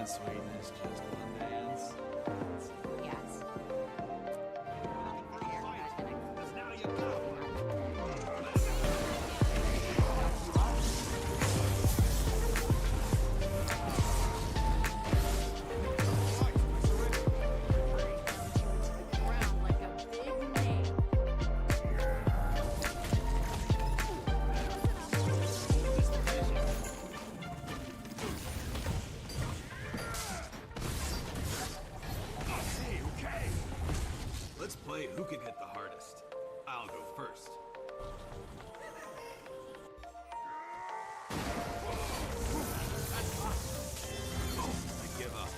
sweetness, just one dance. Yes. Now you go. Ground like a big nail. Hey, okay. Let's play who can hit the hardest. I'll go first. I give up.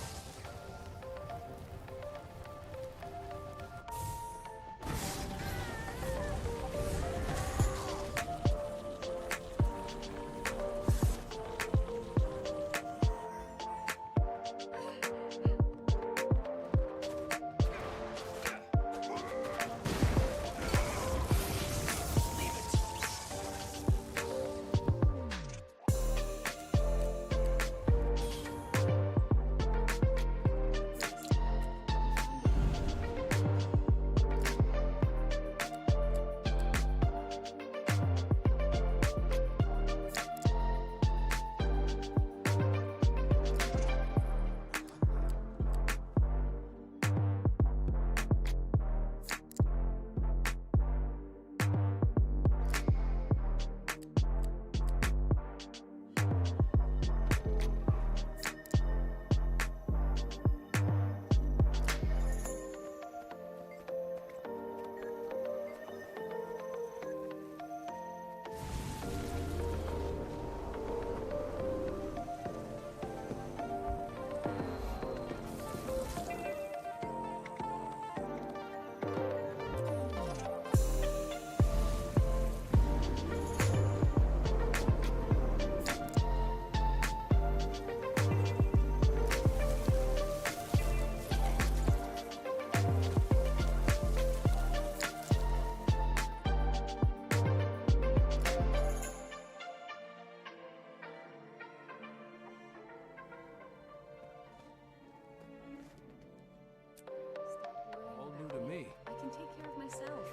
All new to me. I can take care of myself.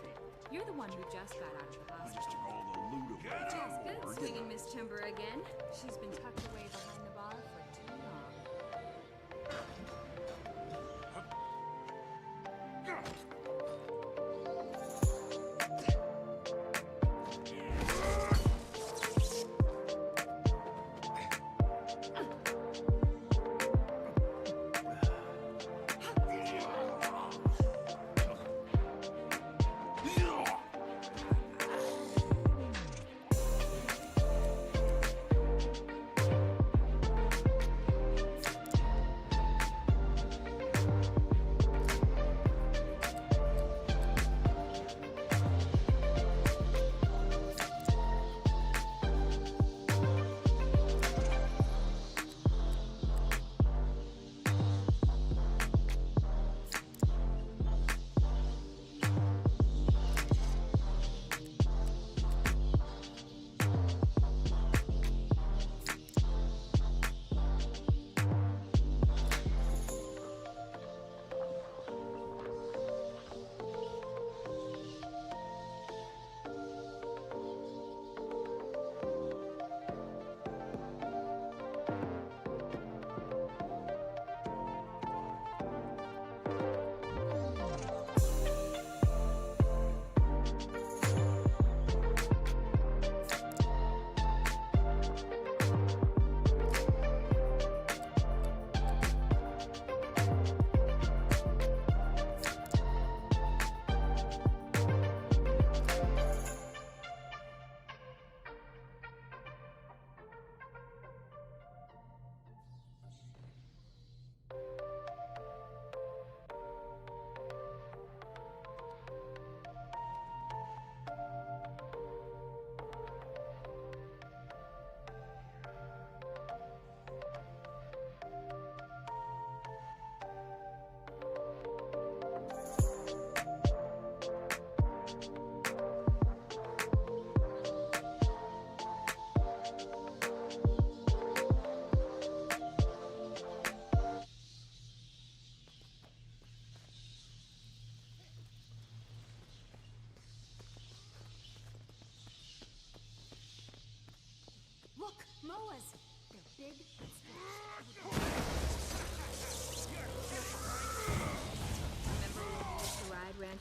You're the one who just got out of the hospital. All the loot away. That's good, swinging Miss Timber again. She's been tucked away behind the bar for too long.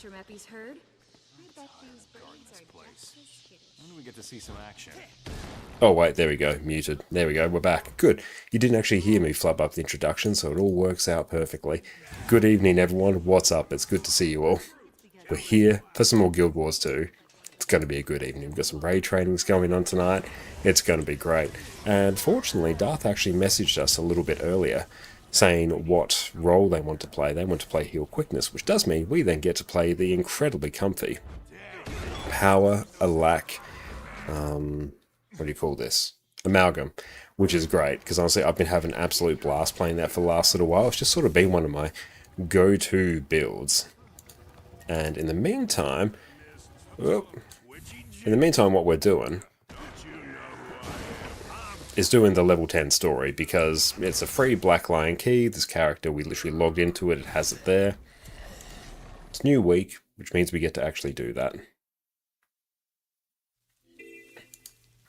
aftermath he's heard. I bet these birds are just as skittish. When do we get to see some action? Oh wait, there we go, muted. There we go, we're back. Good. You didn't actually hear me flub up the introduction, so it all works out perfectly. Good evening, everyone. What's up? It's good to see you all. We're here for some more Guild Wars 2. It's going to be a good evening. We've got some raid trainings going on tonight. It's going to be great. And fortunately, Darth actually messaged us a little bit earlier, saying what role they want to play. They want to play Heal Quickness, which does mean we then get to play the incredibly comfy Power Alack, what do you call this? Amalgam, which is great, because honestly I've been having an absolute blast playing that for the last little while. It's just sort of been one of my go-to builds. And in the meantime, what we're doing is doing the level 10 story, because it's a free Black Lion key. This character, we literally logged into it, it has it there. It's new week, which means we get to actually do that.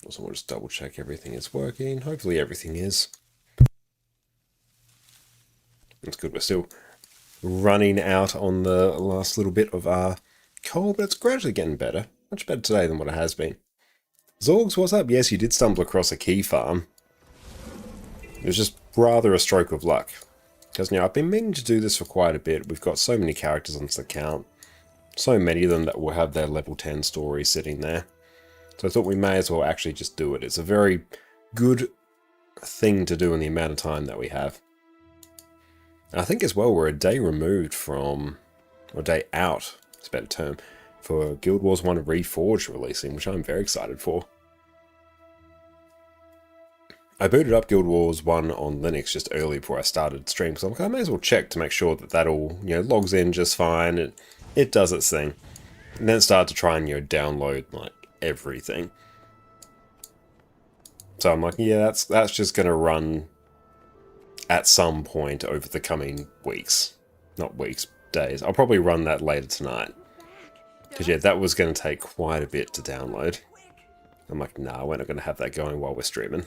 Also, we'll just double check everything is working. Hopefully everything is. That's good. We're still running out on the last little bit of our coal, but it's gradually getting better. Much better today than what it has been. Zorgs, what's up? Yes, you did stumble across a key farm. It was just rather a stroke of luck. Because, I've been meaning to do this for quite a bit. We've got so many characters on the account. So many of them that will have their level 10 story sitting there. So I thought we may as well actually just do it. It's a very good thing to do in the amount of time that we have. And I think as well we're a day removed from, or a day out, it's a better term, for Guild Wars 1 Reforged releasing, which I'm very excited for. I booted up Guild Wars 1 on Linux just early before I started stream, so I'm like, I may as well check to make sure that that all, logs in just fine. It does its thing. And then start to try and, download, like, everything. So I'm like, yeah, that's just going to run at some point over the coming weeks. Not weeks, days. I'll probably run that later tonight. Because, yeah, that was going to take quite a bit to download. I'm like, nah, we're not going to have that going while we're streaming.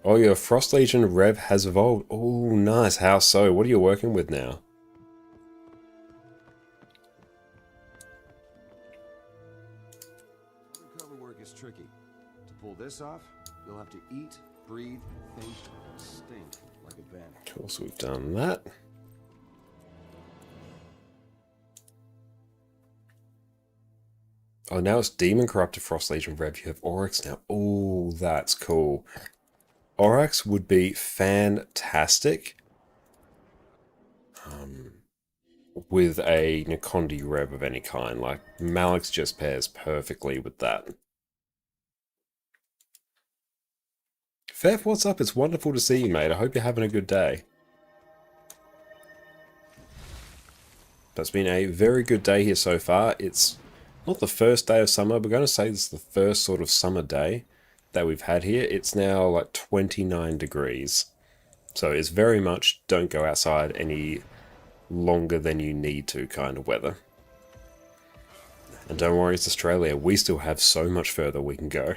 Oh, your Frost Legion Rev has evolved. Oh, nice. How so? What are you working with now? Undercover work is tricky. To pull this off, you'll have to eat, breathe, think, and stink like a bandit. Cool, so we've done that. Oh, now it's Demon Corrupted Frost Legion Rev. You have Oryx now. Oh, that's cool. Oryx would be fantastic with a Nikondi Rev of any kind. Like, Malix just pairs perfectly with that. Fef, what's up? It's wonderful to see you, mate. I hope you're having a good day. It's been a very good day here so far. It's not the first day of summer. We're going to say this is the first sort of summer day that we've had here. It's now like 29 degrees. So it's very much don't go outside any longer than you need to kind of weather. And don't worry, it's Australia. We still have so much further we can go.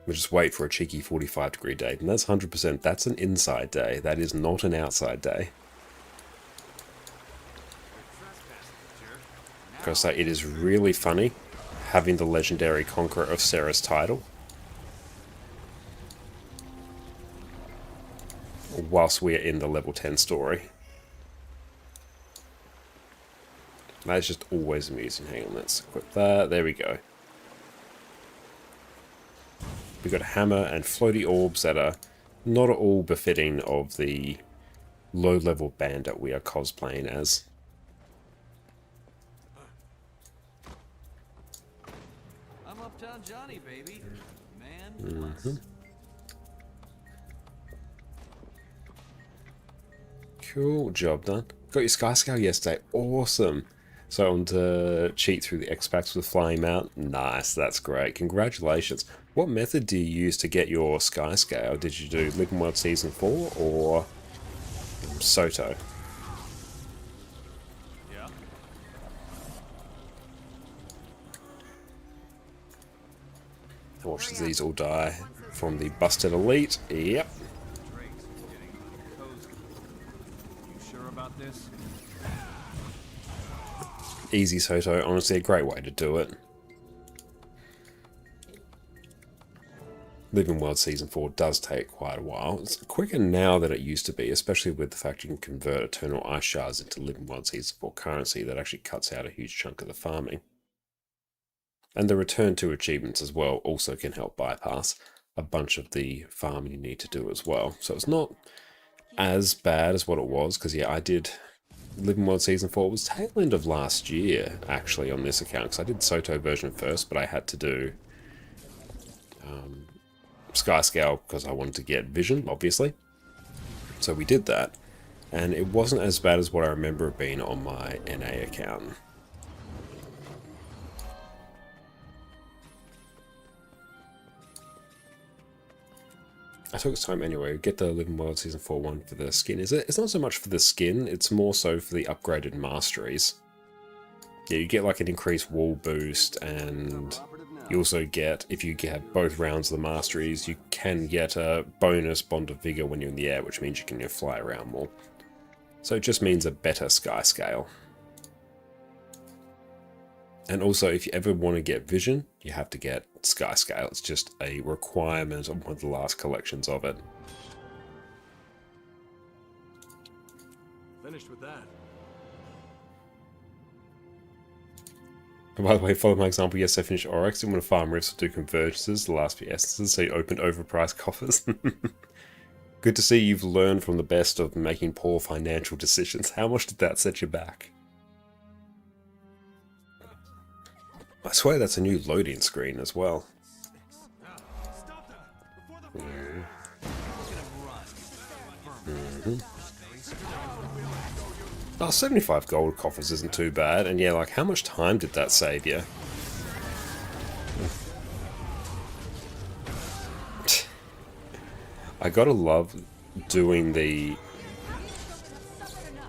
We'll just wait for a cheeky 45-degree day. And that's 100%. That's an inside day. That is not an outside day. Gotta say, it is really funny having the legendary Conqueror of Serra's title whilst we are in the level 10 story. That's just always amusing. Hang on, let's equip that. There we go. We've got a hammer and floaty orbs that are not at all befitting of the low-level bandit we are cosplaying as. I'm Uptown Johnny, baby. Man. Cool, job done. Got your Sky Scale yesterday. Awesome. So on to cheat through the X-Packs with Flying Mount. Nice, that's great. Congratulations. What method do you use to get your Sky Scale? Did you do Living World Season 4 or Soto? Yeah. Watch these all die from the Busted Elite. Yep. this. Easy Soto, honestly a great way to do it. Living World Season 4 does take quite a while. It's quicker now than it used to be, especially with the fact you can convert Eternal Ice Shards into Living World Season 4 currency. That actually cuts out a huge chunk of the farming. And the return to achievements as well also can help bypass a bunch of the farming you need to do as well. So it's not as bad as what it was, because yeah, I did Living World Season 4. It was tail end of last year, actually, on this account, because I did Soto version first, but I had to do Sky Scale because I wanted to get Vision, obviously. So we did that, and it wasn't as bad as what I remember it being on my NA account. I took its time anyway. Get the Living World Season 4 one for the skin. It's not so much for the skin, it's more so for the upgraded masteries. Yeah, you get like an increased wall boost, and you also get, if you have both rounds of the masteries, you can get a bonus Bond of Vigor when you're in the air, which means you can fly around more. So it just means a better Sky Scale. And also, if you ever want to get Vision, you have to get Sky Scale. It's just a requirement of one of the last collections of it. Finished with that. And by the way, follow my example. Yes, I finished Oryx. Didn't want to farm rifts or do convergences the last few essences, so you opened overpriced coffers. Good to see you've learned from the best of making poor financial decisions. How much did that set you back? I swear that's a new loading screen as well. Oh, 75 gold coffers isn't too bad, and yeah, like, how much time did that save you? I gotta love doing the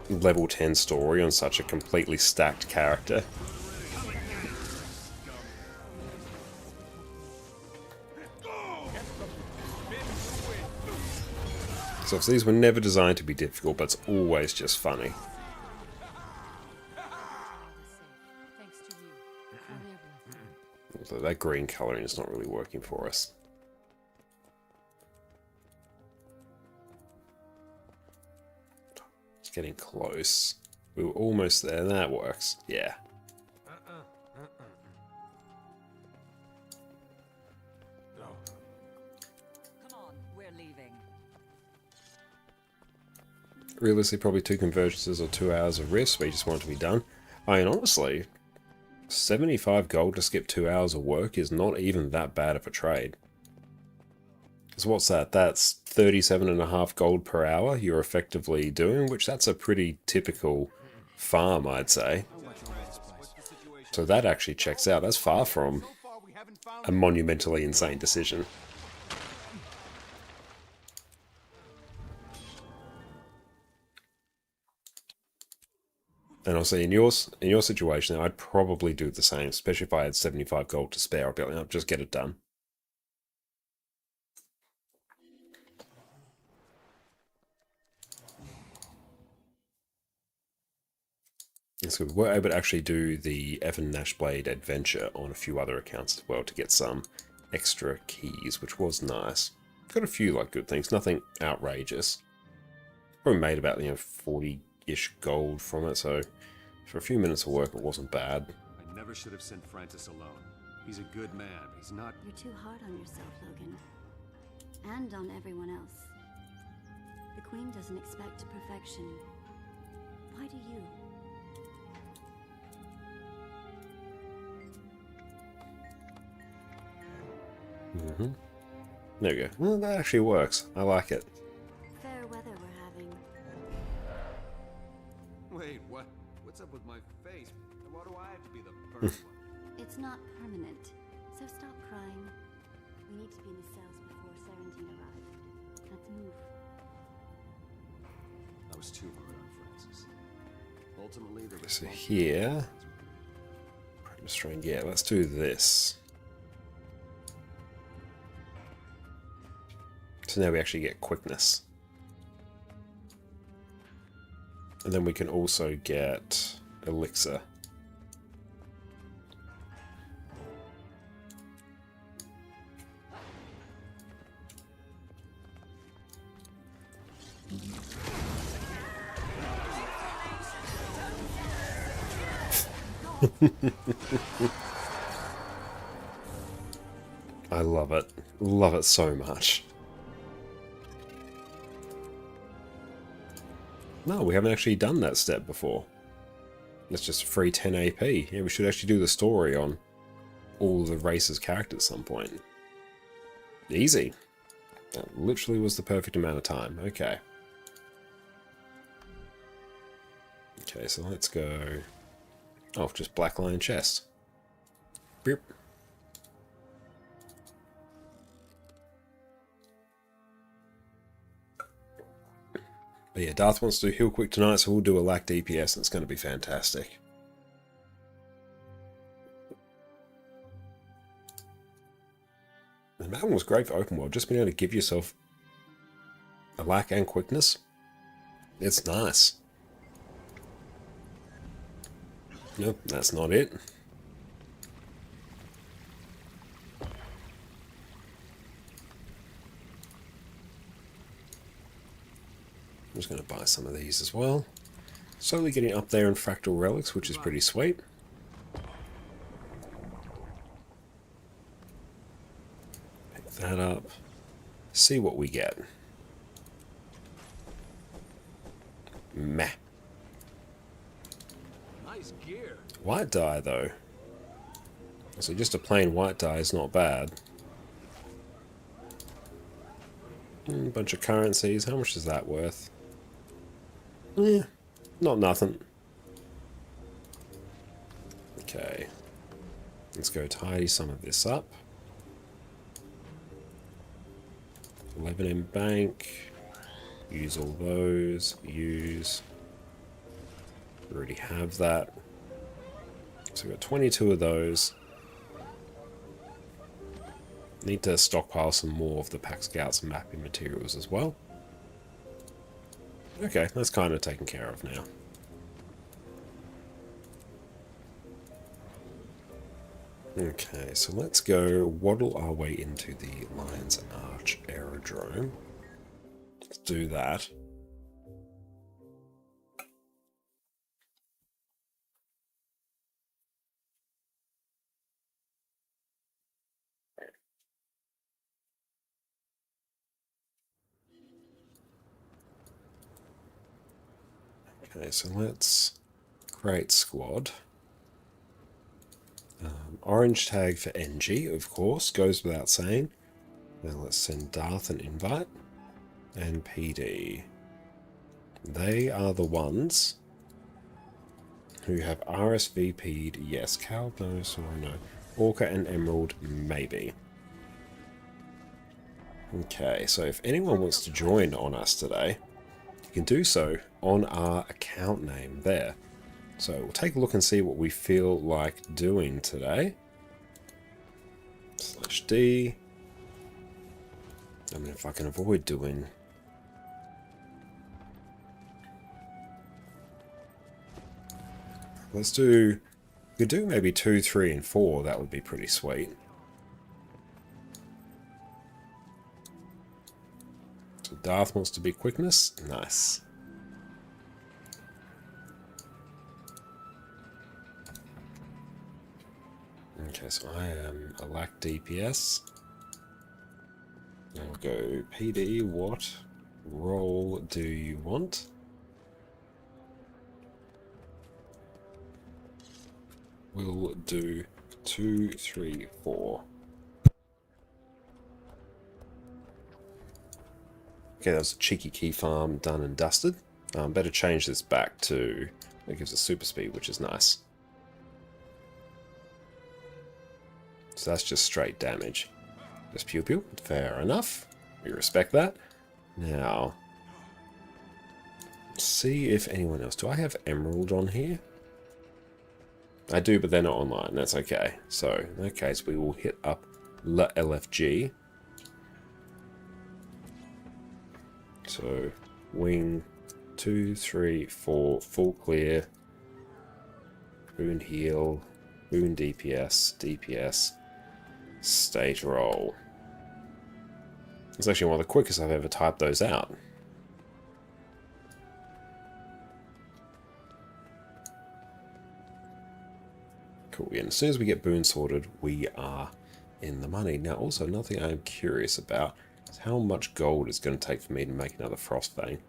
level 10 story on such a completely stacked character. So these were never designed to be difficult, but it's always just funny. So that green colouring is not really working for us. It's getting close. We were almost there. That works. Yeah. Come on, we're leaving. Realistically, probably 2 convergences or 2 hours of rifts, but you just want it to be done. I mean, honestly, 75 gold to skip 2 hours of work is not even that bad of a trade. So what's that? That's 37.5 gold per hour you're effectively doing, which that's a pretty typical farm, I'd say. So that actually checks out. That's far from a monumentally insane decision. And also in your situation, I'd probably do the same, especially if I had 75 gold to spare. I'd be like, oh, just get it done. So we were able to actually do the Evan Nashblade adventure on a few other accounts as well to get some extra keys, which was nice. Got a few like good things, nothing outrageous. Probably made about 40-ish gold from it, so for a few minutes of work it wasn't bad. I never should have sent Francis alone. He's a good man. He's not... You're too hard on yourself, Logan. And on everyone else. The Queen doesn't expect perfection. Why do you? There we go. Well, that actually works. I like it. Fair weather we're having. Wait, what? What's up with my face? Why do I have to be the first one? It's not permanent, so stop crying. We need to be in the cells before Sarandine arrives. Let's move. I was too hard on Francis. Ultimately, there was... So here... Just trying, yeah, let's do this. So now we actually get quickness. And then we can also get elixir. I love it. Love it so much. No, we haven't actually done that step before. That's just free 10 AP. Yeah, we should actually do the story on all the race's characters at some point. Easy. That literally was the perfect amount of time. Okay. Okay, so let's go... Oh, just black lion chest. Beep. But yeah, Darth wants to do heal quick tonight, so we'll do a lack DPS, and it's going to be fantastic. And Madden was great for open world, just being able to give yourself a lack and quickness. It's nice. Nope, that's not it. I'm just going to buy some of these as well. Slowly getting up there in fractal relics, which is pretty sweet. Pick that up. See what we get. Meh. Nice gear. White dye, though. So just a plain white dye is not bad. A bunch of currencies. How much is that worth? Yeah, not nothing. Okay. Let's go tidy some of this up. 11 in bank. Use all those. Use. We already have that. So we've got 22 of those. Need to stockpile some more of the Pack Scouts and mapping materials as well. Okay, that's kind of taken care of now. Okay, so let's go waddle our way into the Lion's Arch Aerodrome. Let's do that. Okay, so let's create squad. Orange tag for NG, of course, goes without saying. Now let's send Darth an invite. And PD. They are the ones who have RSVP'd, yes. Cal, no, sorry, no. Orca and Emerald, maybe. Okay, so if anyone wants to join on us today, you can do so on our account name there. So we'll take a look and see what we feel like doing today. /D. I mean, if I can avoid doing... Let's do... We could do maybe 2, 3, and 4. That would be pretty sweet. So Darth wants to be quickness. Nice. Okay, so I am a lack DPS. I'll go PD. What role do you want? We'll do 2, 3, 4. Okay, that was a cheeky key farm done and dusted. Better change this back to... It gives us super speed, which is nice. So that's just straight damage. Just pew pew. Fair enough. We respect that. Now, see if anyone else... Do I have Emerald on here? I do, but they're not online. That's okay. So, in that case, we will hit up LFG. So, wing 2, 3, 4, full clear. Boon heal, boon DPS, DPS, state roll. It's actually one of the quickest I've ever typed those out. Cool, and as soon as we get boon sorted, we are in the money. Now, also, another thing I'm curious about is how much gold it's going to take for me to make another Frostbane.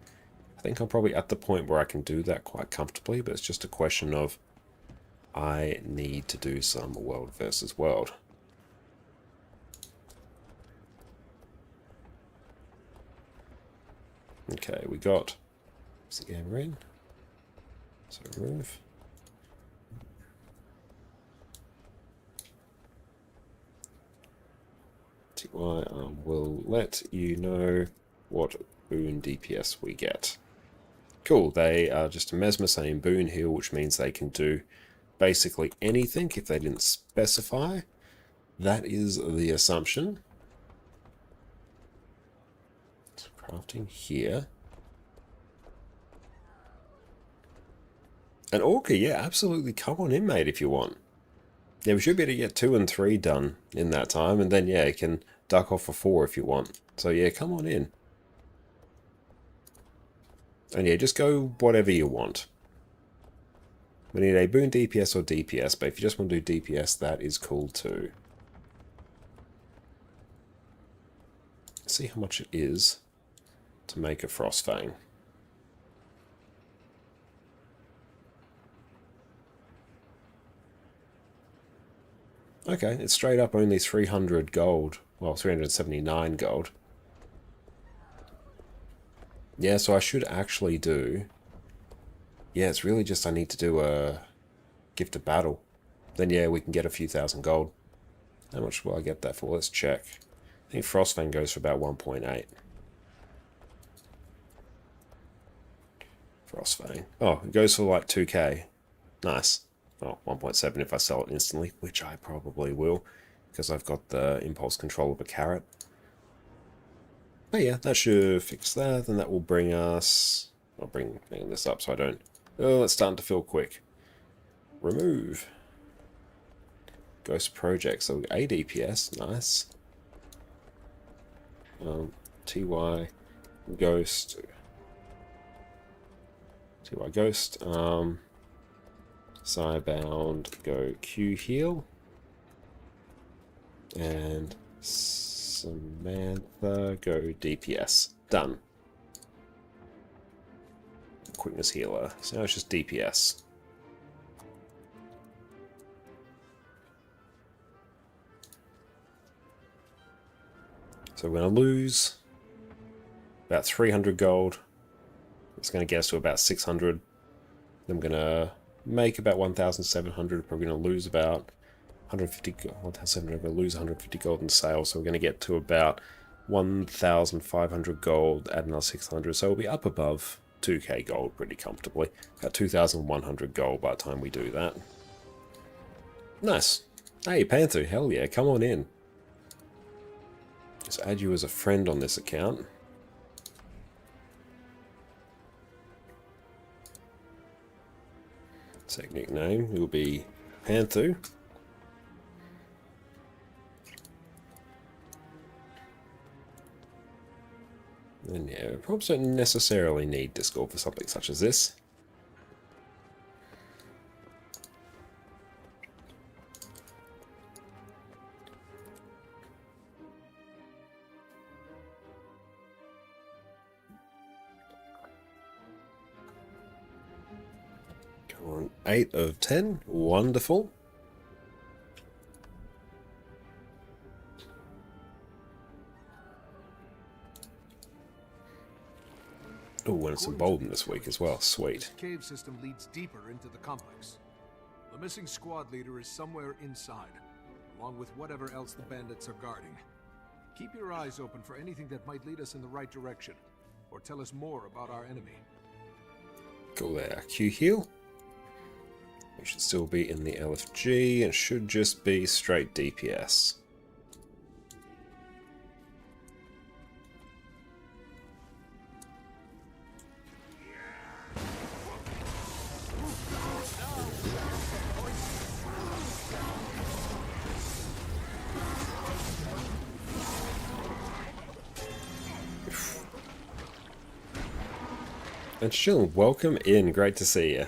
I think I'm probably at the point where I can do that quite comfortably, but it's just a question of I need to do some world versus world. Okay, we got... What's the game we're in? So remove. TY will let you know what boon DPS we get. Cool, they are just a Mesmer saying boon heal, which means they can do basically anything if they didn't specify. That is the assumption. So crafting here. An Orca, yeah, absolutely. Come on in, mate, if you want. Yeah, we should be able to get 2 and 3 done in that time, and then, yeah, you can duck off for 4 if you want. So, yeah, come on in. And, yeah, just go whatever you want. We need a boon DPS or DPS, but if you just want to do DPS, that is cool too. Let's see how much it is to make a Frostfang. Okay, it's straight up only 300 gold. Well, 379 gold. Yeah, so I should actually do... Yeah, it's really just I need to do a gift of battle. Then, yeah, we can get a few thousand gold. How much will I get that for? Let's check. I think Frostfang goes for about 1.8. Frostfang. Oh, it goes for like 2k. Nice. Oh, 1.7 if I sell it instantly, which I probably will, because I've got the impulse control of a carrot. But yeah, that should fix that, and that will bring us... I'll bring this up so I don't... Oh, it's starting to fill quick. Remove. Ghost Project, so a DPS, nice. TY Ghost. TY Ghost. Psybound, go Q heal. And Samantha, go DPS. Done. Quickness healer. So now it's just DPS. So we're going to lose about 300 gold. It's going to get us to about 600. Then we're going to make about 1,700. We're going to lose about 150 gold. 1,700. We're going to lose 150 gold in sales. So we're going to get to about 1,500 gold, add another 600. So we'll be up above 2k gold pretty comfortably. About 2,100 gold by the time we do that. Nice. Hey, Panther, hell yeah, come on in. Just add you as a friend on this account. Second nickname will be Panther. And yeah, probably don't necessarily need Discord for something such as this. Come on, 8 of 10, wonderful. Oh, and it's emboldened this week as well. Sweet. This cave system leads deeper into the complex. The missing squad leader is somewhere inside, along with whatever else the bandits are guarding. Keep your eyes open for anything that might lead us in the right direction, or tell us more about our enemy. Go there. Q heal. We should still be in the LFG, and should just be straight DPS. And Shill, welcome in. Great to see you.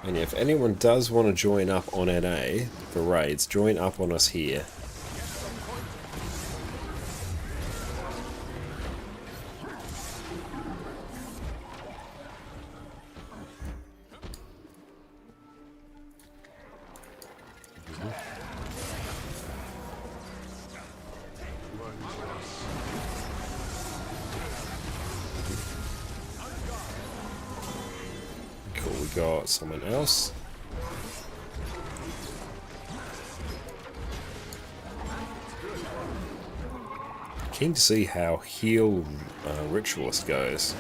And if anyone does want to join up on NA for raids, join up on us here. Cool, we got someone else. Keen to see how heal Ritualist goes.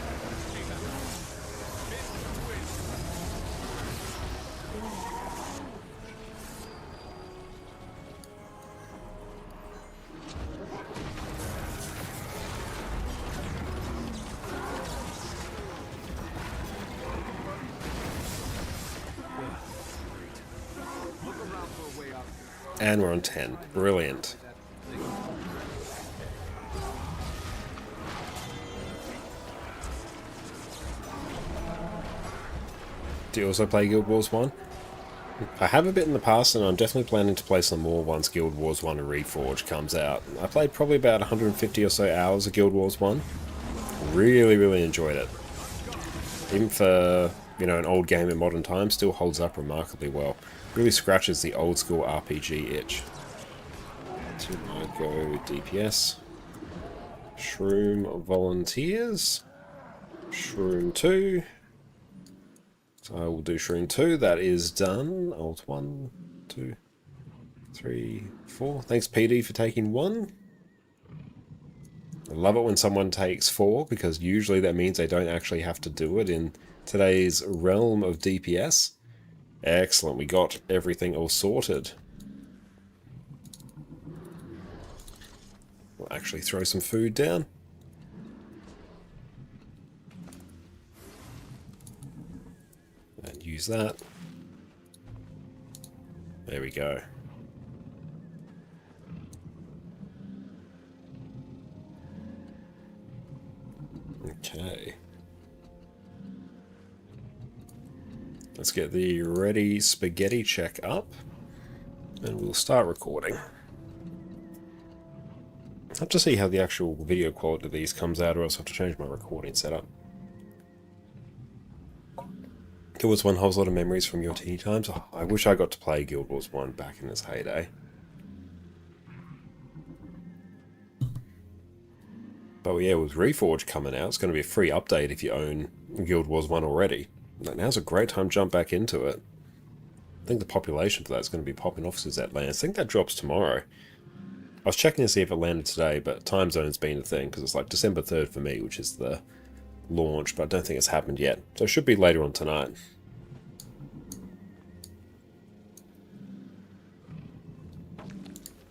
And we're on 10. Brilliant. Do you also play Guild Wars 1? I have a bit in the past, and I'm definitely planning to play some more once Guild Wars 1 and Reforged comes out. I played probably about 150 or so hours of Guild Wars 1. Really enjoyed it. Even for, you know, an old game in modern times, still holds up remarkably well. Really scratches the old school RPG itch. So I go DPS. Shroom Volunteers. Shroom 2. So I will do Shroom 2. That is done. Alt 1, 2, 3, 4. Thanks PD for taking 1. I love it when someone takes 4, because usually that means they don't actually have to do it in today's realm of DPS. Excellent, we got everything all sorted. We'll actually throw some food down. And use that. There we go. Okay. Let's get the ready spaghetti check up, and we'll start recording. I have to see how the actual video quality of these comes out, or else I have to change my recording setup. Guild Wars 1 holds a lot of memories from your teen times. Oh, I wish I got to play Guild Wars 1 back in its heyday. But yeah, with Reforged coming out, it's going to be a free update if you own Guild Wars 1 already. Now's a great time to jump back into it. I think the population for that is going to be popping off since that lands. I think that drops tomorrow. I was checking to see if it landed today, but time zone's been a thing, because it's like December 3rd for me, which is the launch, but I don't think it's happened yet. So it should be later on tonight.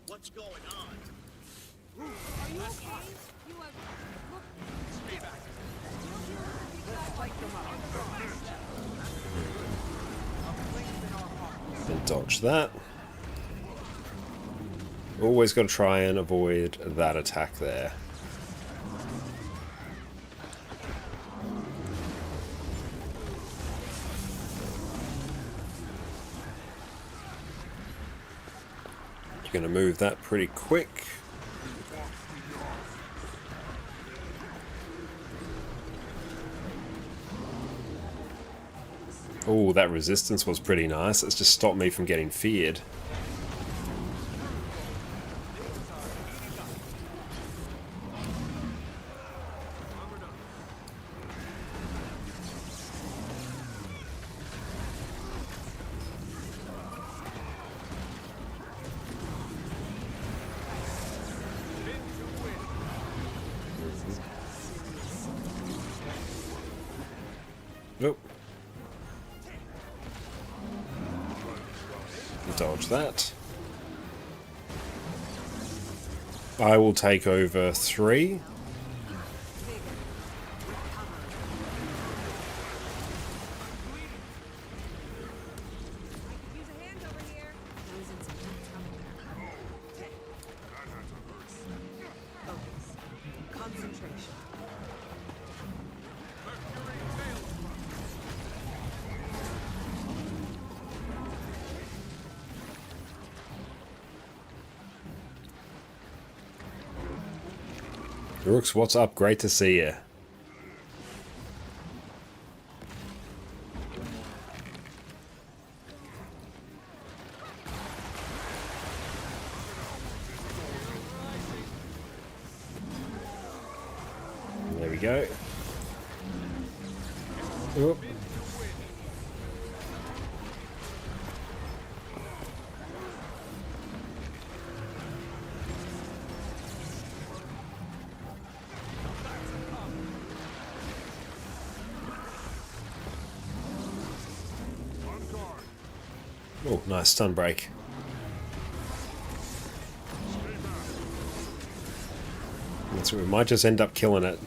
What's going on? Are you okay? You have... Stay back. And dodge that. Always got to try and avoid that attack there. You're going to move that pretty quick. Oh, that resistance was pretty nice. It's just stopped me from getting feared. Nope. Dodge that. I will take over 3. Use a hand over here. Rooks, what's up? Great to see you. There we go. Oop. Oh, nice stun break. That's we might just end up killing it.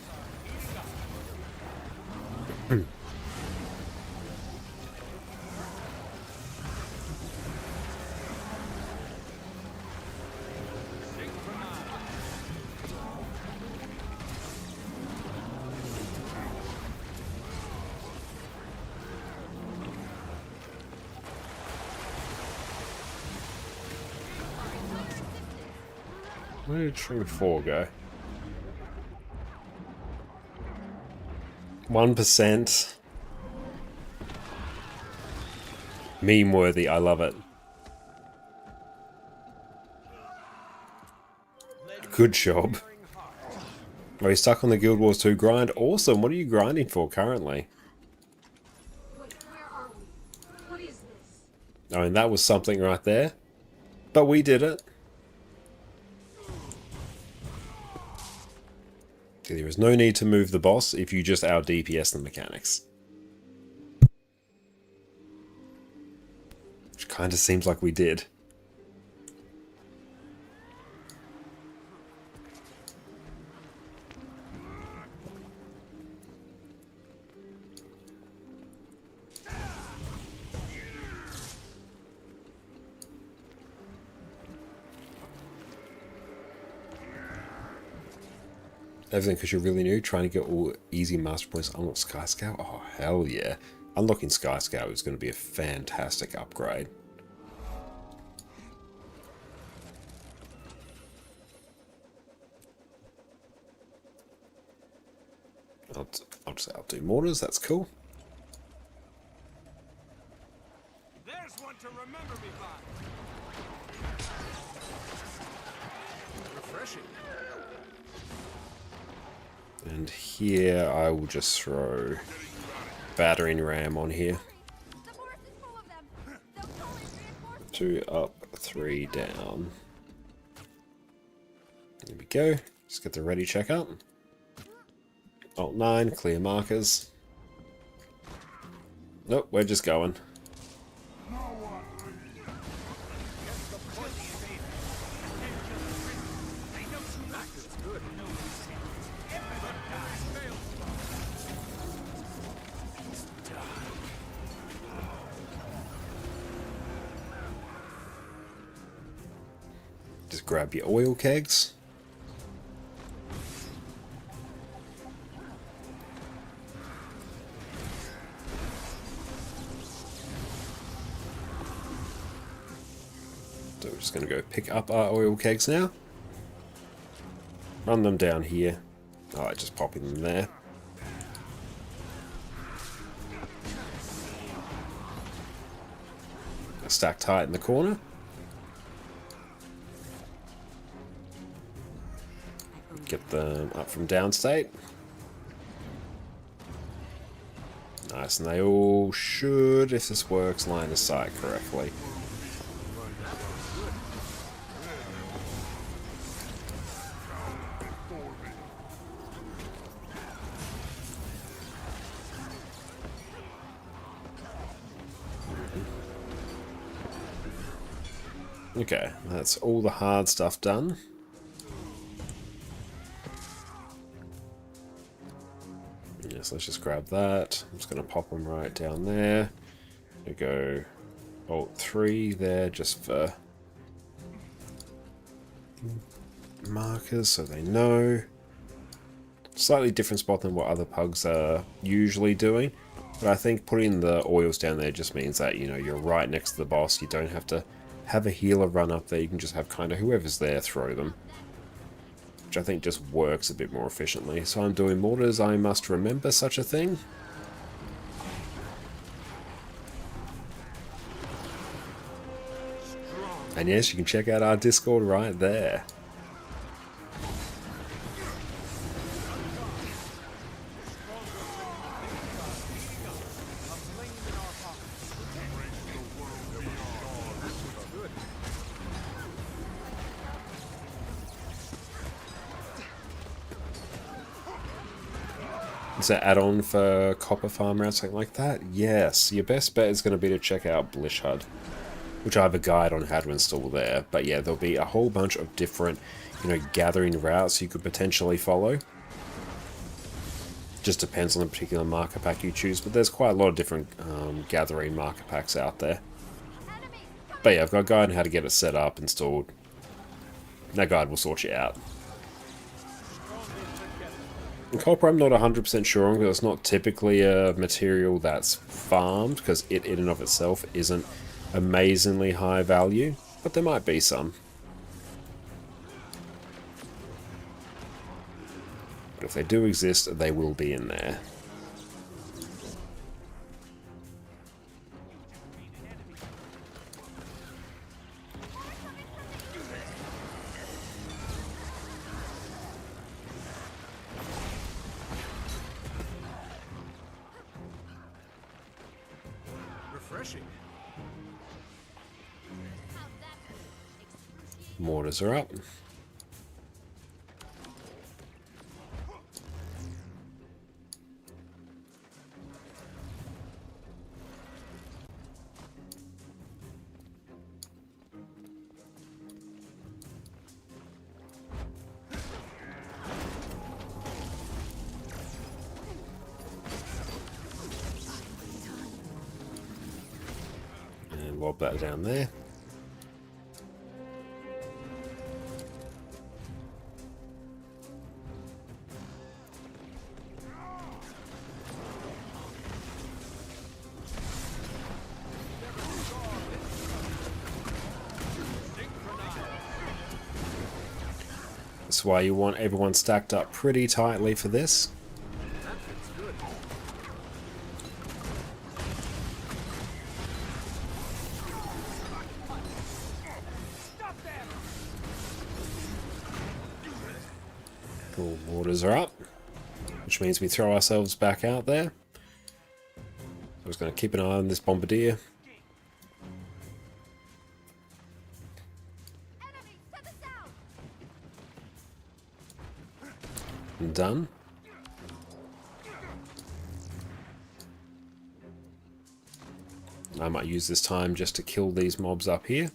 Where did String 4 go? 1%. Meme worthy, I love it. Good job. Are you stuck on the Guild Wars 2 grind? Awesome, what are you grinding for currently? I mean, that was something right there. But we did it. There is no need to move the boss if you just out DPS the mechanics. Which kind of seems like we did. Everything because you're really new, trying to get all easy master points. Unlock Sky Scout? Oh, hell yeah. Unlocking Sky Scout is going to be a fantastic upgrade. I'll just outdo mortars, that's cool. There's one to remember me by. Refreshing. And here I will just throw battering ram on here. 2 up, 3 down. There we go. Just get the ready check up. Alt 9, clear markers. Nope, we're just going. Just grab your oil kegs. So we're just going to go pick up our oil kegs now. Run them down here. Alright, just popping them there. Stack tight in the corner. Get them up from downstate. Nice, and they all should, if this works, line of sight correctly. Okay, that's all the hard stuff done. Yes, let's just grab that. I'm just going to pop them right down there. We go Alt 3 there just for markers so they know. Slightly different spot than what other pugs are usually doing. But I think putting the oils down there just means that, you know, you're right next to the boss. You don't have to have a healer run up there. You can just have kind of whoever's there throw them. which I think just works a bit more efficiently. So I'm doing mortars. I must remember such a thing. And yes, you can check out our Discord right there. Is that add-on for Copper Farmer or something like that? Yes, your best bet is going to be to check out Blishhud, which I have a guide on how to install there. But yeah, there'll be a whole bunch of different, gathering routes you could potentially follow. Just depends on the particular marker pack you choose, but there's quite a lot of different gathering marker packs out there. But yeah, I've got a guide on how to get it set up, installed. That guide will sort you out. And copper I'm not 100% sure on, because it's not typically a material that's farmed, because it in and of itself isn't amazingly high value, but there might be some. But if they do exist, they will be in there. Refreshing. Mortars are up. And lob that down there. That's why you want everyone stacked up pretty tightly for this. Cool, mortars are up, which means we throw ourselves back out there. I'm just going to keep an eye on this bombardier. Done. I might use this time just to kill these mobs up here.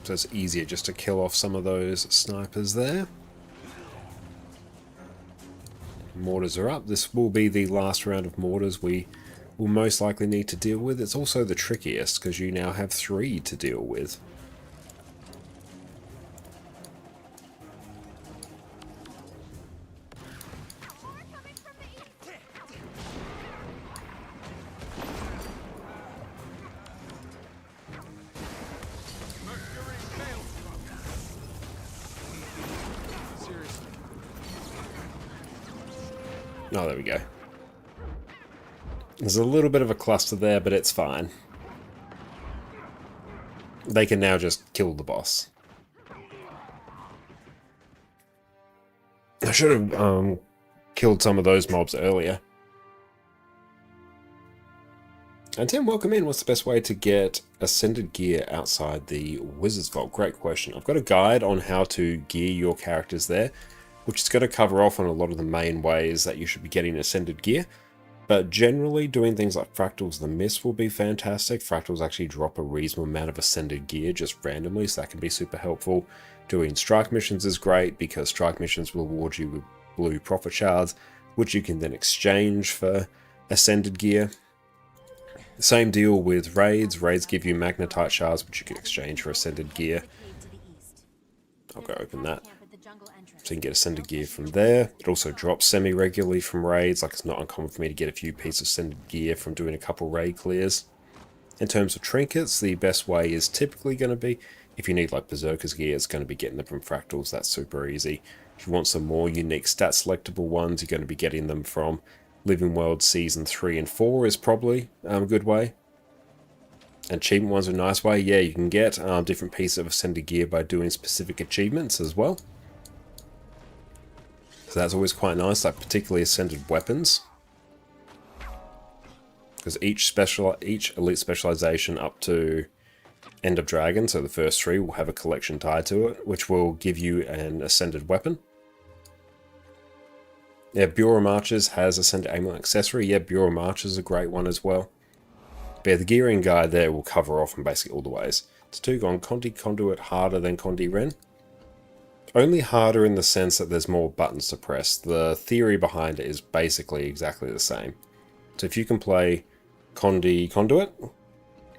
So it's easier just to kill off some of those snipers there. Mortars are up. This will be the last round of mortars we will most likely need to deal with. It's also the trickiest because you now have 3 to deal with. Oh, there we go. There's a little bit of a cluster there, but it's fine. They can now just kill the boss. I should have killed some of those mobs earlier. And Tim, welcome in. What's the best way to get ascended gear outside the Wizard's Vault? Great question. I've got a guide on how to gear your characters there, which is going to cover off on a lot of the main ways that you should be getting ascended gear. But generally, doing things like Fractals the Mist will be fantastic. Fractals actually drop a reasonable amount of ascended gear just randomly, so that can be super helpful. Doing strike missions is great, because strike missions will reward you with blue profit shards. which you can then exchange for ascended gear. Same deal with raids. Raids give you magnetite shards, which you can exchange for ascended gear. I'll go open that. So you can get ascended gear from there. It also drops semi-regularly from raids. Like, it's not uncommon for me to get a few pieces of ascended gear from doing a couple raid clears. In terms of trinkets, the best way is typically going to be, if you need like Berserker's gear, it's going to be getting them from fractals. That's super easy. If you want some more unique stat selectable ones, you're going to be getting them from Living World Season 3 and 4 is probably a good way. And achievement ones are a nice way. Yeah, you can get different pieces of ascended gear by doing specific achievements as well. So that's always quite nice, like particularly ascended weapons. Because each elite specialization up to End of Dragon, so the first 3, will have a collection tied to it, which will give you an ascended weapon. Yeah, Bureau Marches has Ascended Amulet Accessory. Yeah, Bureau Marches is a great one as well. But yeah, the gearing guide there will cover off in basically all the ways. It's 2 gone. Conti Conduit harder than Conti Ren. Only harder in the sense that there's more buttons to press. The theory behind it is basically exactly the same. So if you can play Conti Conduit,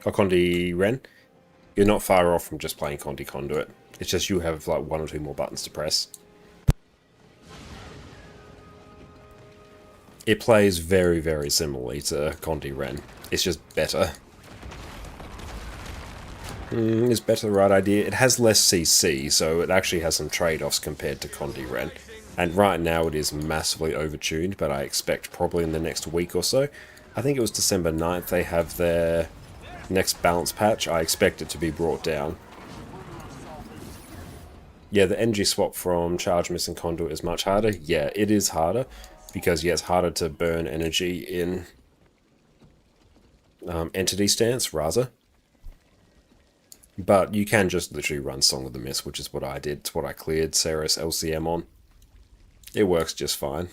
or Conti Ren, you're not far off from just playing Conti Conduit. It's just you have like 1 or 2 more buttons to press. It plays very, very similarly to Conti Ren. It's just better. Is better the right idea? It has less CC, so it actually has some trade-offs compared to Conti Ren. And right now it is massively overtuned, but I expect probably in the next week or so, I think it was December 9th, they have their next balance patch. I expect it to be brought down. Yeah, the energy swap from Charge Missing Conduit is much harder. Yeah, it is harder. Because, yeah, it's harder to burn energy in Entity Stance, Raza. But you can just literally run Song of the Mist, which is what I did. It's what I cleared Ceres LCM on. It works just fine.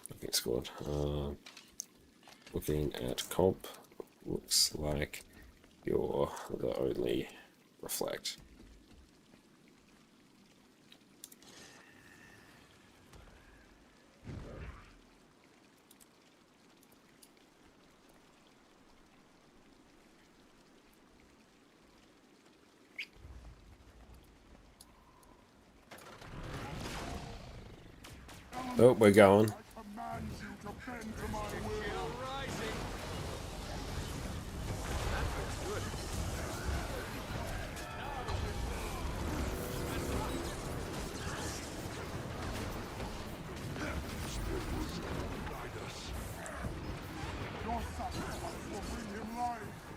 Looking squad. Looking at comp. Looks like you're the only... Reflect. Oh, we're going.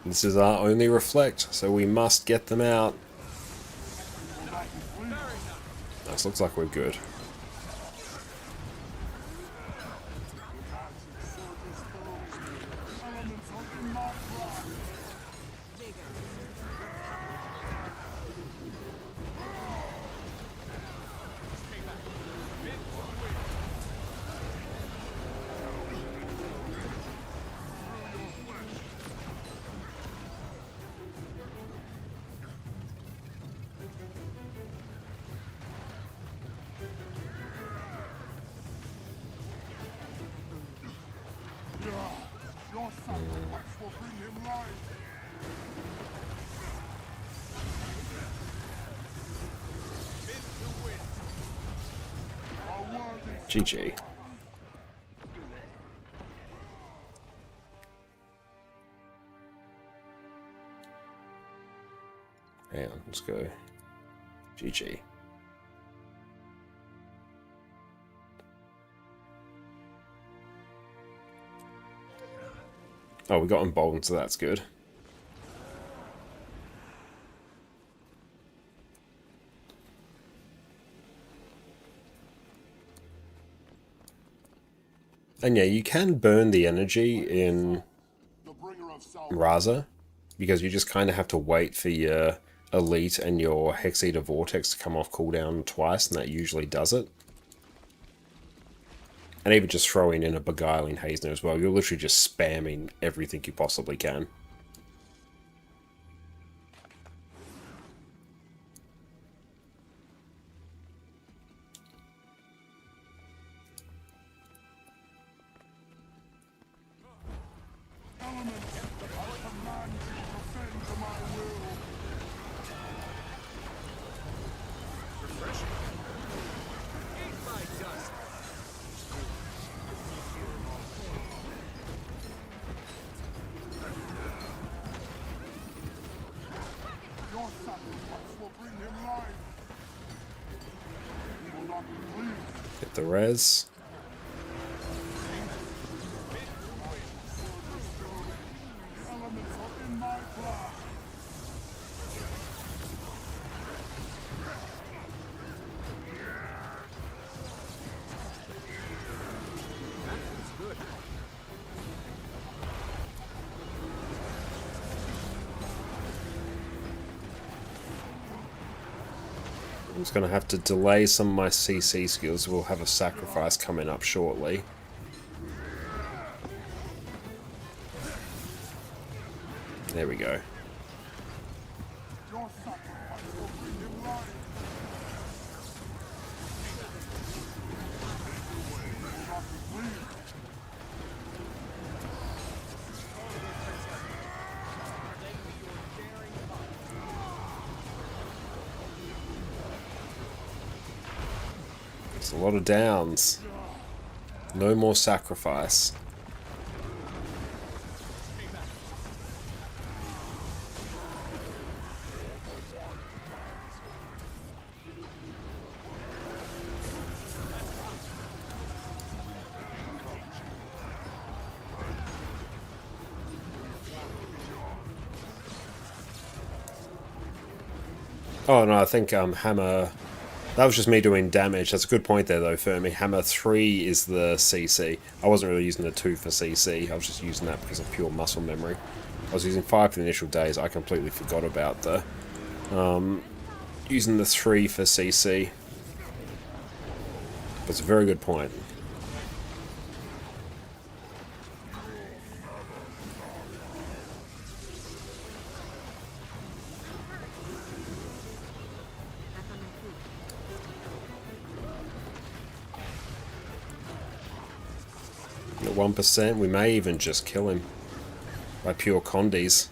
This is our only reflect, so we must get them out. This looks like we're good. GG. Hang on, let's go. GG. Oh, we got emboldened, so that's good. And yeah, you can burn the energy in Raza, because you just kind of have to wait for your Elite and your Hex Eater Vortex to come off cooldown twice, and that usually does it. And even just throwing in a Beguiling Hazener as well, you're literally just spamming everything you possibly can. the res. I'm just going to have to delay some of my CC skills. We'll have a sacrifice coming up shortly. There we go. It's a lot of downs. No more sacrifice. Oh no, I think hammer... That was just me doing damage. That's a good point there though, Fermi. Hammer 3 is the CC. I wasn't really using the 2 for CC. I was just using that because of pure muscle memory. I was using 5 for the initial days. I completely forgot about the... using the 3 for CC. But it's a very good point. At 1%, we may even just kill him by pure condies.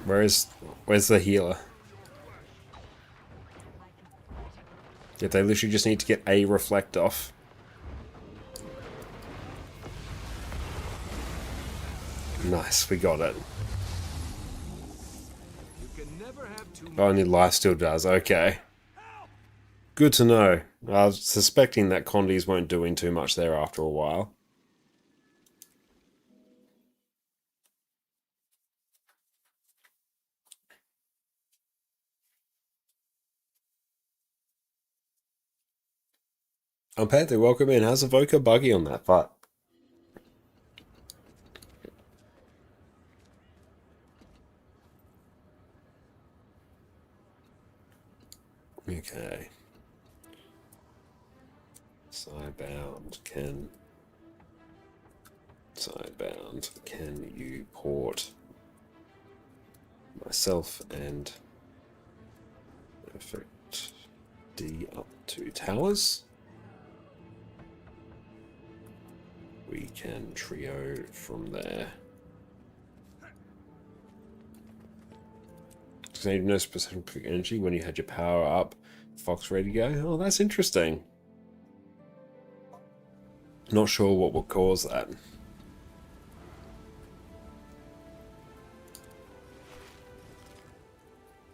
Where's the healer? Yeah, they literally just need to get a reflect off. Nice, we got it. Only life still does, okay. Good to know. I was suspecting that condies weren't doing too much there after a while. Panther, welcome in. How's Evoker buggy on that fight? Okay. Sidebound, can you port myself and effect D up to towers? We can trio from there. Does any no specific energy when you had your power up? Fox ready to go? Oh, that's interesting. Not sure what will cause that.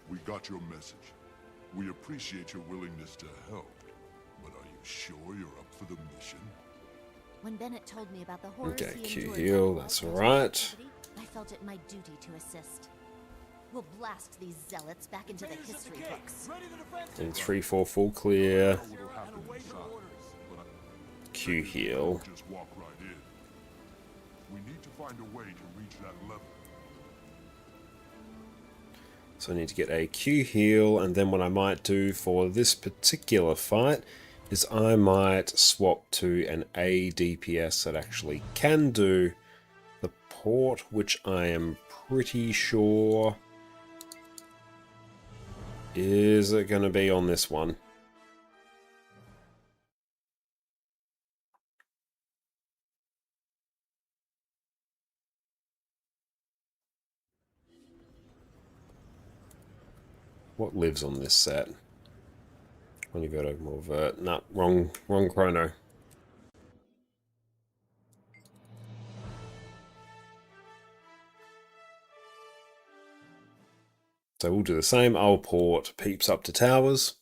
We got your message. We appreciate your willingness to help. But are you sure you're up for the mission? When Bennett told me about the horrors Okay, he Q endured heal, while that's protecting alright. humanity, I felt it my duty to assist. We'll blast these zealots back into the history books. And 3-4 full clear. Q heal. Just walk right in. We need to find a way to reach that level. So I need to get a Q heal, and then what I might do for this particular fight is I might swap to an A DPS that actually can do the port, which I am pretty sure is it going to be on this one. What lives on this set? When you go to more vert. Nah, wrong chrono. So we'll do the same. I'll port peeps up to towers.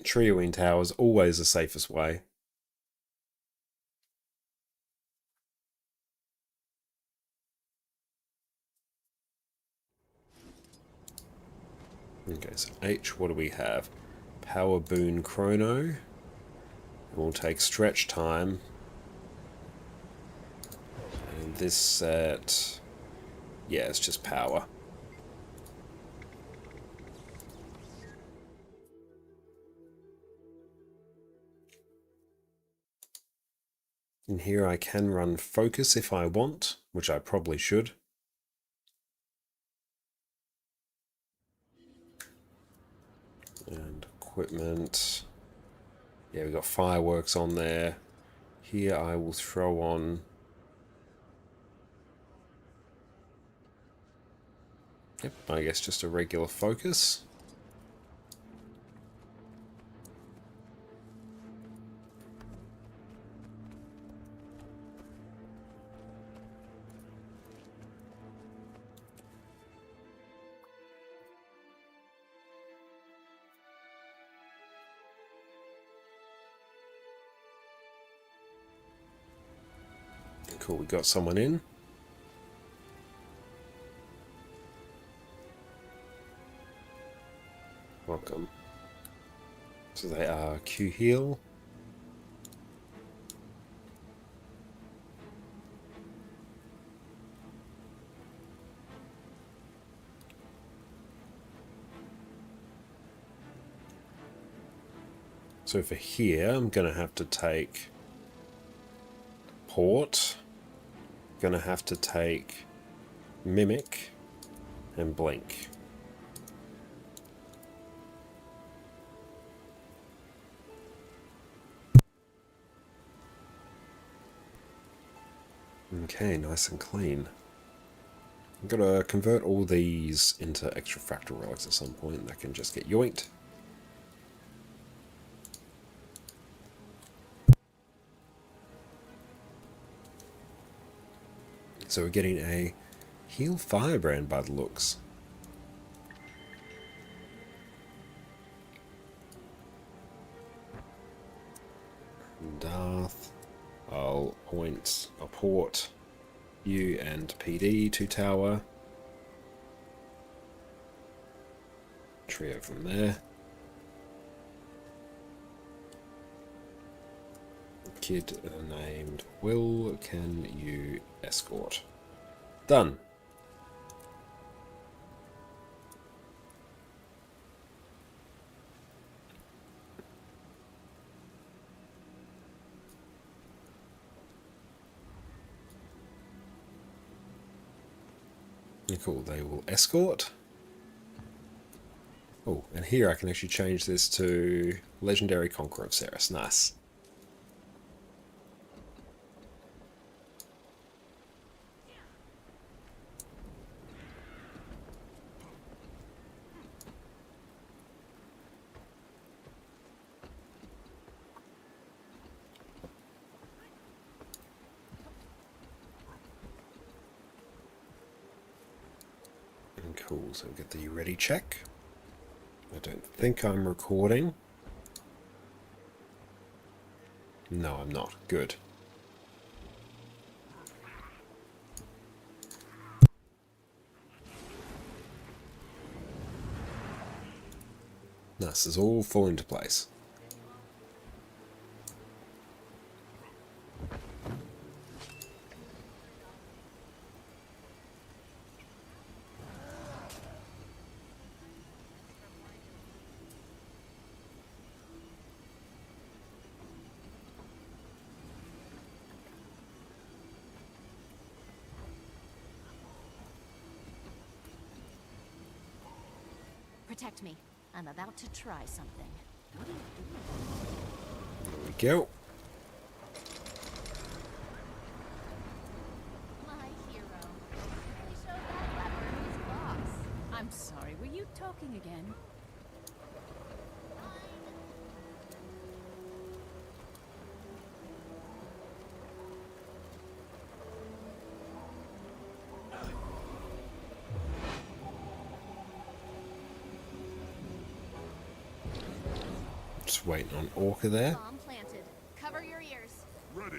Trio in towers, always the safest way. Okay, so H, what do we have? Power Boon Chrono. We'll take stretch time. And this set... yeah, it's just power. In here I can run focus if I want, which I probably should. And equipment. Yeah, we've got fireworks on there. Here I will throw on... yep, I guess just a regular focus. Cool, we got someone in. Welcome. So they are Q heal. So for here, I'm going to have to take port. Going to have to take mimic and blink. Okay, nice and clean. I'm going to convert all these into extra fractal relics at some point. That can just get yoinked. So we're getting a heal firebrand by the looks. Darth. I'll port you and PD to tower. Trio from there. Kid named Will, can you escort? Done. Cool, they will escort. Oh, and here I can actually change this to Legendary Conqueror of Ceres. Nice. Cool, so we'll get the ready check. I don't think I'm recording. No, I'm not. Good. This is all falling into place. Protect me. I'm about to try something. There we go. My hero. They showed that leopard who's boss. I'm sorry, were you talking again? Just waiting on Orca there. Bomb planted. Cover your ears. Ready.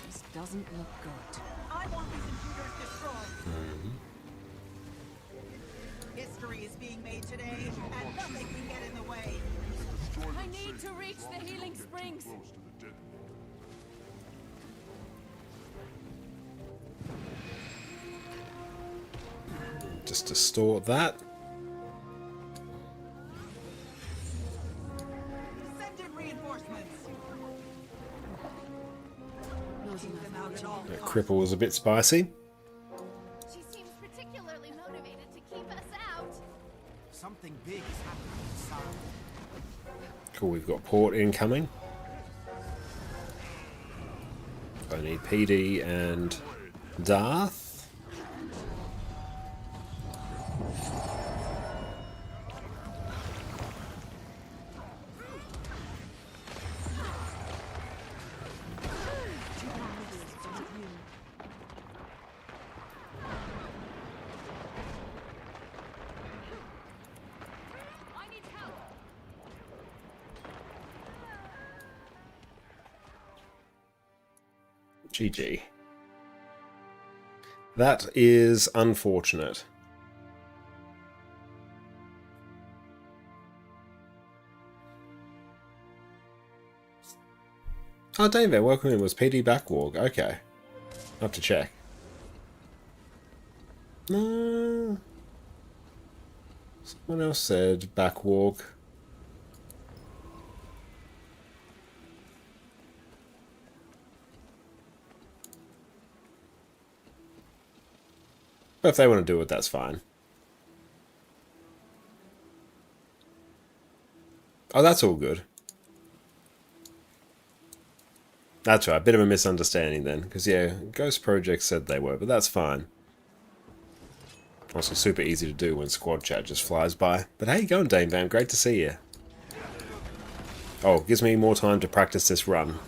This doesn't look good. I want these intruders destroyed. History is being made today, and nothing can get in the way. I need to reach the healing springs. Close to the dead. Just distort that. Send in reinforcements. Keep them out at all That costs. cripple was a bit spicy. She seems particularly motivated to keep us out. Something big is happening inside. Cool, we've got port incoming. I need PD and Darth. I need help. GG. That is unfortunate. Oh, David, welcome in. Was PD Backwalk? Okay. I'll have to check. No. Someone else said Backwalk. But if they want to do it, that's fine. Oh, that's all good. That's right, a bit of a misunderstanding then. Because, yeah, Ghost Project said they were, but that's fine. Also super easy to do when squad chat just flies by. But how you going, Dame Bam? Great to see you. Oh, gives me more time to practice this run.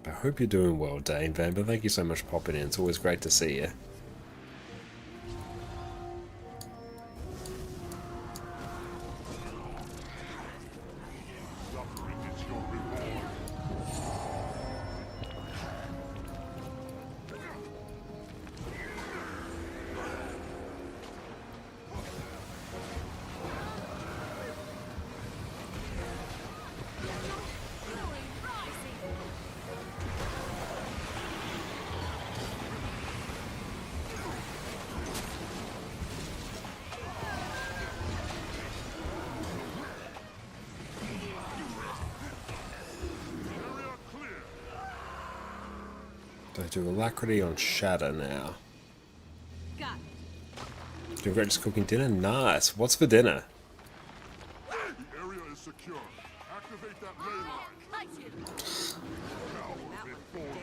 I hope you're doing well, Dane Van, but thank you so much for popping in. It's always great to see you. Suffering is your reward. Area clear. Do I do Alacrity on Shatter now? Got it. Doing great, just cooking dinner? Nice. What's for dinner? The area is secure. Activate that ley line. Power before me.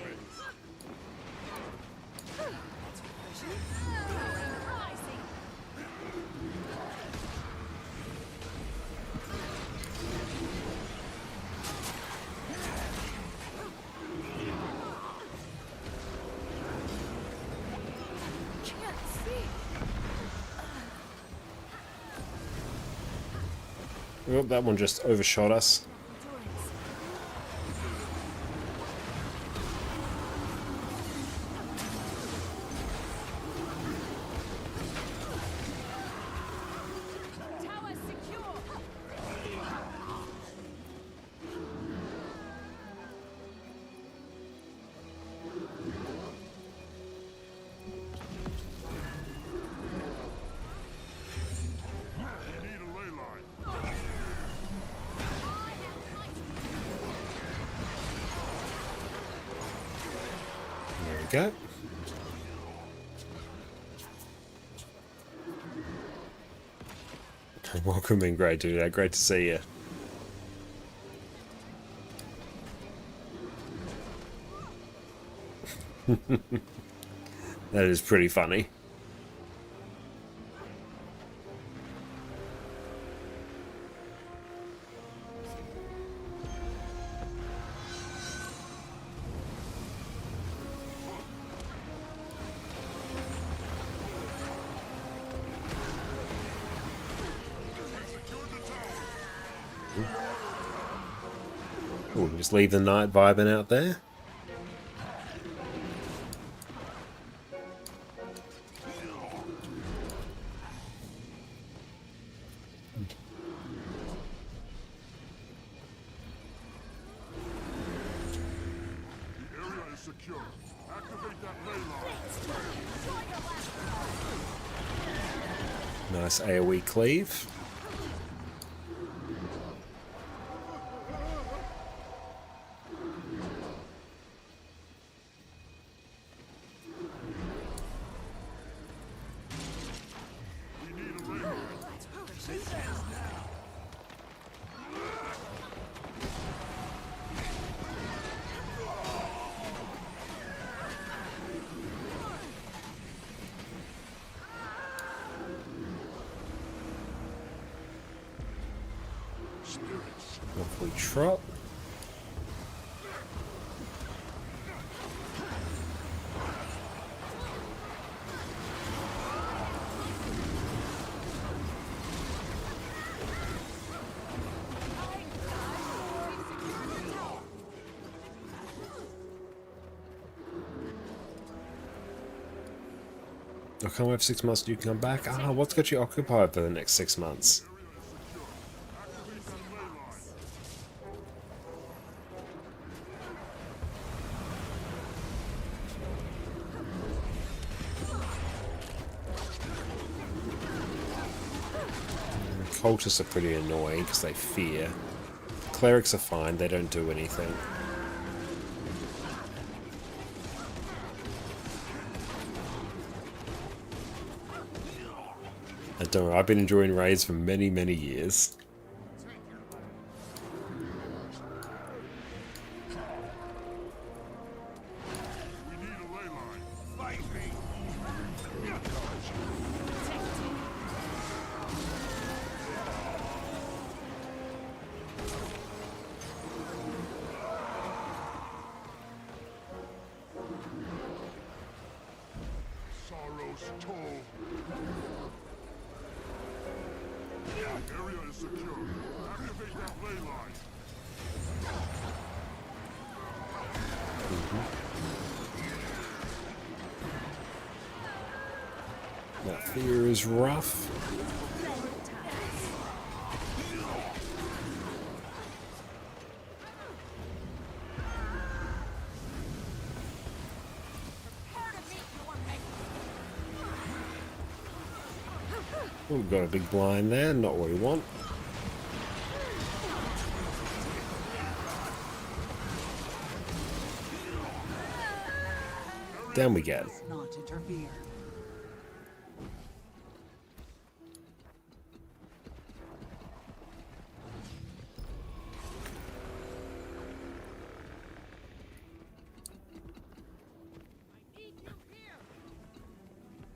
Can't see. Oh, that one just overshot us. Tower secure. go. Welcome in, great dude. Great to see you. That is pretty funny. Ooh, just leave the night vibing out there. Nice AoE cleave. Off we trot. I'll come over 6 months, you can come back. Ah, what's got you occupied for the next 6 months? Cultists are pretty annoying because they fear. Clerics are fine, they don't do anything. I don't know, I've been enjoying raids for many, many years. That fear is rough. Oh, we've got a big blind there, not what we want. Down we get. Not interfere.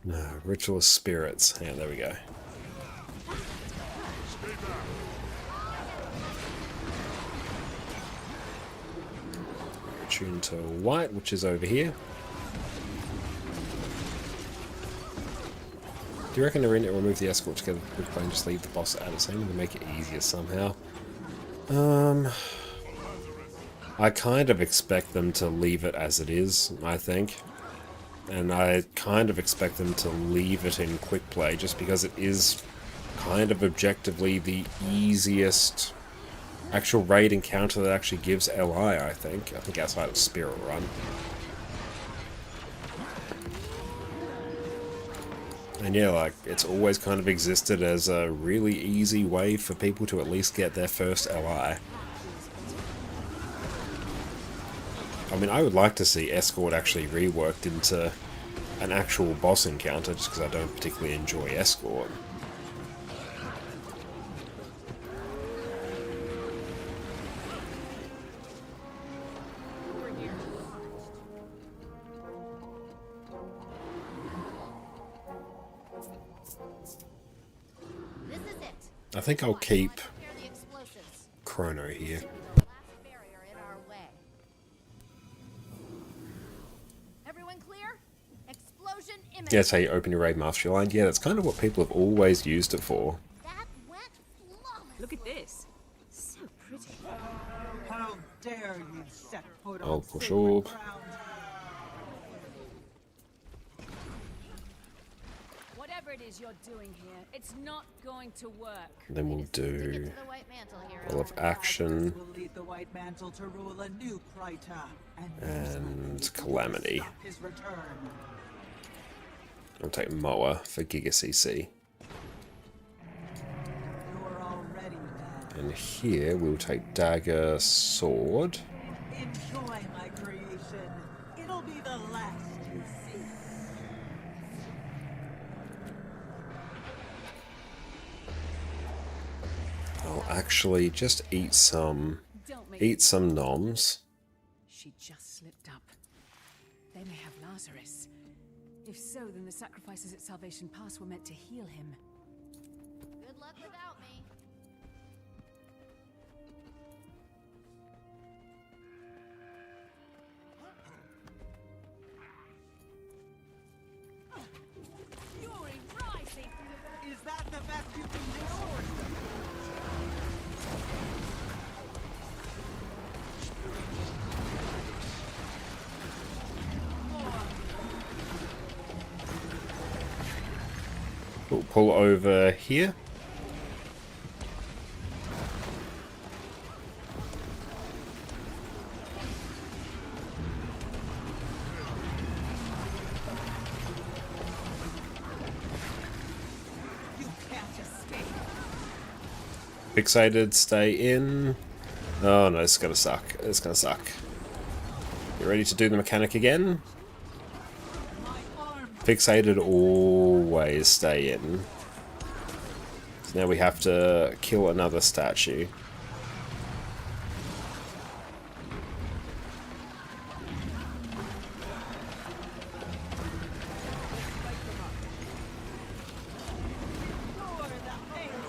No, ritualist spirits. Yeah, there we go. Tune to white, which is over here. Do you reckon they're in it? Remove the escort together with plane, just leave the boss at the same to make it easier somehow? I kind of expect them to leave it as it is, I think. And I kind of expect them to leave it in quick play just because it is kind of objectively the easiest actual raid encounter that actually gives LI, I think. I think outside of Spirit Run. And yeah, like, it's always kind of existed as a really easy way for people to at least get their first LI. I mean, I would like to see Escort actually reworked into an actual boss encounter, just because I don't particularly enjoy Escort. This is it. I think I'll keep Prepare the explosives. Chrono here. The last barrier in our way. Everyone clear? Explosion imminent. Yeah, that's how you open your raid master line. Yeah, that's kind of what people have always used it for. That went flawless. Look at this. So pretty. How dare you set foot I'll on push sacred orb. ground? Whatever it is you're doing here, it's not going to work. Then we'll Stick it do to the white mantle hero. all of action Will lead the White Mantle to rule a new Kryta and Calamity. stop his return. I'll take Moa for Giga CC. You're already dead. And here we'll take Dagger Sword. Enjoy my creation. It'll be the last you see. I'll actually just eat some noms. She just slipped up. They may have Lazarus. If so, then the sacrifices at Salvation Pass were meant to heal him. Good luck without me. Fury rising. Is that the best you can do? We'll pull over here. You can't escape. Fixated, stay in. Oh no, it's gonna suck. It's gonna suck. You ready to do the mechanic again? Fixated, always stay in. So now we have to kill another statue.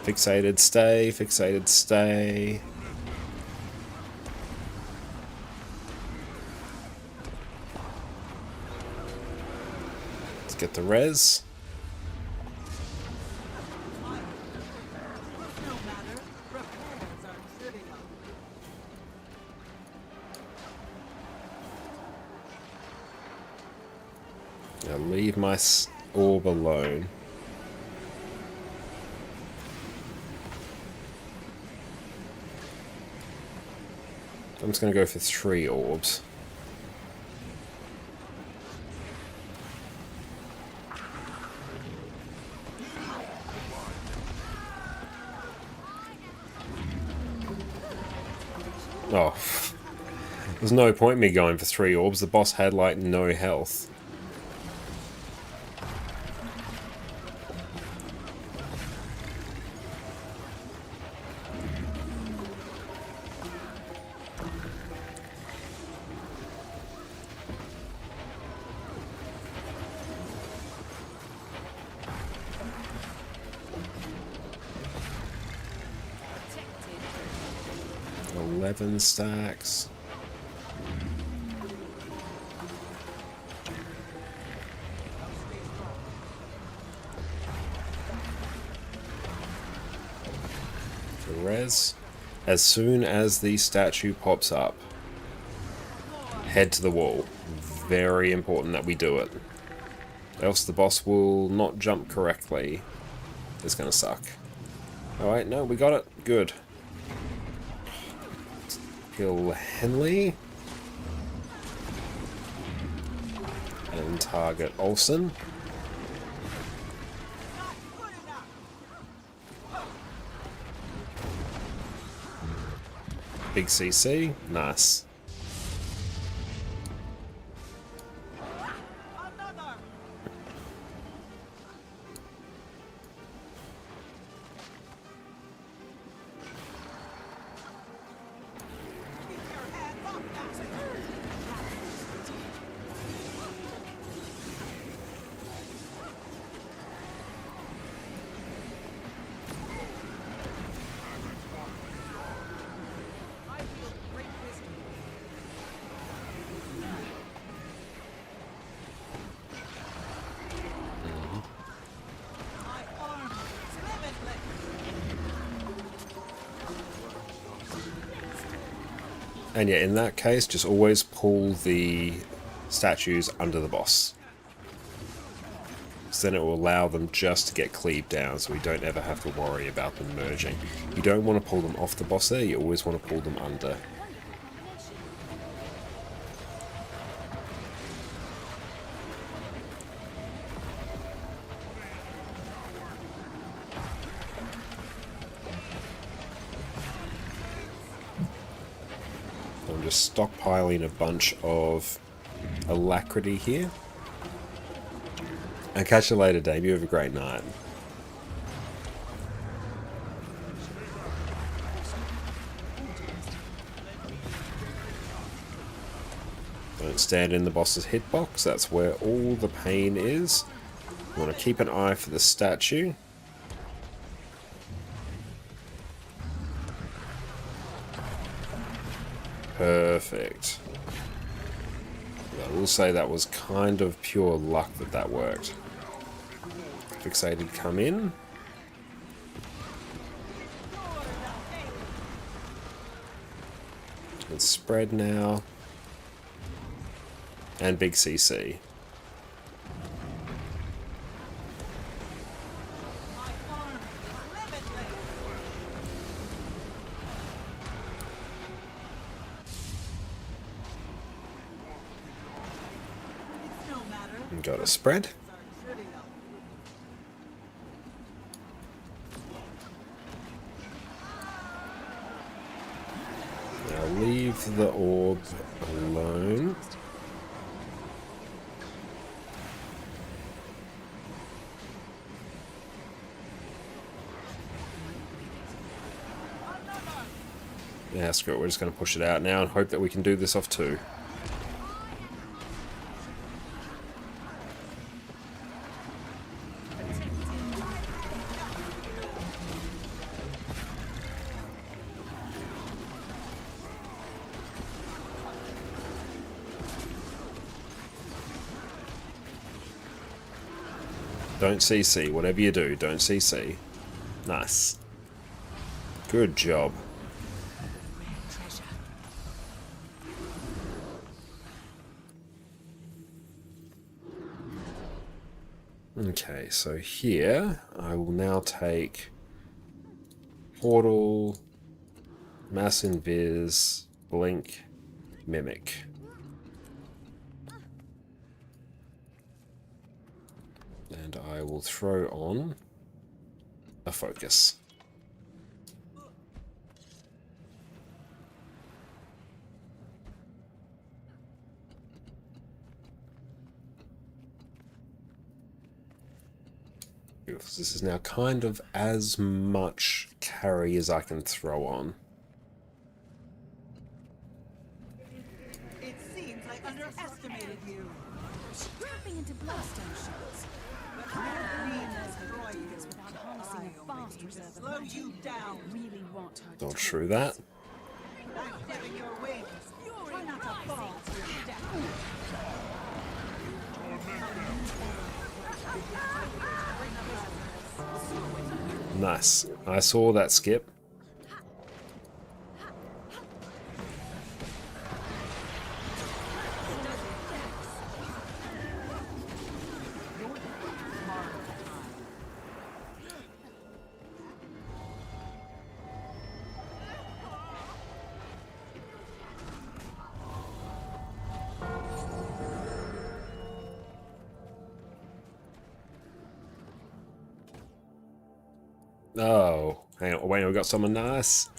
Fixated, stay. Fixated, stay. Let's get the res. No matter. Repairs are trivial. Now leave my orb alone. I'm just going to go for 3 orbs. Oh, there's no point in me going for 3 orbs. The boss had like no health. Protected. 11 stacks. For res. As soon as the statue pops up, head to the wall. Very important that we do it. Else the boss will not jump correctly. It's gonna suck. Alright, no, we got it. Good. Kill Henley. And target Olsen. Big CC. Nice. And yeah, in that case, just always pull the statues under the boss. So then it will allow them just to get cleaved down, so we don't ever have to worry about them merging. You don't want to pull them off the boss there, you always want to pull them under. I'm just stockpiling a bunch of alacrity here. I'll catch you later, Dave. You have a great night. Don't stand in the boss's hitbox. That's where all the pain is. You want to keep an eye for the statue. Perfect. I will say that was kind of pure luck that that worked. Fixated, come in. It's spread now. And big CC. Got a spread. Now leave the orb alone. Yeah, screw it. We're just going to push it out now and hope that we can do this off 2. Don't CC. Whatever you do, don't CC. Nice. Good job. Okay, so here I will now take Portal, Mass Invis, Blink, Mimic. And I will throw on a Focus. This is now kind of as much carry as I can throw on. It seems I underestimated you. Scrapping into bloodstone shots. Without harnessing a vast reserve of Slow you down. really want her to Dodge through that. Backstepping your wings. Try not to fall to your death. Nice. I saw that skip. Oh, hang on, wait, we got someone nice.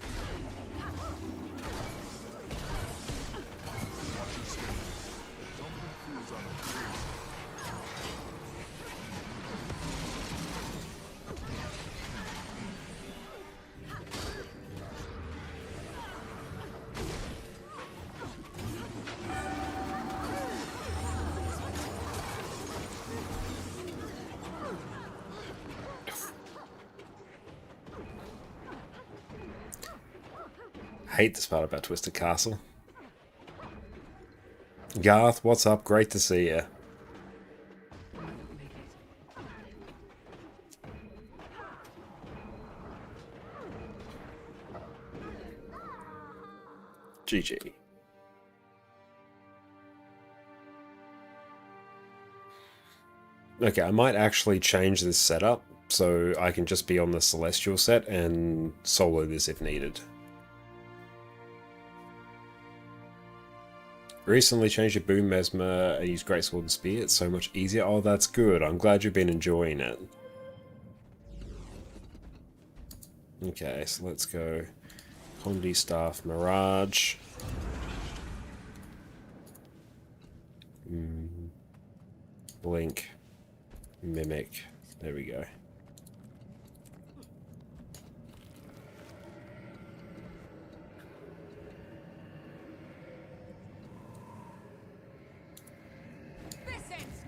Hate this part about Twisted Castle. Garth, what's up? Great to see you. GG. Okay, I might actually change this setup so I can just be on the Celestial set and solo this if needed. Recently changed your Boom Mesmer and used Great Sword and Spear. It's so much easier. Oh, that's good. I'm glad you've been enjoying it. Okay, so let's go Condi Staff Mirage. Blink. Mimic. There we go.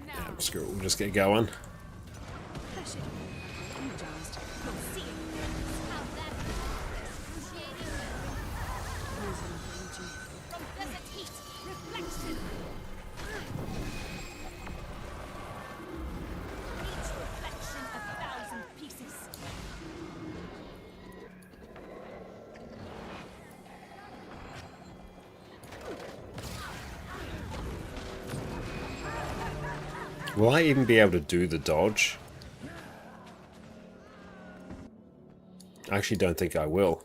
Yeah, screw it, we'll just get going. Will I even be able to do the dodge? I actually don't think I will.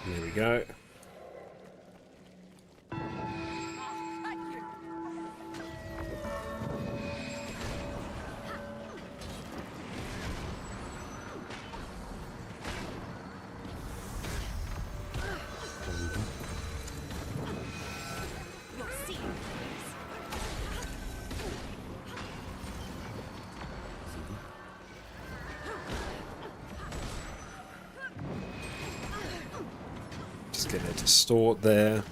There we go. Just get it distort there.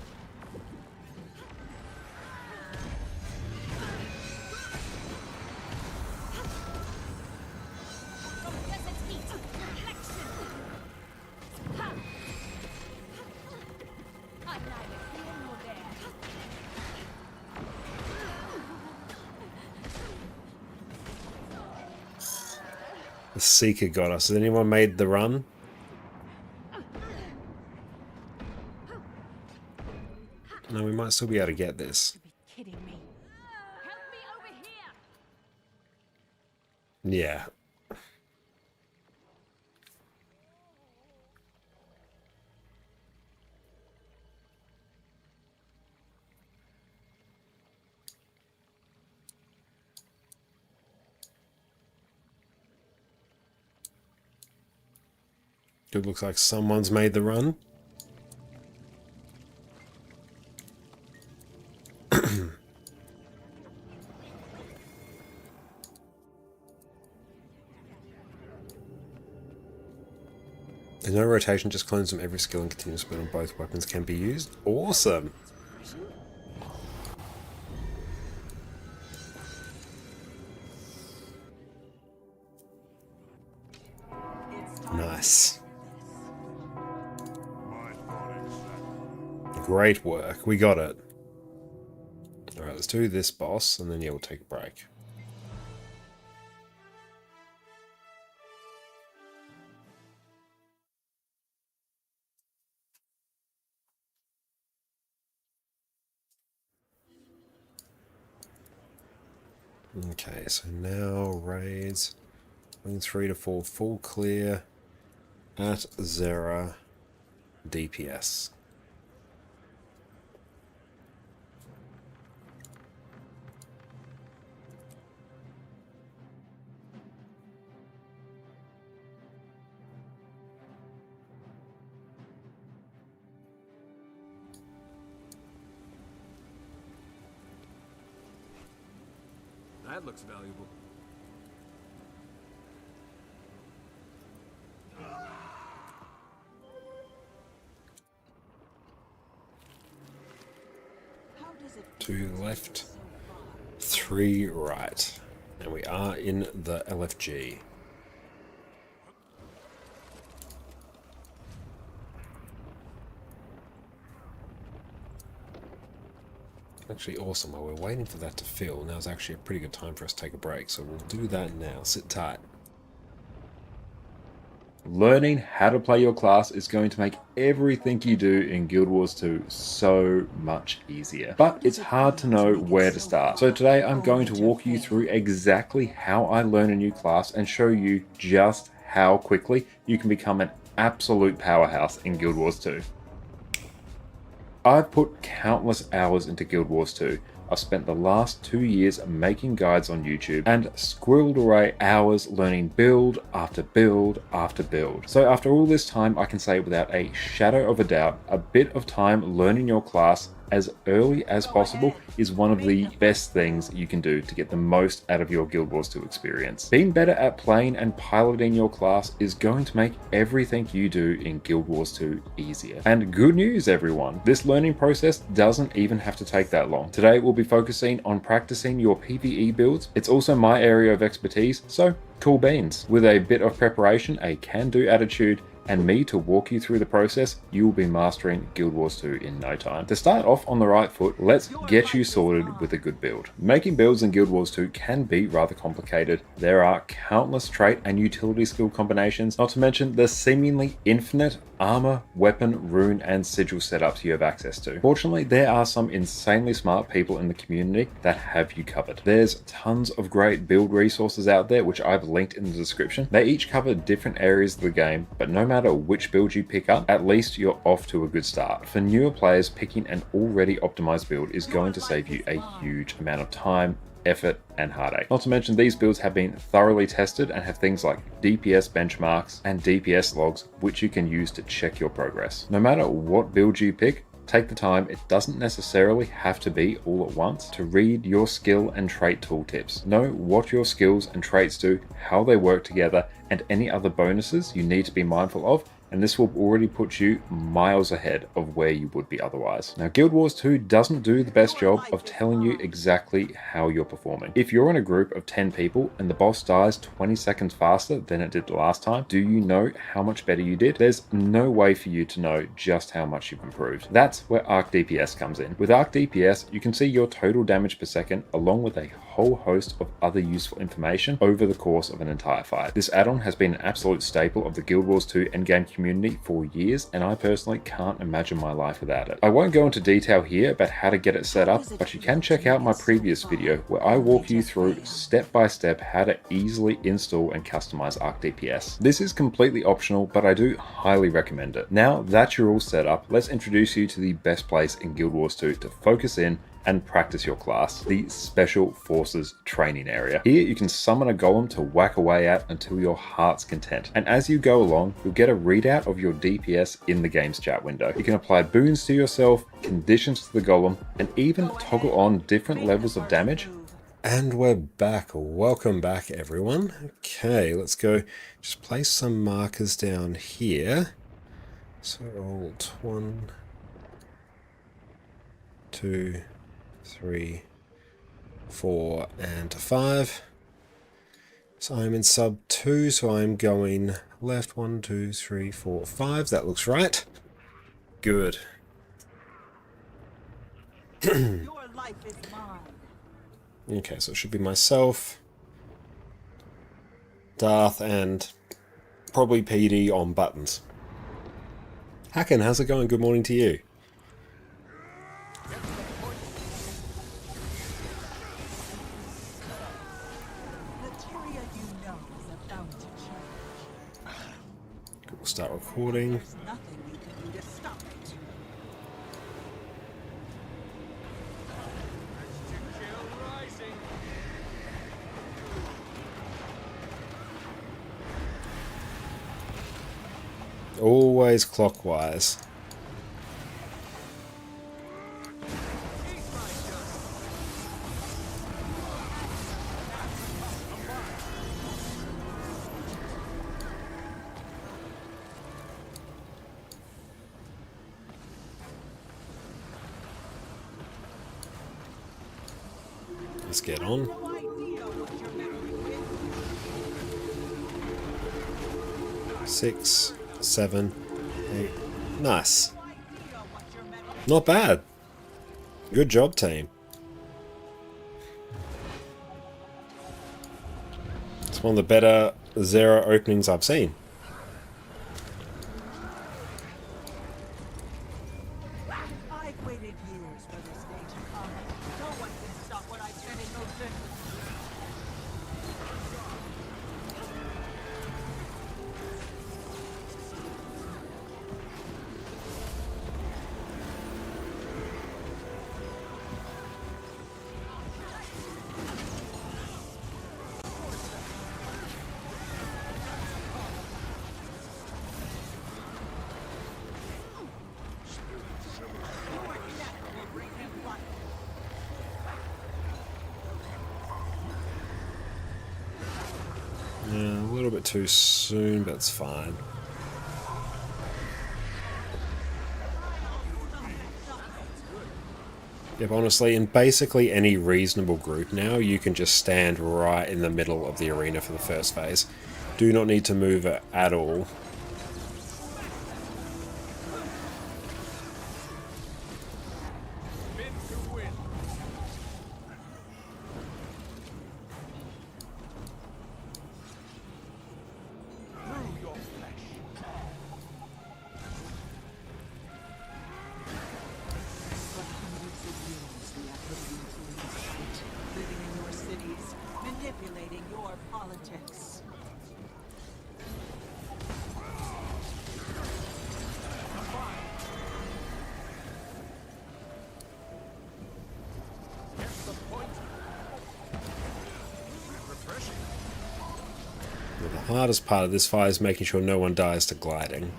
The Seeker got us. Has anyone made the run? No, we might still be able to get this. Kidding me. Yeah. It looks like someone's made the run. There's no rotation, just clones from every skill and continuous spin on both weapons can be used. Awesome! Nice. Great work. We got it. Alright, let's do this boss, and then yeah, we'll take a break. Okay, so now raids. Wing 3 to 4 full clear at Zera DPS. That looks valuable. Two left, three right. And we are in the LFG. Actually awesome. While we're waiting for that to fill, now's actually a pretty good time for us to take a break. So we'll do that now. Sit tight. Learning how to play your class is going to make everything you do in Guild Wars 2 so much easier. But it's hard to know where to start. So today I'm going to walk you through exactly how I learn a new class and show you just how quickly you can become an absolute powerhouse in Guild Wars 2. I've put countless hours into Guild Wars 2. I've spent the last 2 years making guides on YouTube and squirreled away hours learning build after build after build. So after all this time, I can say without a shadow of a doubt, a bit of time learning your class as early as possible is one of the best things you can do to get the most out of your Guild Wars 2 experience. Being better at playing and piloting your class is going to make everything you do in Guild Wars 2 easier. And good news everyone, this learning process doesn't even have to take that long. Today we'll be focusing on practicing your PvE builds. It's also my area of expertise, so cool beans. With a bit of preparation, a can-do attitude, and me to walk you through the process, you will be mastering Guild Wars 2 in no time. To start off on the right foot, let's get you sorted with a good build. Making builds in Guild Wars 2 can be rather complicated. There are countless trait and utility skill combinations, not to mention the seemingly infinite armor, weapon, rune, and sigil setups you have access to. Fortunately, there are some insanely smart people in the community that have you covered. There's tons of great build resources out there, which I've linked in the description. They each cover different areas of the game, but no matter which build you pick up, at least you're off to a good start. For newer players, picking an already optimized build is going to save you a huge amount of time, effort, and heartache. Not to mention these builds have been thoroughly tested and have things like DPS benchmarks and DPS logs, which you can use to check your progress. No matter what build you pick, take the time, it doesn't necessarily have to be all at once, to read your skill and trait tooltips. Know what your skills and traits do, how they work together, and any other bonuses you need to be mindful of, and this will already put you miles ahead of where you would be otherwise. Now, Guild Wars 2 doesn't do the best job of telling you exactly how you're performing. If you're in a group of 10 people and the boss dies 20 seconds faster than it did the last time, do you know how much better you did? There's no way for you to know just how much you've improved. That's where Arc DPS comes in. With Arc DPS, you can see your total damage per second along with a whole host of other useful information over the course of an entire fight. This add-on has been an absolute staple of the Guild Wars 2 endgame community for years, and I personally can't imagine my life without it. I won't go into detail here about how to get it set up, but you can check out my previous video where I walk you through step by step how to easily install and customize Arc DPS. This is completely optional, but I do highly recommend it. Now that you're all set up, let's introduce you to the best place in Guild Wars 2 to focus in and practice your class, the Special Forces training area. Here you can summon a golem to whack away at until your heart's content. And as you go along, you'll get a readout of your DPS in the game's chat window. You can apply boons to yourself, conditions to the golem, and even toggle on different levels of damage. And we're back. Welcome back, everyone. Okay, let's go just place some markers down here. So alt 1, 2, 3, 4, and 5. So I'm in sub 2, so I'm going left 1, 2, 3, 4, 5. That looks right. Good. Your life is mine. Okay, so it should be myself, Darth, and probably PD on buttons. Hacken, how's it going? Good morning to you. We'll start recording. Always clockwise. Let's get on. Six, 7, 8. Nice. Not bad. Good job, team. It's one of the better Zera openings I've seen. I've waited years for this day to come. No one can stop what I set in motion. Yeah, a little bit too soon, but it's fine. Yep, honestly, in basically any reasonable group now, you can just stand right in the middle of the arena for the first phase. Do not need to move at all. Living in your cities, manipulating your politics. Well, the hardest part of this fight is making sure no one dies to gliding.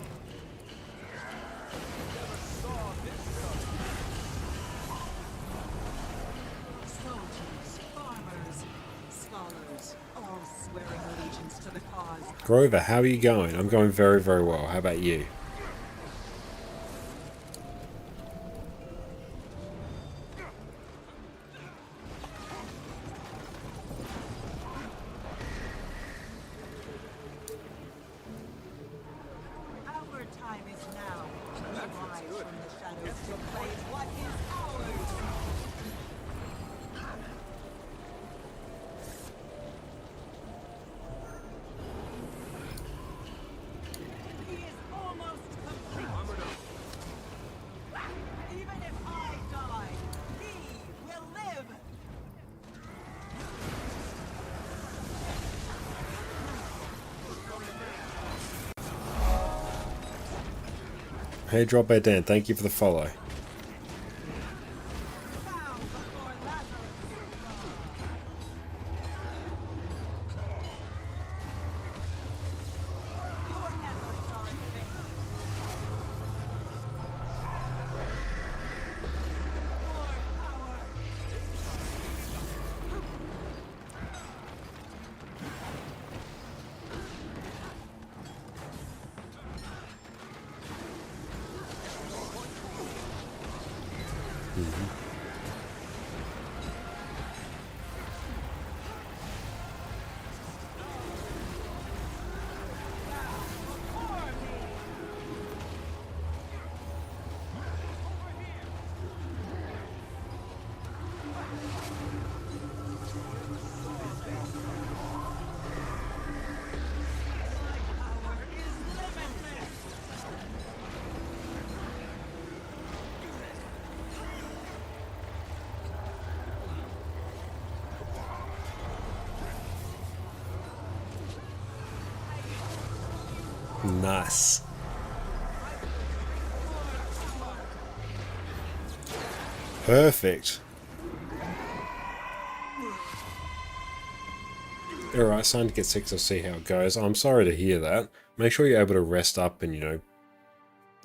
Soldiers, farmers, scholars, all swearing allegiance to the cause. Grover, how are you going? I'm going very, very well. How about you? Our time is now. Rise from the shadows to claim what is ours. He is almost complete. Even if I die, he will live. Hey, Drop by Dan, thank you for the follow. Bow before Lazarus. Your efforts are in vain. More power. Power is limitless. Nice. Perfect. Alright, it's time to get sick to see how it goes. I'm sorry to hear that. Make sure you're able to rest up and, you know,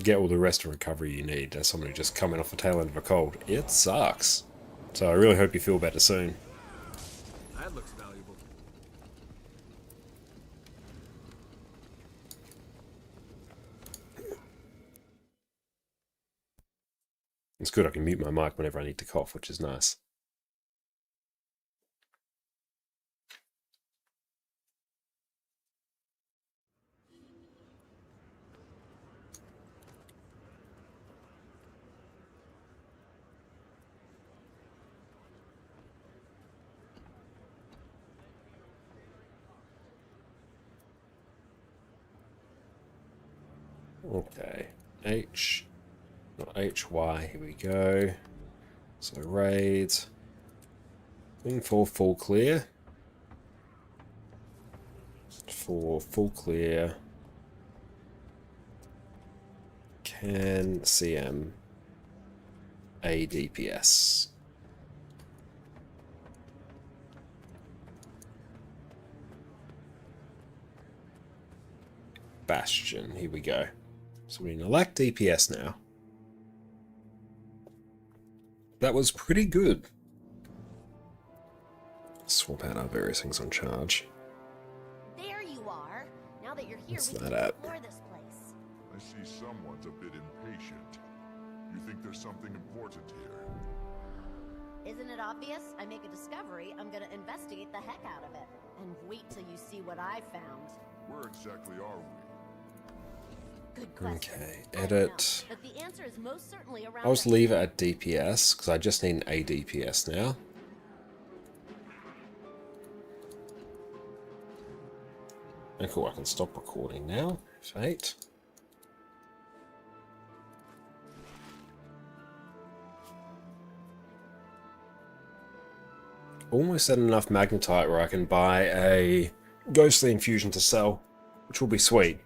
get all the rest and recovery you need as someone who's just coming off the tail end of a cold. It sucks. So I really hope you feel better soon. That looks valuable. It's good I can mute my mic whenever I need to cough, which is nice. Okay. H. Not HY. Here we go. So raids. Looking for full clear. For full clear. Can CM a DPS. Bastion. Here we go. So we elect DPS now. That was pretty good. Swap out our various things on charge. There you are. Now that you're here, What's we that can at? explore this place. I see someone's a bit impatient. You think there's something important here? Isn't it obvious? I make a discovery, I'm gonna investigate the heck out of it. And wait till you see what I found. Where exactly are we? Good question. Okay, I don't know, edit. but the answer is most certainly around I'll just the- leave it at DPS, because I just need an ADPS now. And cool, I can stop recording now. F8. Almost at enough magnetite where I can buy a ghostly infusion to sell, which will be sweet.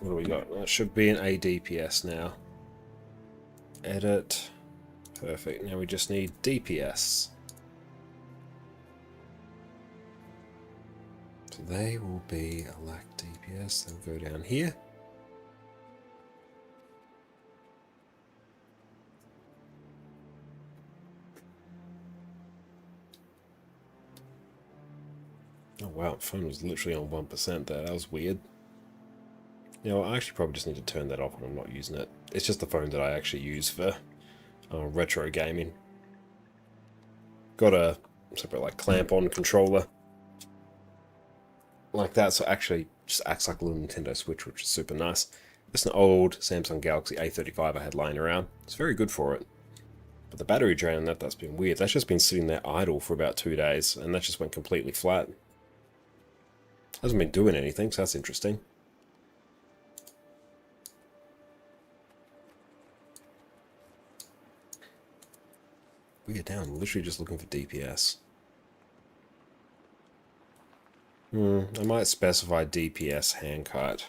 What do we got? That should be an ADPS now. Edit. Perfect. Now we just need DPS. So they will be a lack DPS. They'll go down here. Oh wow, phone was literally on 1% there. That was weird. You know, I actually probably just need to turn that off when I'm not using it. It's just the phone that I actually use for retro gaming. Got a separate like clamp-on controller like that, so it actually just acts like a little Nintendo Switch, which is super nice. It's an old Samsung Galaxy A35 I had lying around. It's very good for it. But the battery drain on that's been weird. That's just been sitting there idle for about 2 days, and that just went completely flat. Hasn't been doing anything, so that's interesting. We are down, literally just looking for DPS. I might specify DPS handkite.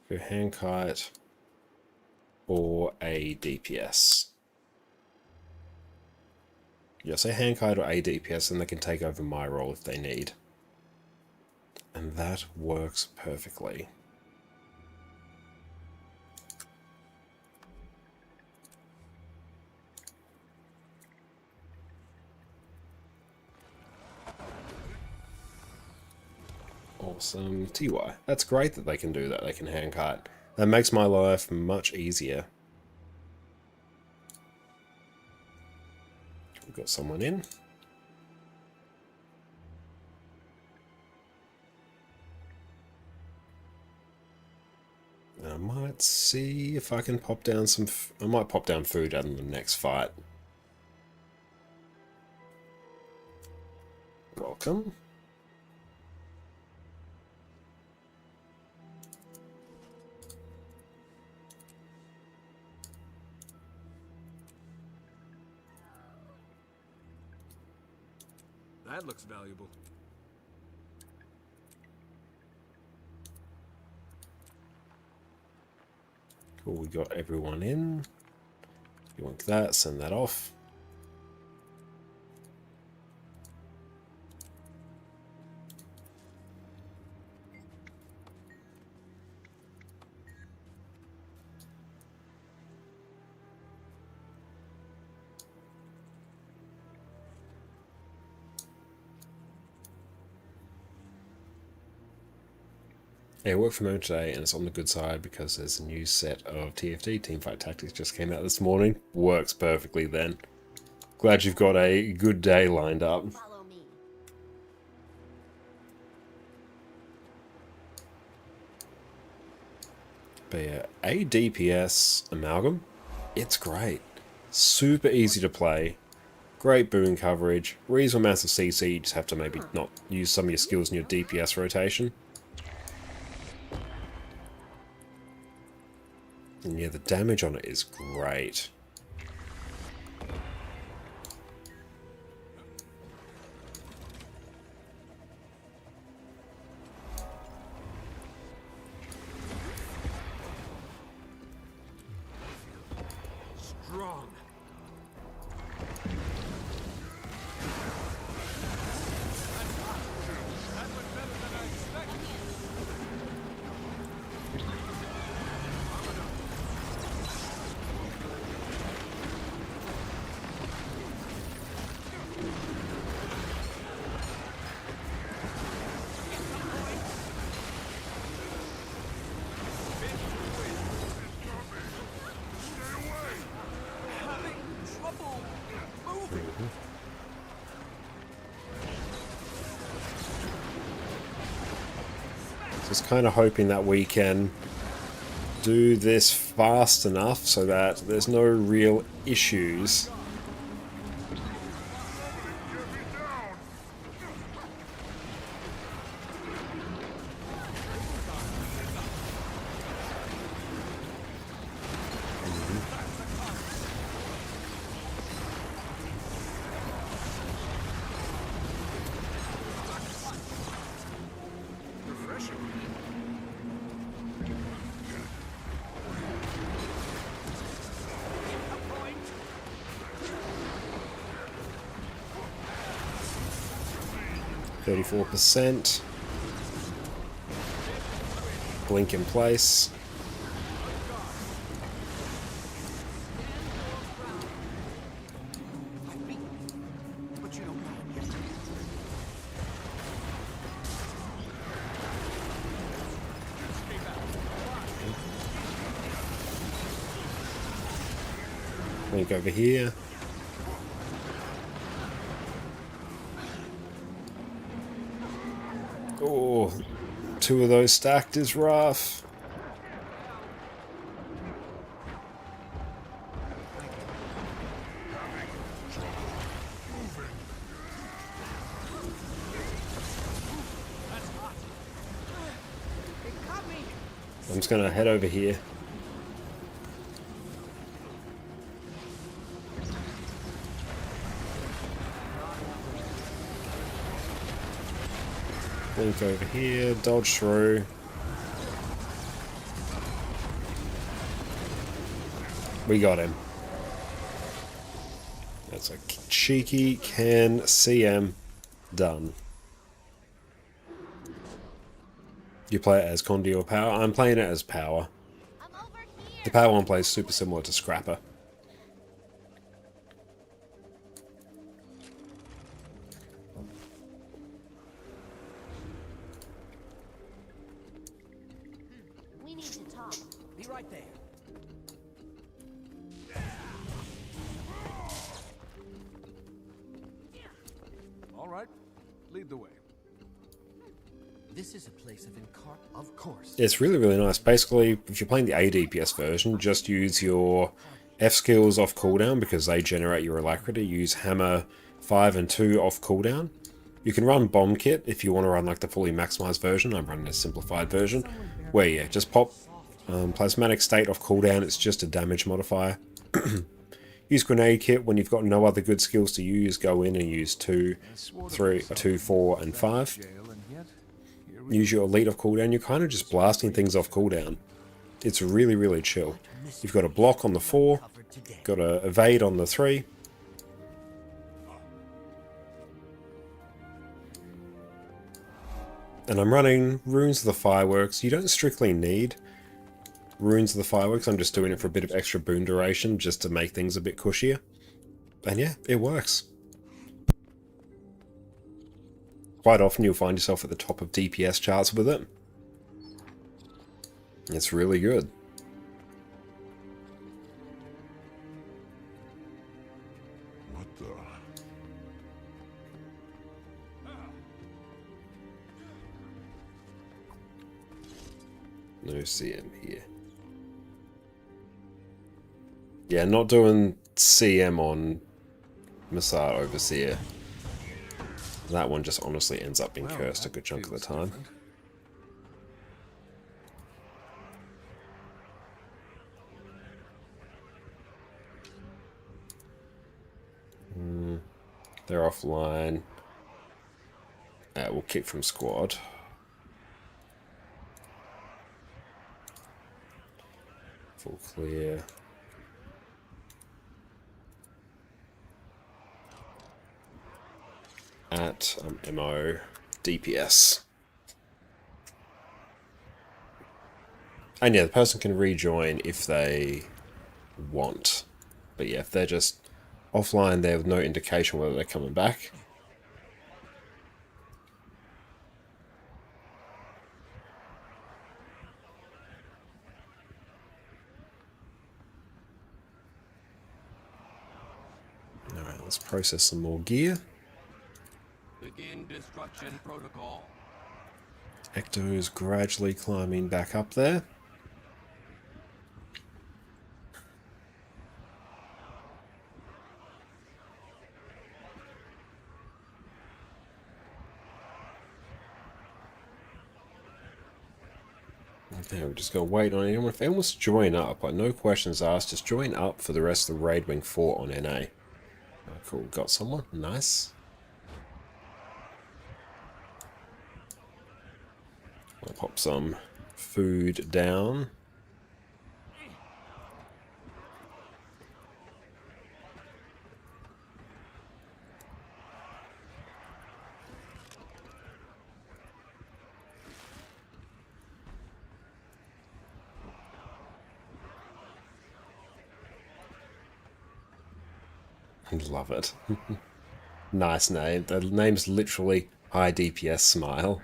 Go handkite or a DPS. Yeah, say handkite or a DPS, and they can take over my role if they need. And that works perfectly. Awesome. TY. That's great that they can do that. They can handkite. That makes my life much easier. We've got someone in. I might see if I can pop down some... I might pop down food out in the next fight. Welcome. That looks valuable. Cool, we got everyone in. You want that, send that off. Yeah, I work from home today and it's on the good side because there's a new set of TFT, Teamfight Tactics, just came out this morning. Works perfectly then. Glad you've got a good day lined up. Follow me. But yeah, a DPS amalgam, it's great. Super easy to play. Great boon coverage. Reasonable amounts of CC, you just have to maybe not use some of your skills in your DPS rotation. And yeah, the damage on it is great. Strong. 'Just kind of hoping that we can do this fast enough so that there's no real issues. %. Blink in place. Blink over here. Oh, 2 of those stacked is rough. I'm just gonna head over here. Blink over here, dodge through. We got him. That's a cheeky can CM done. You play it as Condi or Power? I'm playing it as Power. The Power one plays super similar to Scrapper. We need to talk. Be right there. All right, lead the way. This is a place of Incarp, of course. It's really, really nice. Basically, if you're playing the ADPS version, just use your F skills off cooldown because they generate your alacrity. Use Hammer 5 and 2 off cooldown. You can run Bomb Kit if you want to run like the fully maximized version. I'm running a simplified version. Where, yeah, just pop Plasmatic State off cooldown. It's just a damage modifier. Use Grenade Kit when you've got no other good skills to use. Go in and use 2, 3, 2, 4, and 5. Use your Elite off cooldown. You're kind of just blasting things off cooldown. It's really, really chill. You've got a block on the 4, got a evade on the 3. And I'm running Runes of the Fireworks. You don't strictly need Runes of the Fireworks. I'm just doing it for a bit of extra boon duration just to make things a bit cushier. And yeah, it works. Quite often you'll find yourself at the top of DPS charts with it. It's really good. What the? No CM here. Yeah, not doing CM on Missile Overseer. That one just honestly ends up being cursed a good chunk of the time. They're offline. We'll kick from squad. Full clear. At MO DPS. And yeah, the person can rejoin if they want. But yeah, if they're just offline, they have no indication whether they're coming back. Alright, let's process some more gear. Begin destruction protocol. Ecto is gradually climbing back up there. Okay, we're just going to wait on anyone. If anyone wants to join up, like no questions asked, just join up for the rest of the Raid Wing 4 on NA. Oh, cool, got someone. Nice. I'll pop some food down. Love it. Nice name. The name's literally High DPS Smile.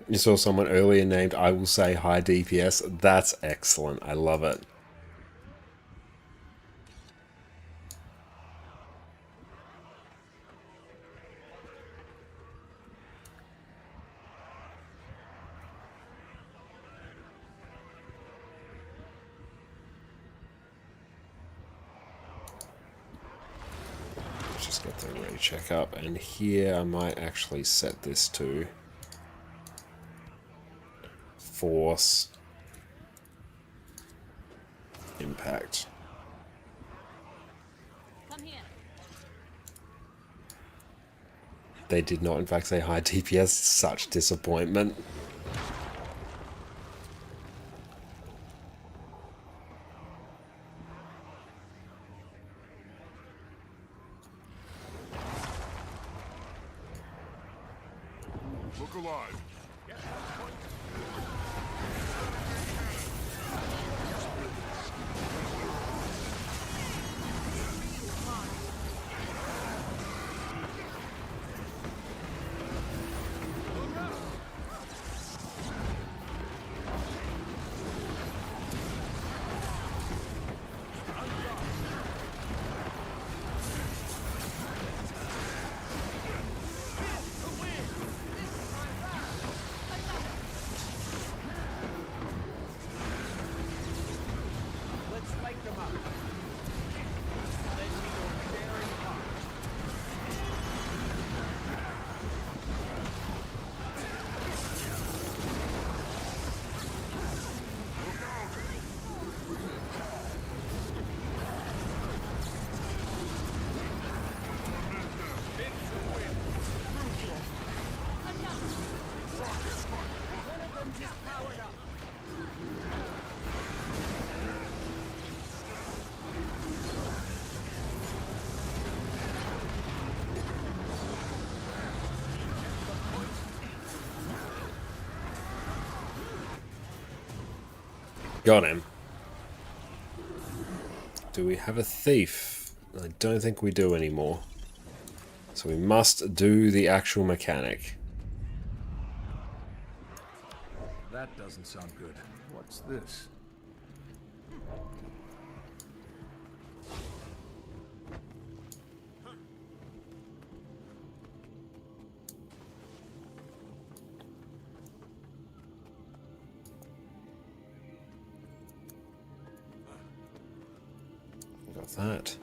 You saw someone earlier named I Will Say High DPS. That's excellent. I love it. Let's just get the ready check up. And here I might actually set this to force impact. Come here. They did not in fact say high DPS. Such disappointment. Look alive. Got him. Do we have a thief? I don't think we do anymore. So we must do the actual mechanic. That doesn't sound good. What's this? Got that.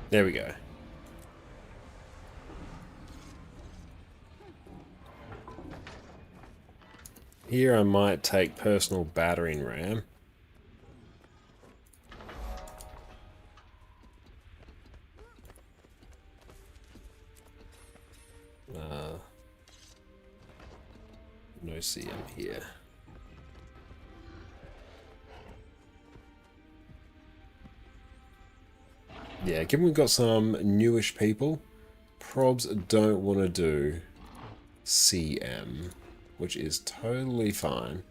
There we go. Here I might take personal battering ram. No CM here. Yeah, given we've got some newish people, probs don't want to do CM, which is totally fine.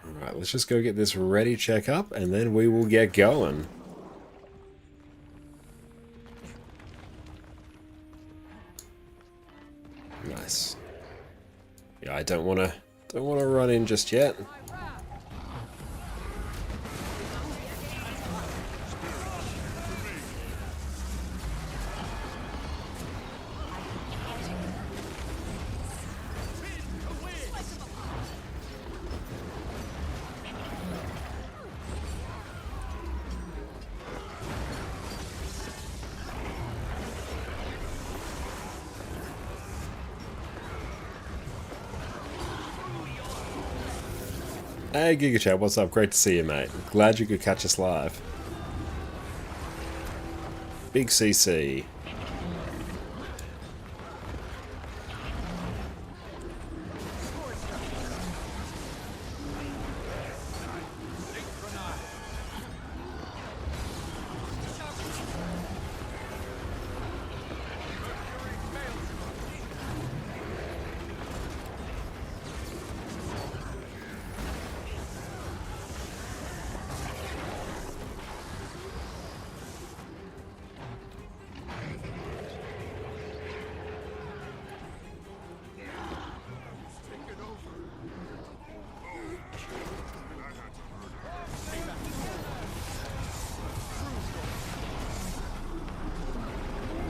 Alright, let's just go get this ready checkup and then we will get going. Nice. Yeah, I don't wanna run in just yet. Hey GigaChat, what's up? Great to see you, mate. Glad you could catch us live. Big CC.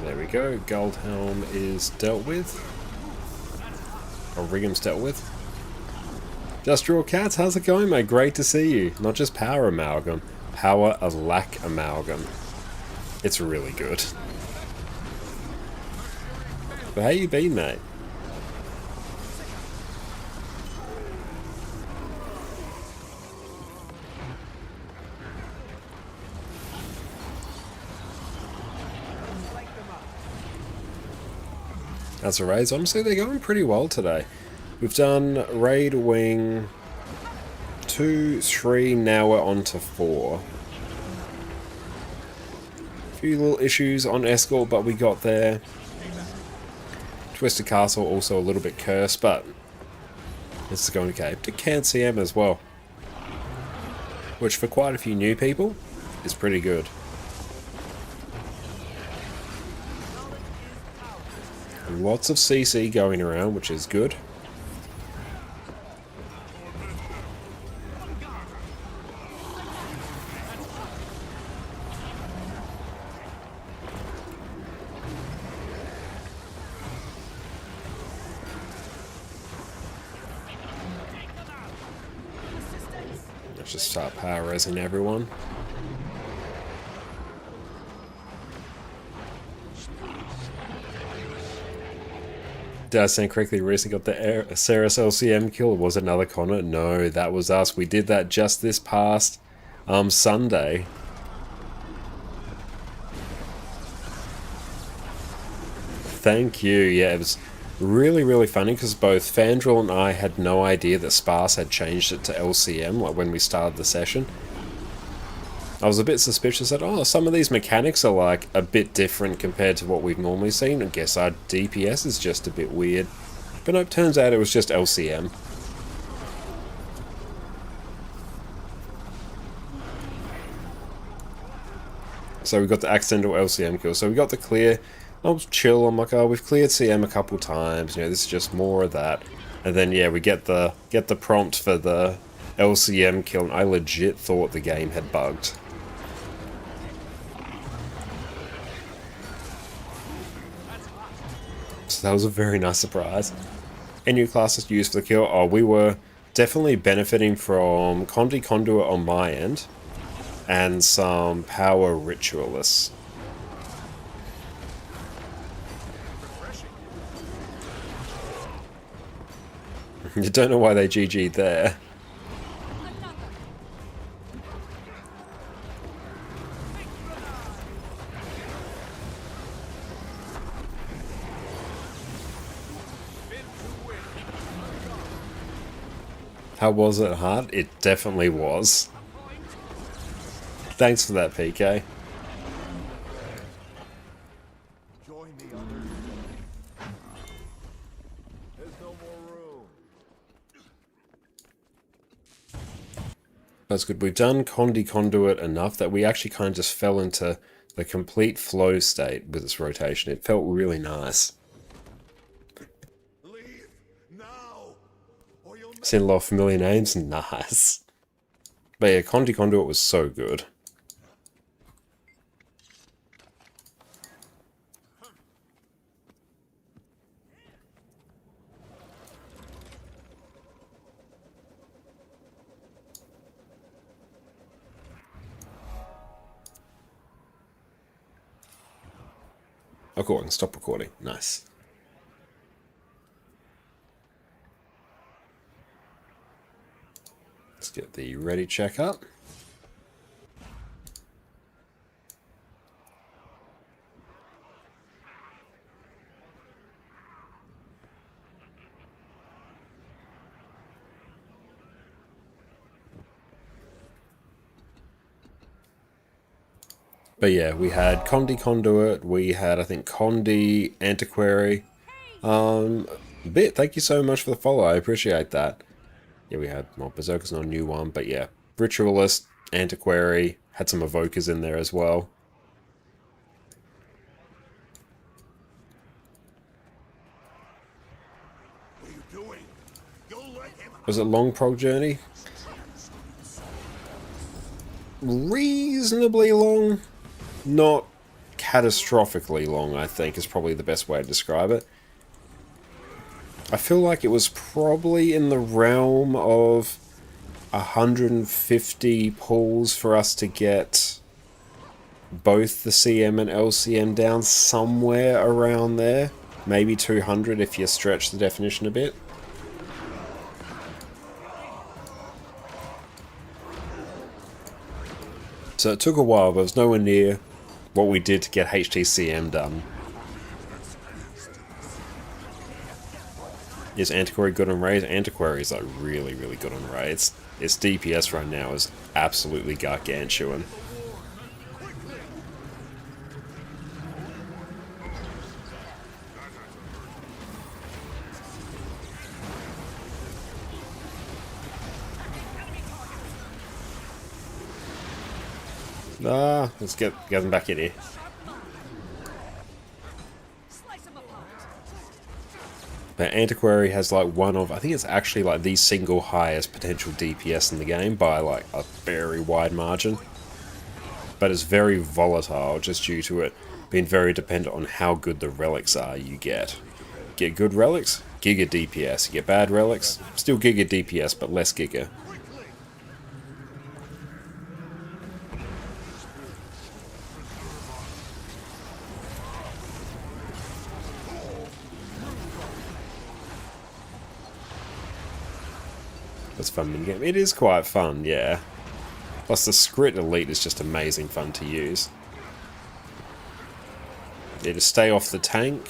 There we go, Goldhelm is dealt with. Or Righam's dealt with. Just Draw Cats, how's it going, mate? Great to see you. Not just Power Amalgam, Power of Lack Amalgam. It's really good. But how you been, mate? That's a raid. So honestly, they're going pretty well today. We've done raid wing 2, 3, now we're on to 4. A few little issues on escort, but we got there. Twisted Castle also a little bit cursed, but this is going okay. To Can CM as well, which for quite a few new people is pretty good. Lots of CC going around, which is good. Let's just start power resing everyone. Did I sound correctly? Recently got the Ceres LCM kill. Was it another Connor? No, that was us. We did that just this past Sunday. Thank you. Yeah, it was really, really funny because both Fandral and I had no idea that Sparse had changed it to LCM, like when we started the session. I was a bit suspicious that, oh, some of these mechanics are like a bit different compared to what we've normally seen. I guess our DPS is just a bit weird. But no, it turns out it was just LCM. So we got the accidental LCM kill. So we got the clear. I was chill. I'm like, oh, we've cleared CM a couple times. You know, this is just more of that. And then yeah, we get the prompt for the LCM kill, and I legit thought the game had bugged. So that was a very nice surprise. Any new classes used for the kill? Oh, we were definitely benefiting from Condi Conduit on my end, and some Power Ritualists. You don't know why they GG'd there. How was it hard? It definitely was. Thanks for that, PK. Join me, others. There's no more room. That's good. We've done Condi Conduit enough that we actually kind of just fell into the complete flow state with this rotation. It felt really nice. Seen a lot of familiar names. Nice. But yeah, Condi Conduit was so good. Oh, cool. I can stop recording. Nice. Let's get the ready check up. But yeah, we had Condi Conduit, we had, I think, Condi Antiquary. Bit, thank you so much for the follow, I appreciate that. Yeah, we had, well, Berserker's not a new one, but yeah, Ritualist, Antiquary, had some Evokers in there as well. What are you doing? You'll let him. Was it a long prog journey? Reasonably long. Not catastrophically long, I think, is probably the best way to describe it. I feel like it was probably in the realm of 150 pulls for us to get both the CM and LCM down, somewhere around there. Maybe 200 if you stretch the definition a bit. So it took a while, but it was nowhere near what we did to get HTCM done. Is Antiquary good on raids? Antiquary is like really, really good on raids. Its DPS right now is absolutely gargantuan. Let's get them back in here. But Antiquary has like one of, I think it's actually like the single highest potential DPS in the game by like a very wide margin. But it's very volatile just due to it being very dependent on how good the relics are you get. Get good relics, giga DPS. You get bad relics, still giga DPS but less giga. That's a fun minigame. It is quite fun, yeah. Plus the Scrit Elite is just amazing fun to use. Yeah, to stay off the tank.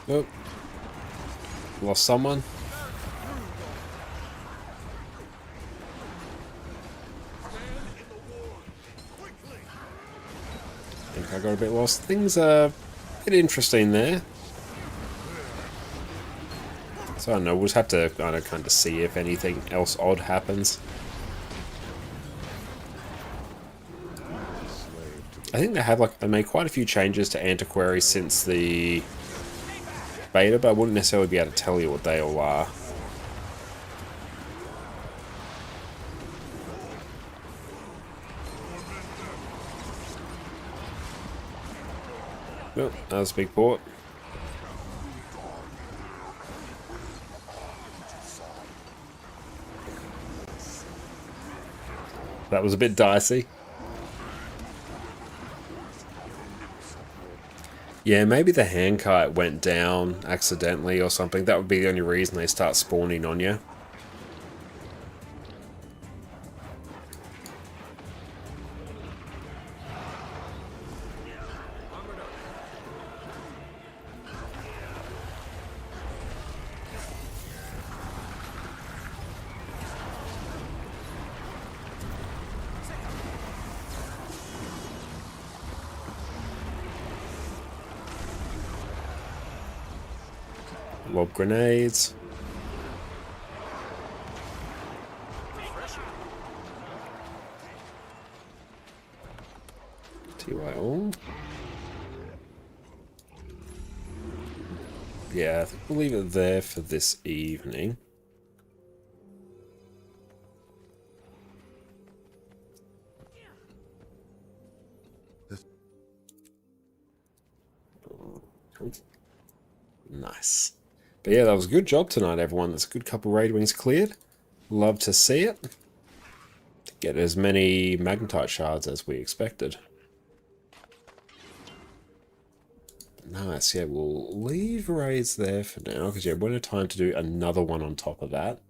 Oh. Lost someone. I think I got a bit lost. Things are a bit interesting there. So I don't know, we'll just have to kind of see if anything else odd happens. I think they made quite a few changes to Antiquary since the beta, but I wouldn't necessarily be able to tell you what they all are. Oh, that was a big port. That was a bit dicey. Yeah, maybe the handkite went down accidentally or something. That would be the only reason they start spawning on you. Lob grenades. TYO. Yeah, I think we'll leave it there for this evening. Nice. But yeah, that was a good job tonight, everyone. That's a good couple raid wings cleared. Love to see it. Get as many magnetite shards as we expected. Nice, yeah, we'll leave raids there for now, because yeah, we're going to time to do another one on top of that.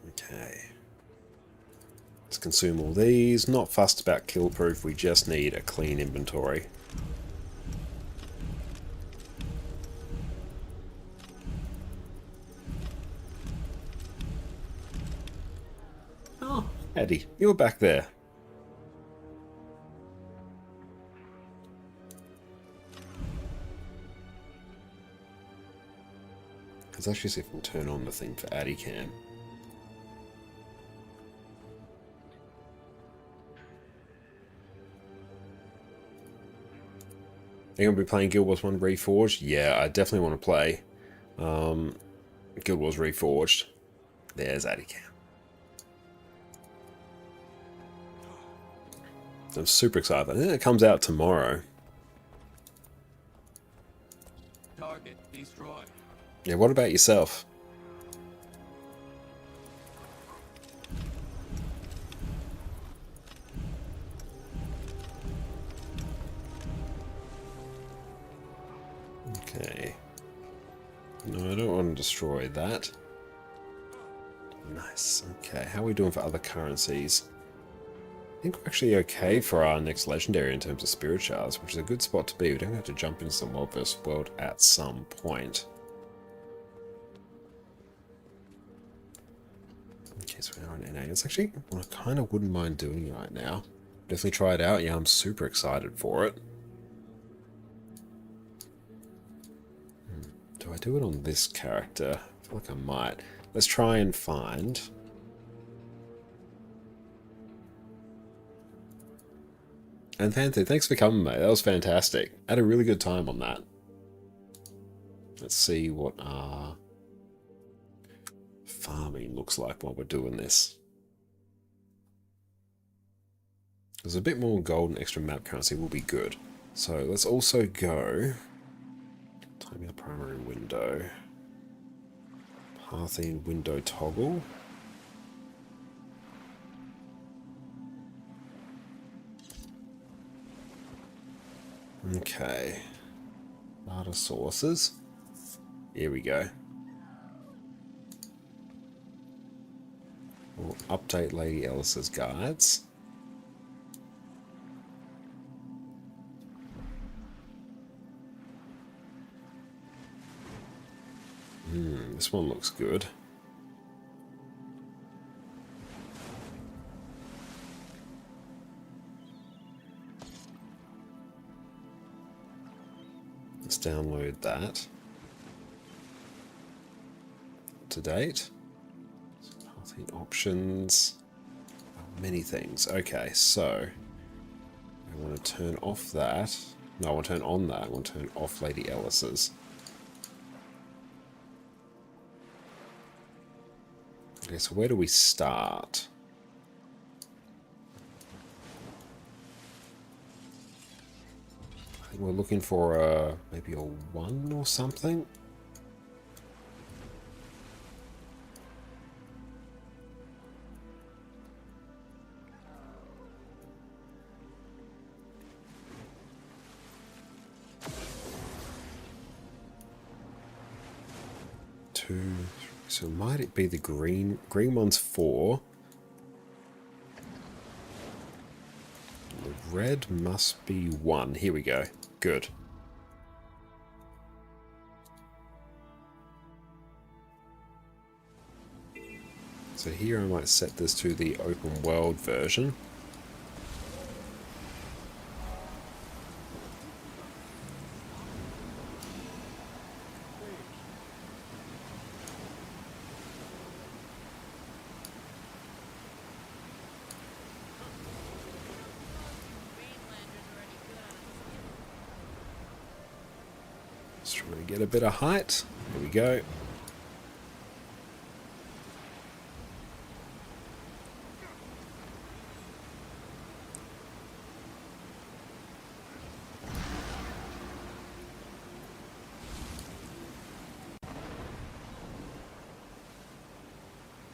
Okay. Let's consume all these. Not fussed about kill proof, we just need a clean inventory. Oh, Eddie, you're back there. Let's actually see if we can turn on the thing for Addy Cam. Are you going to be playing Guild Wars 1 Reforged? Yeah, I definitely want to play Guild Wars Reforged. There's Addy Cam. I'm super excited. I think it comes out tomorrow. Target destroyed. Yeah, what about yourself? Okay. No, I don't want to destroy that. Nice. Okay, how are we doing for other currencies? I think we're actually okay for our next legendary in terms of spirit shards, which is a good spot to be. We don't have to jump into some world versus world at some point. Okay, so we're on NA. It's actually what I kind of wouldn't mind doing right now. Definitely try it out. Yeah, I'm super excited for it. Do I do it on this character? I feel like I might. Let's try and find... And Panther, thanks for coming, mate. That was fantastic. I had a really good time on that. Let's see what our farming looks like while we're doing this. There's a bit more gold and extra map currency will be good. So let's also go... Timing the primary window. Pathing window toggle. Okay. Data sources. Here we go. We'll update Lady Ellis's guides. This one looks good. Let's download that. Up to date. Pathing options. Many things. Okay, so I want to turn off that. No, I want to turn on that. I want to turn off Lady Ellis's. Okay, so where do we start? I think we're looking for maybe a 1 or something. So might it be the green? Green one's 4. The red must be 1. Here we go. Good. So here I might set this to the open world version. Just trying to get a bit of height. There we go.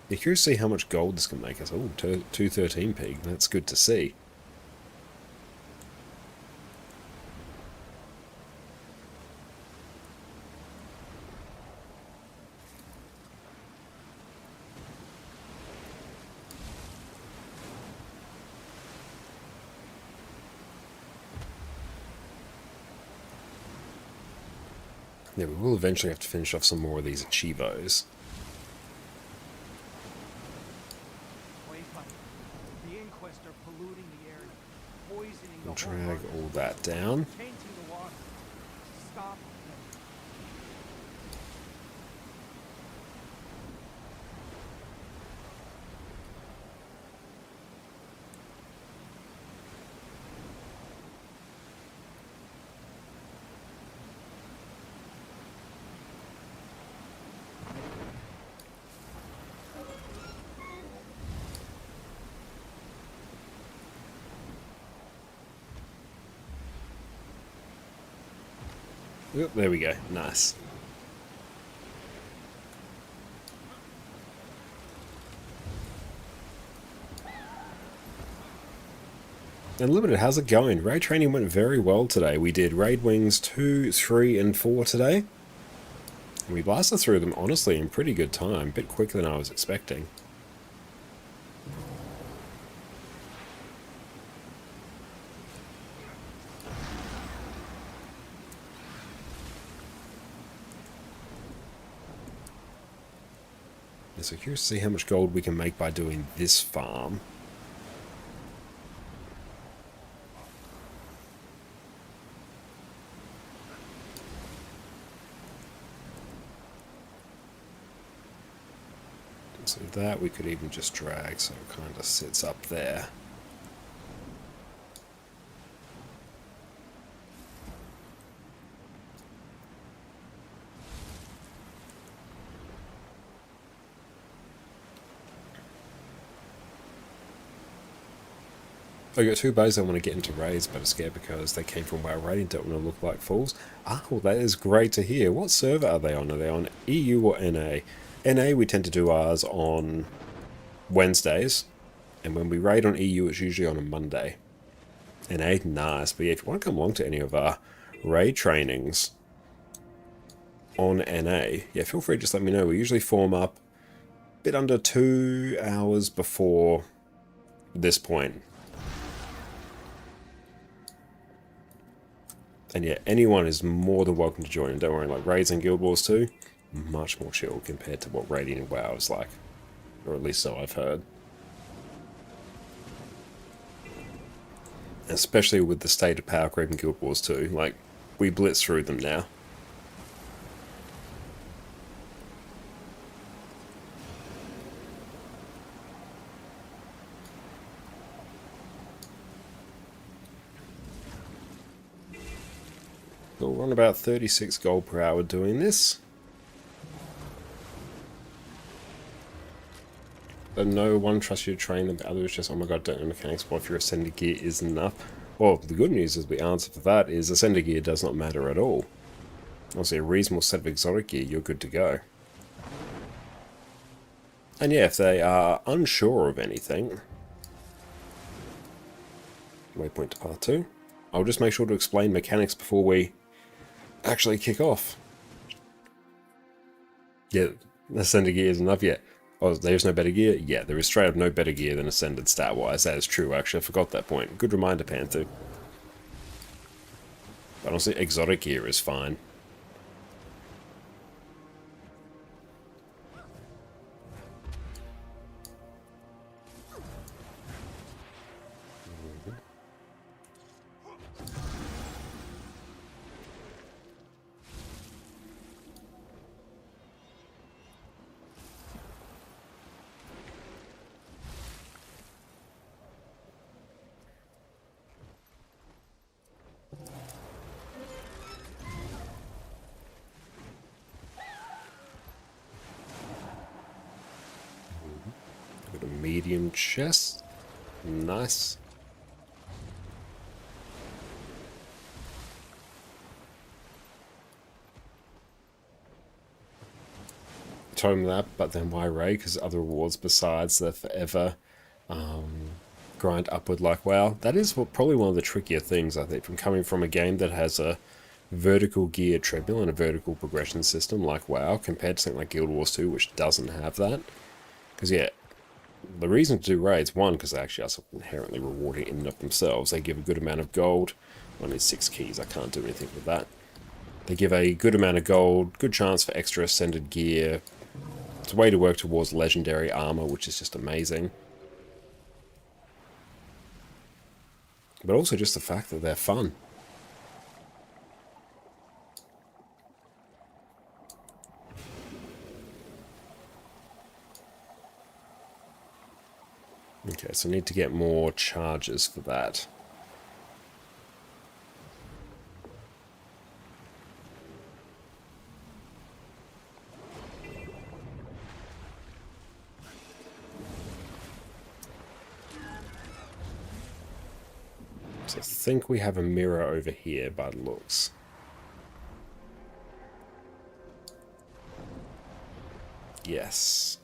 You're curious to see how much gold this can make us. Oh, 213 pig. That's good to see. Yeah, we will eventually have to finish off some more of these achievos. We'll drag all that down. Oop, there we go. Nice. Unlimited, how's it going? Raid training went very well today. We did raid wings 2, 3, and 4 today. And we blasted through them, honestly, in pretty good time. A bit quicker than I was expecting. Yeah, so curious to see how much gold we can make by doing this farm. So that we could even just drag, so it kind of sits up there. I got two bays I want to get into raids, but I'm scared because they came from WoW rating, don't want to look like fools. Ah, well, that is great to hear. What server are they on? Are they on EU or NA? NA, we tend to do ours on Wednesdays, and when we raid on EU, it's usually on a Monday. NA, nice. But yeah, if you want to come along to any of our raid trainings on NA, yeah, feel free to just let me know. We usually form up a bit under 2 hours before this point. And yeah, anyone is more than welcome to join. Don't worry, like raids and Guild Wars 2, much more chill compared to what raiding in WoW is like. Or at least so I've heard. Especially with the state of power creep in Guild Wars 2. Like, we blitz through them now. So we're on about 36 gold per hour doing this. But no one trusts you to train them, the other is just, oh my god, don't know mechanics, what if your Ascended gear isn't enough? Well, the good news is the answer for that is Ascended gear does not matter at all. Obviously, a reasonable set of exotic gear, you're good to go. And yeah, if they are unsure of anything, waypoint to part 2, I'll just make sure to explain mechanics before we actually kick off. Yeah, Ascended gear isn't enough yet. Oh, there's no better gear? Yeah, there is straight up no better gear than Ascended stat-wise. That is true, actually. I forgot that point. Good reminder, Panther. But honestly, exotic gear is fine. Got a medium chest. Nice. Told him that, but then why raid? Because other rewards besides the forever grind upward like WoW. That is probably one of the trickier things, I think, from coming from a game that has a vertical gear treadmill and a vertical progression system like WoW, compared to something like Guild Wars 2, which doesn't have that. Because yeah, the reason to do raids, one, because they actually are inherently rewarding in and of themselves. They give a good amount of gold. I need 6 keys, I can't do anything with that. They give a good amount of gold, good chance for extra Ascended gear. It's a way to work towards legendary armor, which is just amazing. But also just the fact that they're fun. Okay, so I need to get more charges for that. So I think we have a mirror over here by the looks. Yes.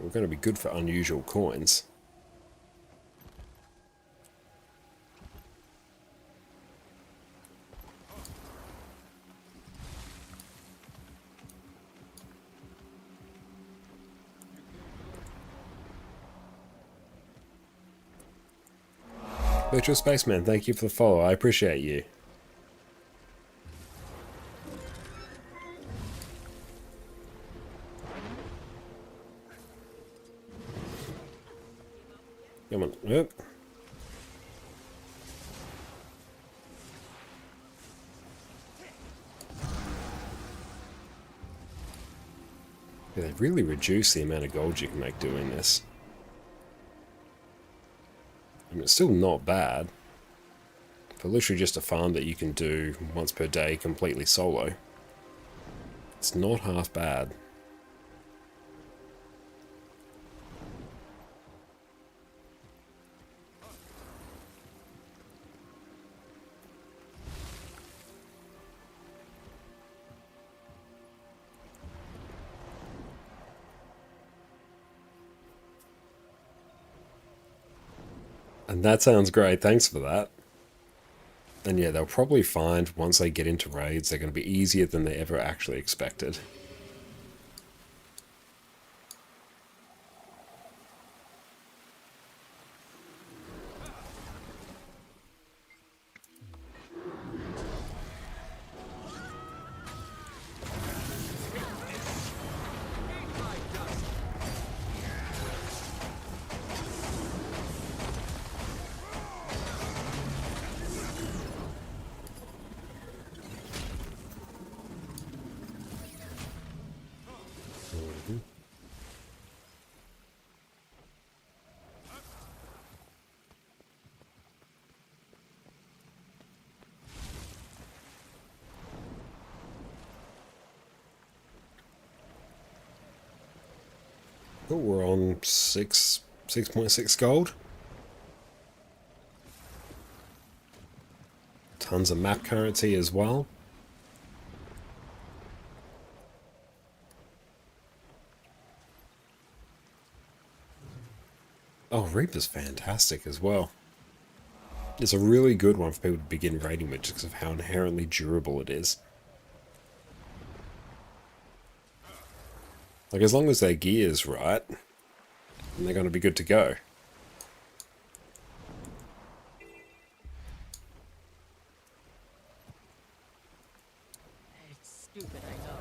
We're going to be good for unusual coins. Virtual Spaceman, thank you for the follow. I appreciate you. Come on. Yep. Yeah, they really reduce the amount of gold you can make doing this. I mean, it's still not bad. For literally just a farm that you can do once per day completely solo. It's not half bad. And that sounds great, thanks for that. And yeah, they'll probably find once they get into raids, they're going to be easier than they ever actually expected. Oh, we're on 6.6 gold. Tons of map currency as well. Oh, Reaper's fantastic as well. It's a really good one for people to begin raiding with just because of how inherently durable it is. Like, as long as their gear's right, then they're going to be good to go. It's stupid, I know.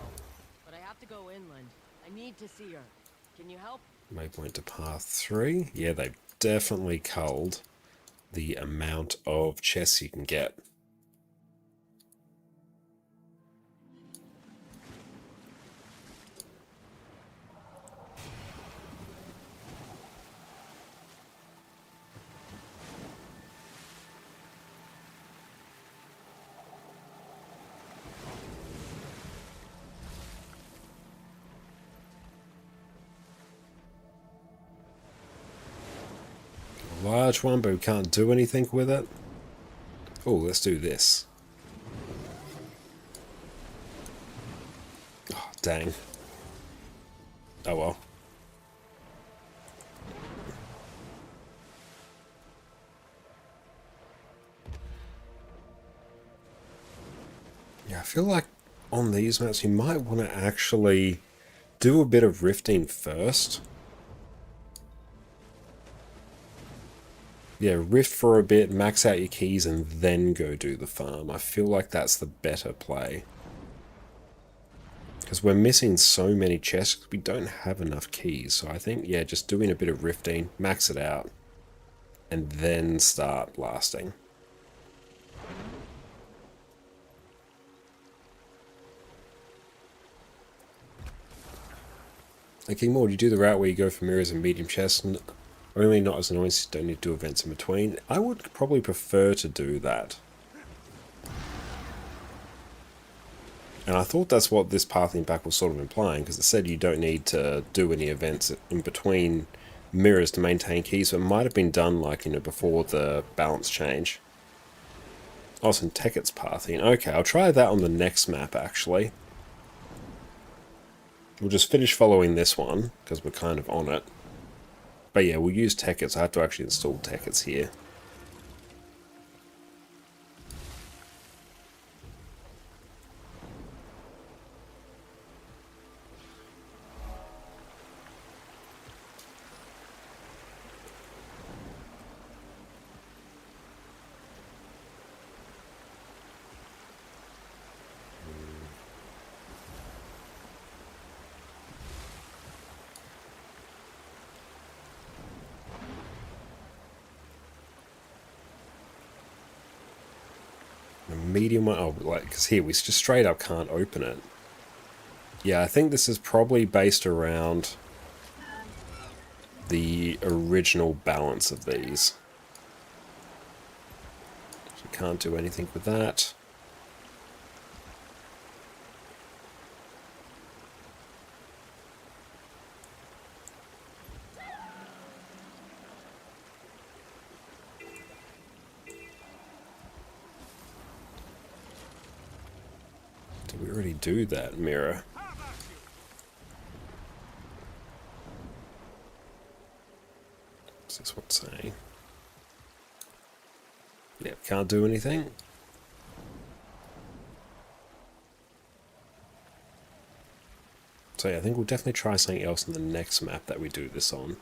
But I have to go inland. I need to see her. Can you help? Waypoint to path 3. Yeah, they've definitely culled the amount of chests you can get. Large one, but we can't do anything with it. Oh, let's do this. Oh, dang. Oh well. Yeah, I feel like on these maps you might want to actually do a bit of rifting first. Yeah, rift for a bit, max out your keys, and then go do the farm. I feel like that's the better play. Because we're missing so many chests because we don't have enough keys. So I think, yeah, just doing a bit of rifting, max it out, and then start blasting. Okay, more, do you do the route where you go for mirrors and medium chests? Only not as annoying, so you don't need to do events in between. I would probably prefer to do that. And I thought that's what this pathing back was sort of implying, because it said you don't need to do any events in between mirrors to maintain keys, so it might have been done, like, you know, before the balance change. Oh, some Teket's pathing. Okay, I'll try that on the next map, actually. We'll just finish following this one, because we're kind of on it. But yeah, we'll use tickets. I have to actually install tickets here. A medium one, oh, like, because here we just straight up can't open it. Yeah, I think this is probably based around the original balance of these. So can't do anything with that. Did we already do that, mirror? What's this one saying? Yep, can't do anything. So yeah, I think we'll definitely try something else in the next map that we do this on.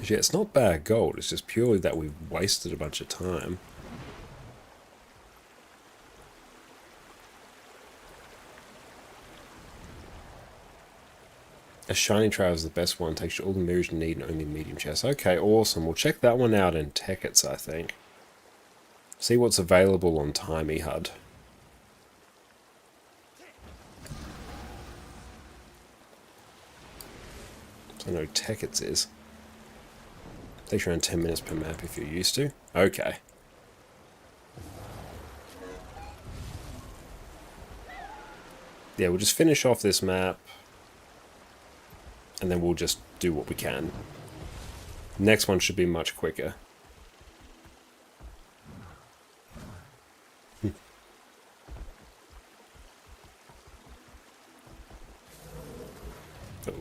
Yeah, it's not bad gold, it's just purely that we've wasted a bunch of time. A shiny trail is the best one, takes you all the mirrors you need and only medium chests. Okay, awesome. We'll check that one out in tickets, I think. See what's available on Timey HUD. So I know tickets is. Takes around 10 minutes per map if you're used to. Okay. Yeah, we'll just finish off this map. And then we'll just do what we can. Next one should be much quicker. The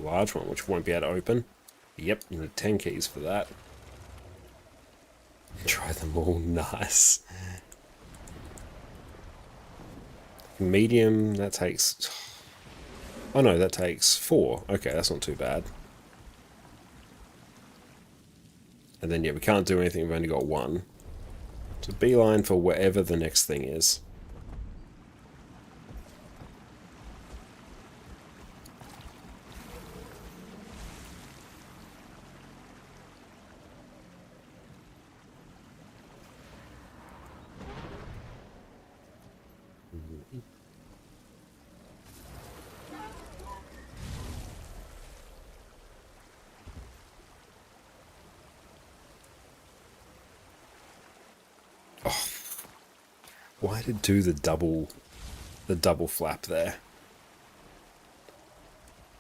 large one, which won't be able to open. Yep, you need 10 keys for that. Try them all, nice. Medium, that takes... Oh no, that takes 4. Okay, that's not too bad. And then yeah, we can't do anything, we've only got 1. So beeline for whatever the next thing is. Why did it do the double flap there?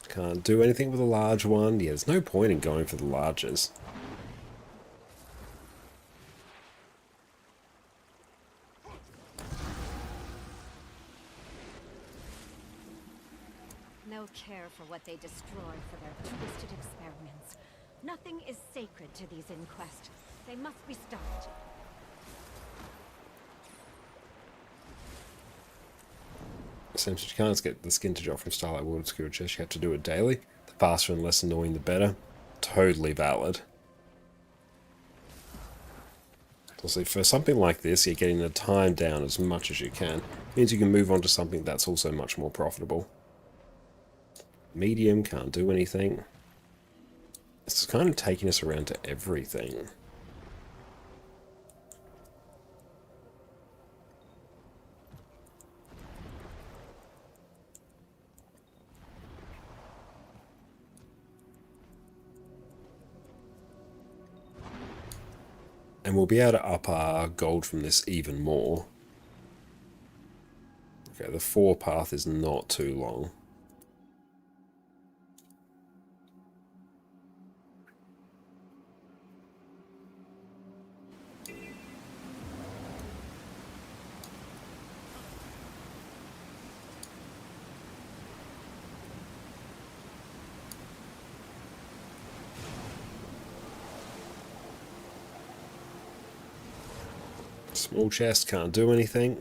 Can't do anything with a large one. Yeah, there's no point in going for the larges. No care for what they destroy for their twisted experiments. Nothing is sacred to these inquests. They must be stopped. Since you can't get the skin to drop from Starlight Water Skill Chest, you have to do it daily. The faster and less annoying, the better. Totally valid. So for something like this, you're getting the time down as much as you can. Means you can move on to something that's also much more profitable. Medium, can't do anything. It's kind of taking us around to everything. And we'll be able to up our gold from this even more. Okay, the 4 path is not too long. Small chest, can't do anything.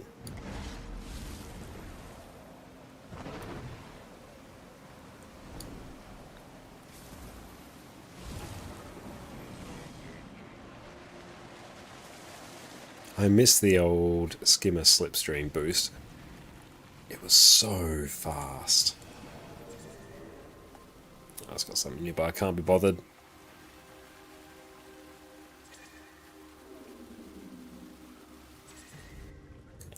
I miss the old skimmer slipstream boost. It was so fast. Oh, it's got something nearby, I can't be bothered.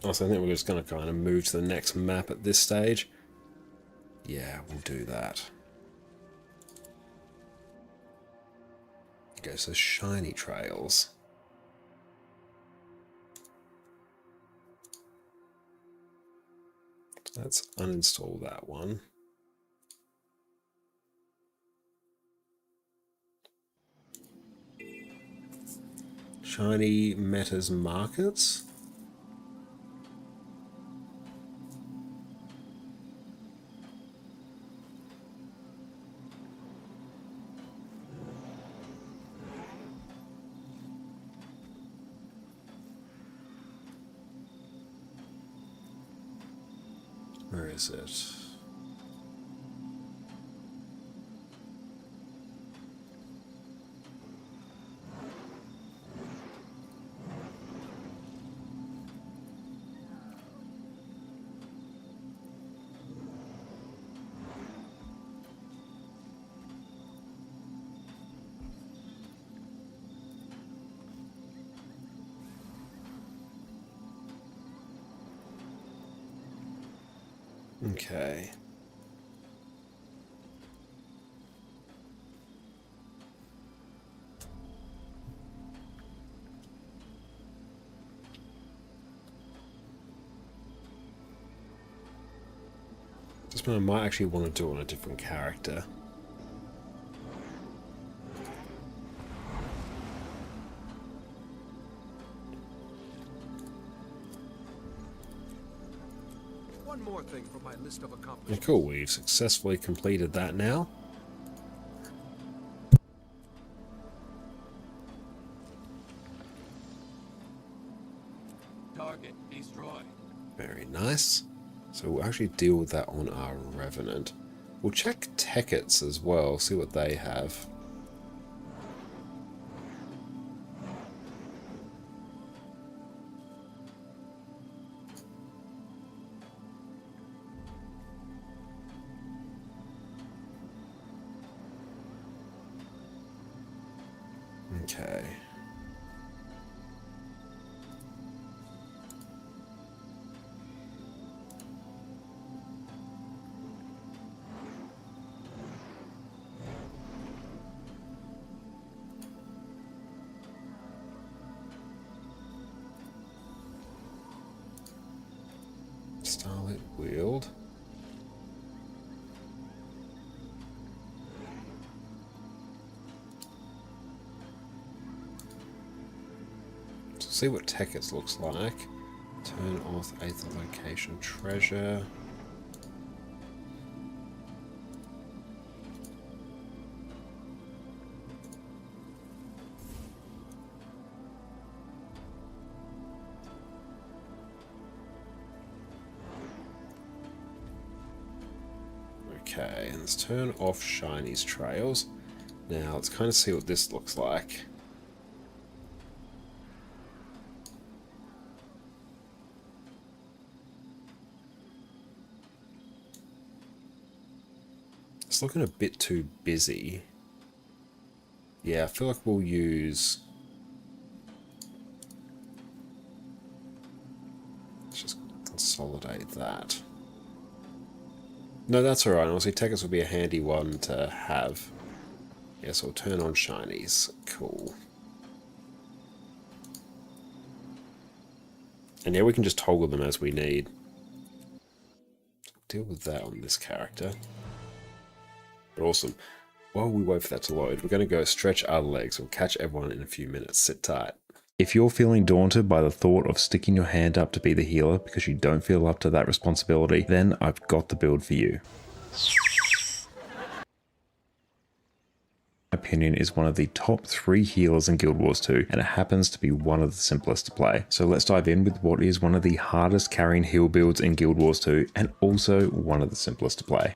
Also, I think we're just going to kind of move to the next map at this stage. Yeah, we'll do that. Okay, so shiny trails. Let's uninstall that one. Shiny Metas Markets. Where is it? Okay. This one I might actually want to do on a different character. One more thing from my list of accomplishments. Cool, we've successfully completed that now. Target destroyed. Very nice. So we'll actually deal with that on our Revenant. We'll check tickets as well, see what they have. Okay. Starlit Wield. See what Tickets looks like. Turn off 8th location treasure. Okay, and let's turn off Shiny's trails. Now let's kind of see what this looks like. It's looking a bit too busy. Yeah, I feel like we'll use... Let's just consolidate that. No, that's alright. Honestly, Tickets will be a handy one to have. Yeah, so we'll turn on Shinies. Cool. And yeah, we can just toggle them as we need. Deal with that on this character. Awesome. While we wait for that to load, we're going to go stretch our legs. We'll catch everyone in a few minutes. Sit tight. If you're feeling daunted by the thought of sticking your hand up to be the healer because you don't feel up to that responsibility, then I've got the build for you. opinion is one of the top 3 healers in Guild Wars 2, and it happens to be one of the simplest to play. So let's dive in with what is one of the hardest carrying heal builds in Guild Wars 2 and also one of the simplest to play.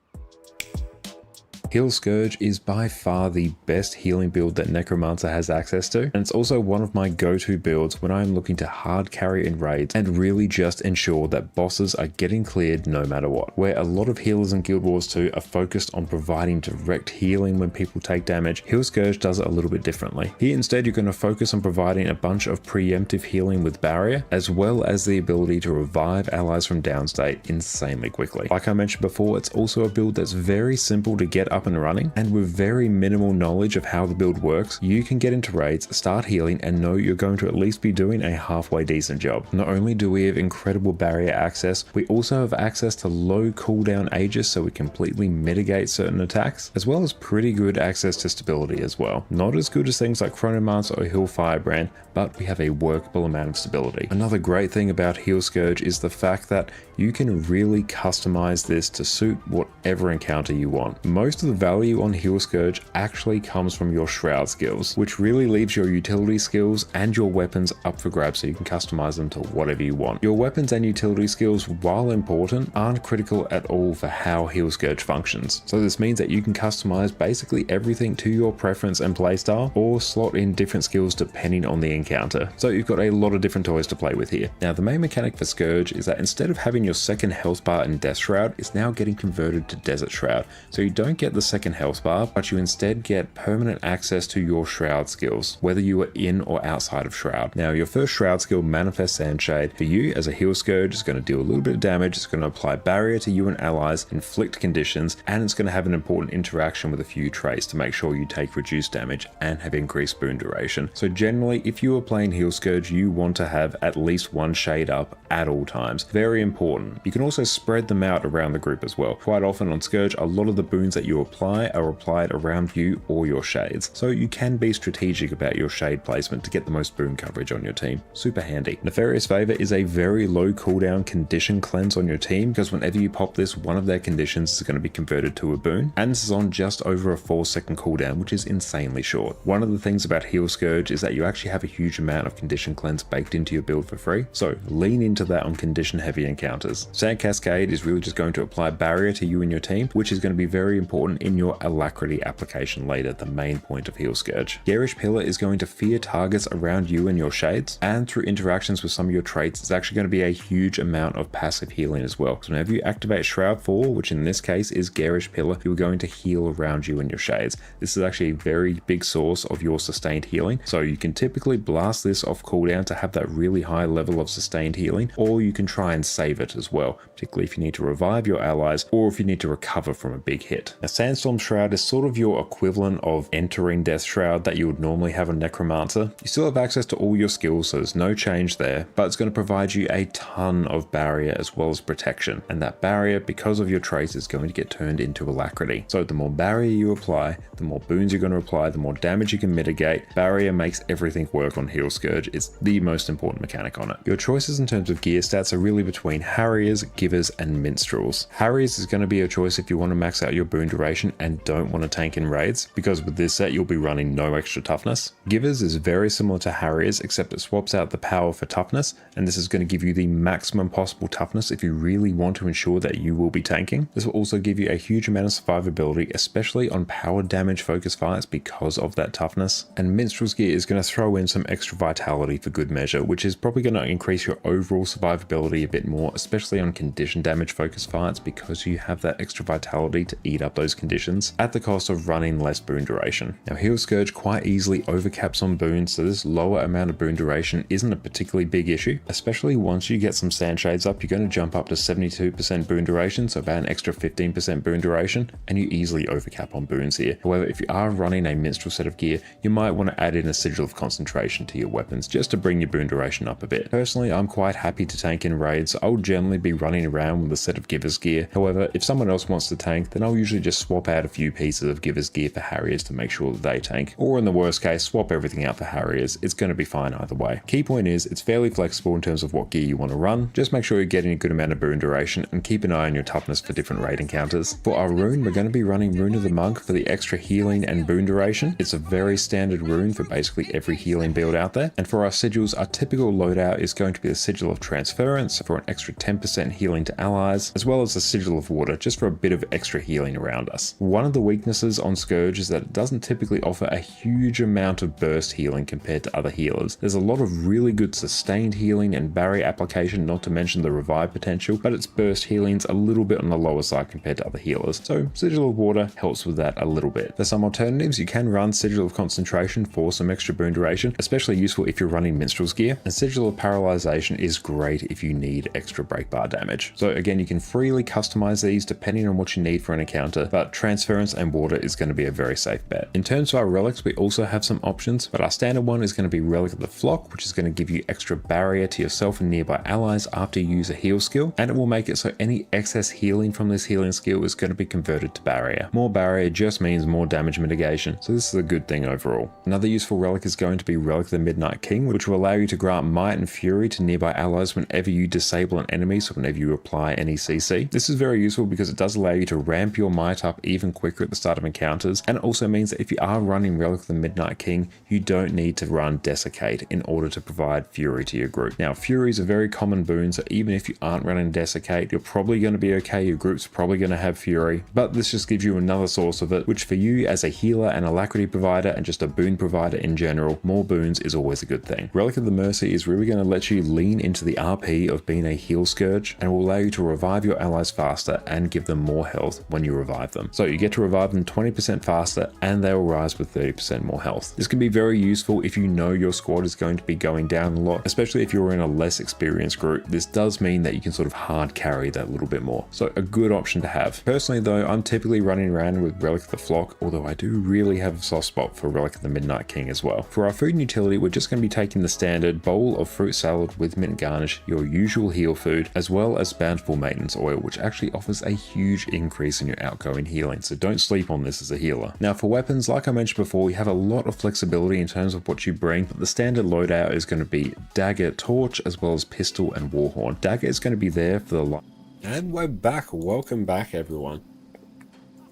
Heal Scourge is by far the best healing build that Necromancer has access to, and it's also one of my go-to builds when I'm looking to hard carry in raids and really just ensure that bosses are getting cleared no matter what. Where a lot of healers in Guild Wars 2 are focused on providing direct healing when people take damage, Heal Scourge does it a little bit differently. Here instead you're going to focus on providing a bunch of preemptive healing with barrier, as well as the ability to revive allies from downstate insanely quickly. Like I mentioned before, it's also a build that's very simple to get up and running, and with very minimal knowledge of how the build works, you can get into raids, start healing, and know you're going to at least be doing a halfway decent job. Not only do we have incredible barrier access, we also have access to low cooldown Aegis so we completely mitigate certain attacks, as well as pretty good access to stability as well. Not as good as things like Chronomancer or Heal Firebrand, but we have a workable amount of stability. Another great thing about Heal Scourge is the fact that you can really customize this to suit whatever encounter you want. Most of the value on Heal Scourge actually comes from your Shroud skills, which really leaves your utility skills and your weapons up for grabs so you can customize them to whatever you want. Your weapons and utility skills, while important, aren't critical at all for how Heal Scourge functions. So this means that you can customize basically everything to your preference and playstyle, or slot in different skills depending on the encounter. So you've got a lot of different toys to play with here. Now the main mechanic for Scourge is that instead of having your second health bar in Death Shroud, it's now getting converted to Desert Shroud. So you don't get the second health bar, but you instead get permanent access to your Shroud skills, whether you are in or outside of Shroud. Now your first Shroud skill, Manifest Sandshade, for you as a Heal Scourge is going to deal a little bit of damage, it's going to apply barrier to you and allies, inflict conditions, and it's going to have an important interaction with a few traits to make sure you take reduced damage and have increased boon duration. So generally, if you are playing Heal Scourge, you want to have at least one shade up at all times. Very important. You can also spread them out around the group as well. Quite often on Scourge, a lot of the boons that you apply are applied around you or your shades. So you can be strategic about your shade placement to get the most boon coverage on your team. Super handy. Nefarious Favor is a very low cooldown condition cleanse on your team, because whenever you pop this, one of their conditions is going to be converted to a boon, and this is on just over a 4-second cooldown, which is insanely short. One of the things about Heal Scourge is that you actually have a huge amount of condition cleanse baked into your build for free, so lean into that on condition heavy encounters. Sand Cascade is really just going to apply barrier to you and your team, which is going to be very important in your Alacrity application later, the main point of Heal Scourge. Garish Pillar is going to fear targets around you and your shades, and through interactions with some of your traits, it's actually going to be a huge amount of passive healing as well. So whenever you activate Shroud 4, which in this case is Garish Pillar, you're going to heal around you and your shades. This is actually a very big source of your sustained healing, so you can typically blast this off cooldown to have that really high level of sustained healing, or you can try and save it as well, particularly if you need to revive your allies or if you need to recover from a big hit. Now Sandstorm Shroud is sort of your equivalent of entering Death Shroud that you would normally have on Necromancer. You still have access to all your skills, so there's no change there, but it's going to provide you a ton of barrier as well as protection, and that barrier, because of your traits, is going to get turned into Alacrity. So the more barrier you apply, the more boons you're going to apply, the more damage you can mitigate. Barrier makes everything work on Heal Scourge. It's the most important mechanic on it. Your choices in terms of gear stats are really between Harriers, Givers, and Minstrels. Harriers is going to be a choice if you want to max out your boon duration and don't want to tank in raids, because with this set you'll be running no extra toughness. Givers is very similar to Harriers, except it swaps out the power for toughness, and this is going to give you the maximum possible toughness if you really want to ensure that you will be tanking. This will also give you a huge amount of survivability, especially on power damage focus fights because of that toughness. And Minstrel's gear is going to throw in some extra vitality for good measure, which is probably going to increase your overall survivability a bit more, especially on condition damage focus fights, because you have that extra vitality to eat up those conditions at the cost of running less boon duration. Now Heal Scourge quite easily overcaps on boons, so this lower amount of boon duration isn't a particularly big issue, especially once you get some Sandshades up. You're going to jump up to 72% boon duration, so about an extra 15% boon duration, and you easily overcap on boons here. However, if you are running a Minstrel set of gear, you might want to add in a Sigil of Concentration to your weapons just to bring your boon duration up a bit. Personally, I'm quite happy to tank in raids, so I'll generally be running around with a set of Giver's gear. However, if someone else wants to tank, then I'll usually just swap out a few pieces of Giver's gear for Harriers to make sure that they tank, or in the worst case, swap everything out for Harriers. It's going to be fine either way. Key point is, it's fairly flexible in terms of what gear you want to run. Just make sure you're getting a good amount of boon duration and keep an eye on your toughness for different raid encounters. For our rune, we're going to be running Rune of the Monk for the extra healing and boon duration. It's a very standard rune for basically every healing build out there. And for our sigils, our typical loadout is going to be the Sigil of Transference for an extra 10% healing to allies, as well as the Sigil of Water just for a bit of extra healing around us. One of the weaknesses on Scourge is that it doesn't typically offer a huge amount of burst healing compared to other healers. There's a lot of really good sustained healing and barrier application, not to mention the revive potential, but its burst healing's a little bit on the lower side compared to other healers. So Sigil of Water helps with that a little bit. For some alternatives, you can run Sigil of Concentration for some extra boon duration, especially useful if you're running Minstrel's gear, and Sigil of Paralyzation is great if you need extra break bar damage. So again, you can freely customize these depending on what you need for an encounter, but Transference and Water is going to be a very safe bet. In terms of our relics, we also have some options, but our standard one is going to be Relic of the Flock, which is going to give you extra barrier to yourself and nearby allies after you use a heal skill, and it will make it so any excess healing from this healing skill is going to be converted to barrier. More barrier just means more damage mitigation, so this is a good thing overall. Another useful relic is going to be Relic of the Midnight King, which will allow you to grant Might and Fury to nearby allies whenever you disable an enemy, so whenever you apply any CC. This is very useful because it does allow you to ramp your might up even quicker at the start of encounters, and it also means that if you are running Relic of the Midnight King, you don't need to run Desiccate in order to provide Fury to your group. Now, Fury is a very common boon, so even if you aren't running Desiccate, you're probably going to be okay, your group's probably going to have Fury, but this just gives you another source of it, which for you as a healer and alacrity provider and just a boon provider in general, more boons is always a good thing. Relic of the Mercy is really going to let you lean into the RP of being a heal Scourge, and will allow you to revive your allies faster and give them more health when you revive them. So you get to revive them 20% faster, and they will rise with 30% more health. This can be very useful if you know your squad is going to be going down a lot, especially if you're in a less experienced group. This does mean that you can sort of hard carry that little bit more. So a good option to have. Personally though, I'm typically running around with Relic of the Flock, although I do really have a soft spot for Relic of the Midnight King as well. For our food and utility, we're just going to be taking the standard bowl of fruit salad with mint garnish, your usual heal food, as well as bountiful maintenance oil, which actually offers a huge increase in your outgoing healing, so don't sleep on this as a healer. Now for weapons, like I mentioned before, you have a lot of flexibility in terms of what you bring, but the standard loadout is going to be dagger, torch, as well as pistol and warhorn. Dagger is going to be there for the light. And we're back. Welcome back, everyone.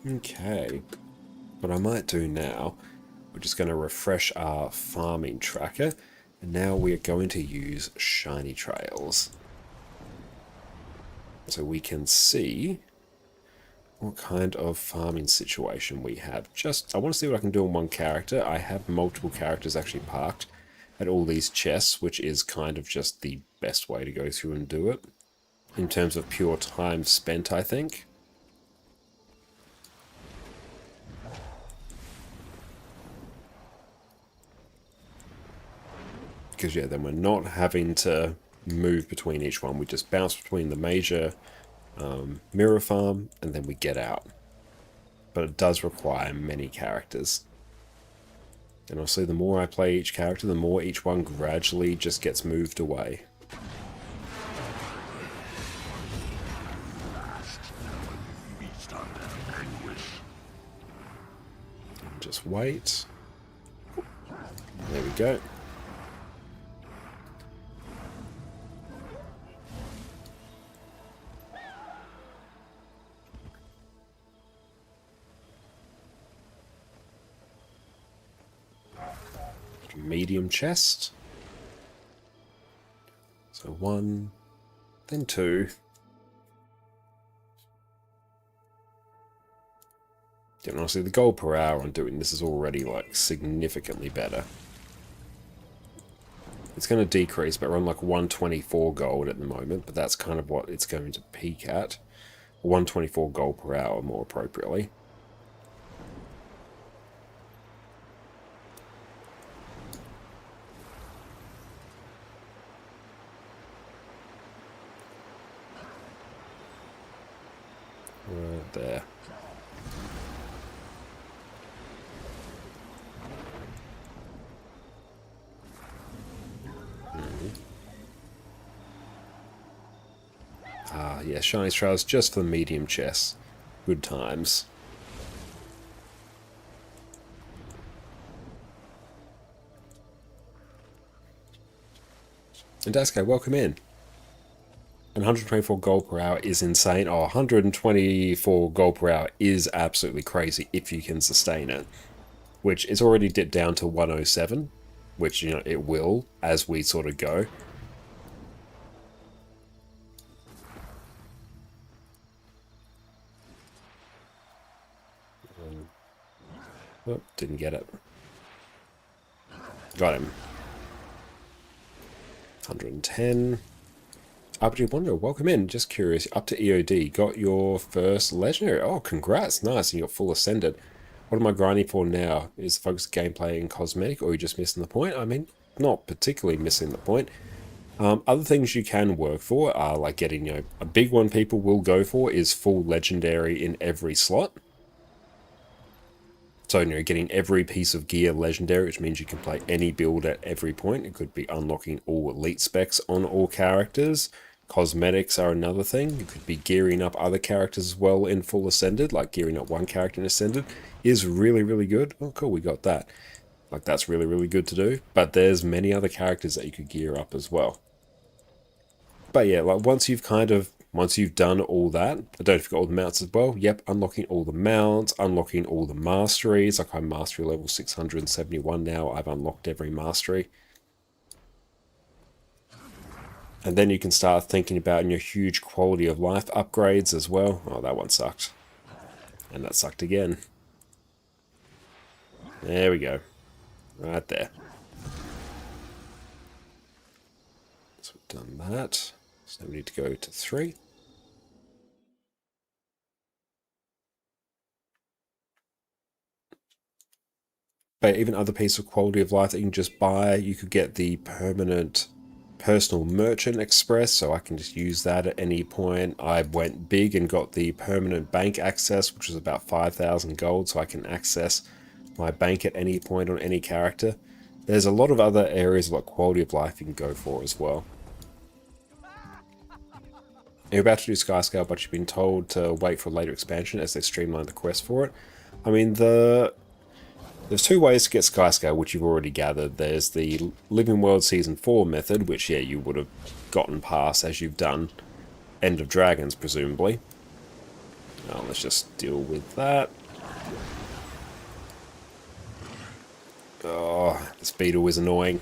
Okay, what I might do now, we're just going to refresh our farming tracker, and now we are going to use shiny trails, so we can see what kind of farming situation we have. I want to see what I can do on one character. I have multiple characters actually parked at all these chests, which is kind of just the best way to go through and do it in terms of pure time spent, I think. Because yeah, then we're not having to move between each one. We just bounce between the major mirror farm and then we get out. But it does require many characters. And obviously the more I play each character, the more each one gradually just gets moved away. Just wait. There we go. Medium chest. So 1, then 2. And honestly, the gold per hour on doing this is already like significantly better. It's going to decrease, but we're on like 124 gold at the moment, but that's kind of what it's going to peak at. 124 gold per hour more appropriately. Right there. Ah, yeah, shiny trails just for the medium chests. Good times. And Daisuke, welcome in. And 124 gold per hour is insane. Oh, 124 gold per hour is absolutely crazy if you can sustain it. Which is already dipped down to 107. Which, you know, it will as we sort of go. Oh, didn't get it. Got him. 110. Abdi Wonder, welcome in. Just curious, up to EOD. Got your first legendary. Oh, congrats. Nice. And you're full ascended. What am I grinding for now? Is focus gameplay and cosmetic, or are you just missing the point? I mean, not particularly missing the point. Other things you can work for are like getting, you know, a big one people will go for is full legendary in every slot. So, you know, getting every piece of gear legendary, which means you can play any build at every point. It could be unlocking all elite specs on all characters. Cosmetics are another thing. You could be gearing up other characters as well in full Ascended, like gearing up one character in Ascended is really, really good. Oh, cool, we got that. Like, that's really, really good to do. But there's many other characters that you could gear up as well. But yeah, like, once you've done all that, don't forget all the mounts as well. Yep, unlocking all the mounts, unlocking all the masteries. Like, I'm mastery level 671 now. I've unlocked every mastery. And then you can start thinking about your huge quality of life upgrades as well. Oh, that one sucked. And that sucked again. There we go. Right there. So we've done that. So we need to go to 3. But even other pieces of quality of life that you can just buy, you could get the permanent personal merchant express, so I can just use that at any point. I went big and got the permanent bank access, which was about 5,000 gold, so I can access my bank at any point on any character. There's a lot of other areas like quality of life you can go for as well. You're about to do Skyscale, but you've been told to wait for a later expansion as they streamline the quest for it. I mean, there's 2 ways to get Skyscale, which you've already gathered. There's the Living World Season 4 method, which, yeah, you would have gotten past as you've done End of Dragons, presumably. Now, let's just deal with that. Oh, this beetle is annoying.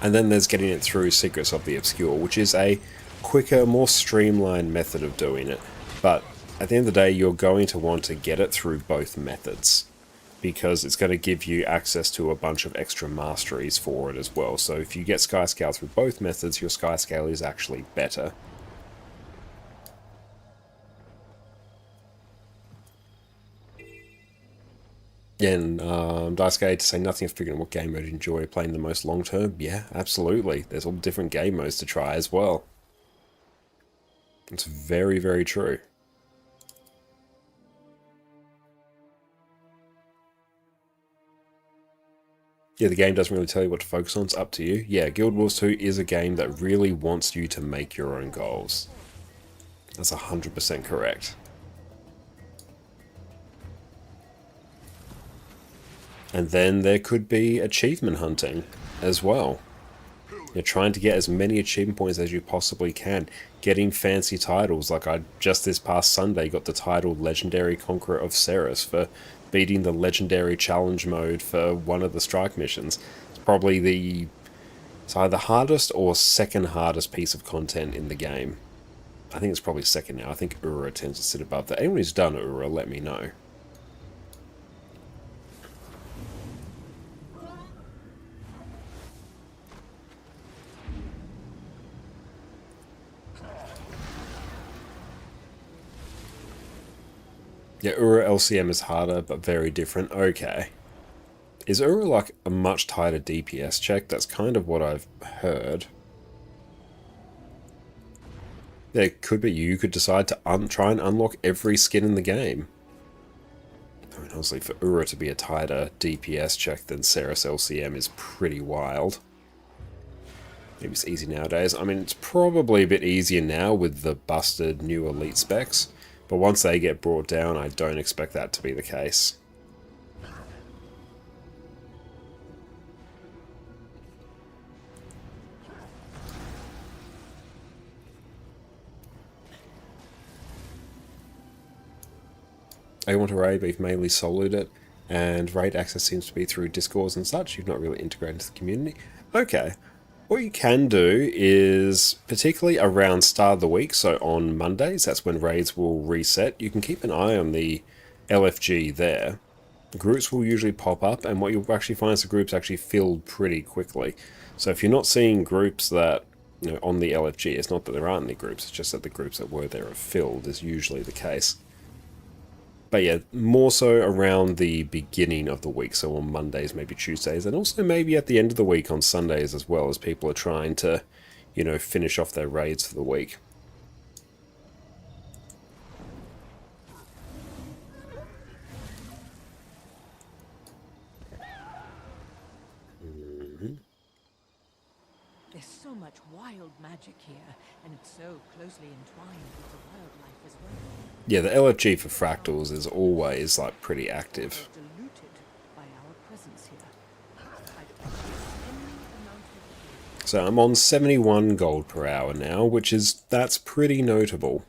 And then there's getting it through Secrets of the Obscure, which is a quicker, more streamlined method of doing it. But at the end of the day, you're going to want to get it through both methods, because it's going to give you access to a bunch of extra masteries for it as well. So if you get Skyscale through both methods, your Skyscale is actually better. And Daisuke to say nothing of figuring what game mode you enjoy playing the most long term. Yeah, absolutely. There's all different game modes to try as well. It's very, very true. Yeah, the game doesn't really tell you what to focus on. It's up to you. Yeah, Guild Wars 2 is a game that really wants you to make your own goals. That's 100% correct. And then there could be achievement hunting as well. You're trying to get as many achievement points as you possibly can. Getting fancy titles, like I just this past Sunday got the title Legendary Conqueror of Ceres for beating the Legendary Challenge mode for one of the strike missions. It's probably it's either hardest or second hardest piece of content in the game. I think it's probably second now. I think Ura tends to sit above that. Anyone who's done Ura, let me know. Yeah, Ura LCM is harder, but very different. Okay. Is Ura like a much tighter DPS check? That's kind of what I've heard. There could be you could decide to try and unlock every skin in the game. I mean, honestly, for Ura to be a tighter DPS check than Ceres LCM is pretty wild. Maybe it's easy nowadays. I mean, it's probably a bit easier now with the busted new elite specs. But once they get brought down, I don't expect that to be the case. I want to raid, but you've mainly soloed it, and raid access seems to be through Discords and such. You've not really integrated into the community. Okay. What you can do is, particularly around start of the week, so on Mondays, that's when raids will reset, you can keep an eye on the LFG there. Groups will usually pop up, and what you'll actually find is the groups actually filled pretty quickly. So if you're not seeing groups that, you know, on the LFG, it's not that there aren't any groups, it's just that the groups that were there are filled, is usually the case. But yeah, more so around the beginning of the week, so on Mondays, maybe Tuesdays, and also maybe at the end of the week on Sundays as well, as people are trying to, you know, finish off their raids for the week. There's so much wild magic here, and it's so closely entwined with the wildlife as well. Yeah, the LFG for fractals is always, like, pretty active. Diluted by our presence here. So I'm on 71 gold per hour now, that's pretty notable.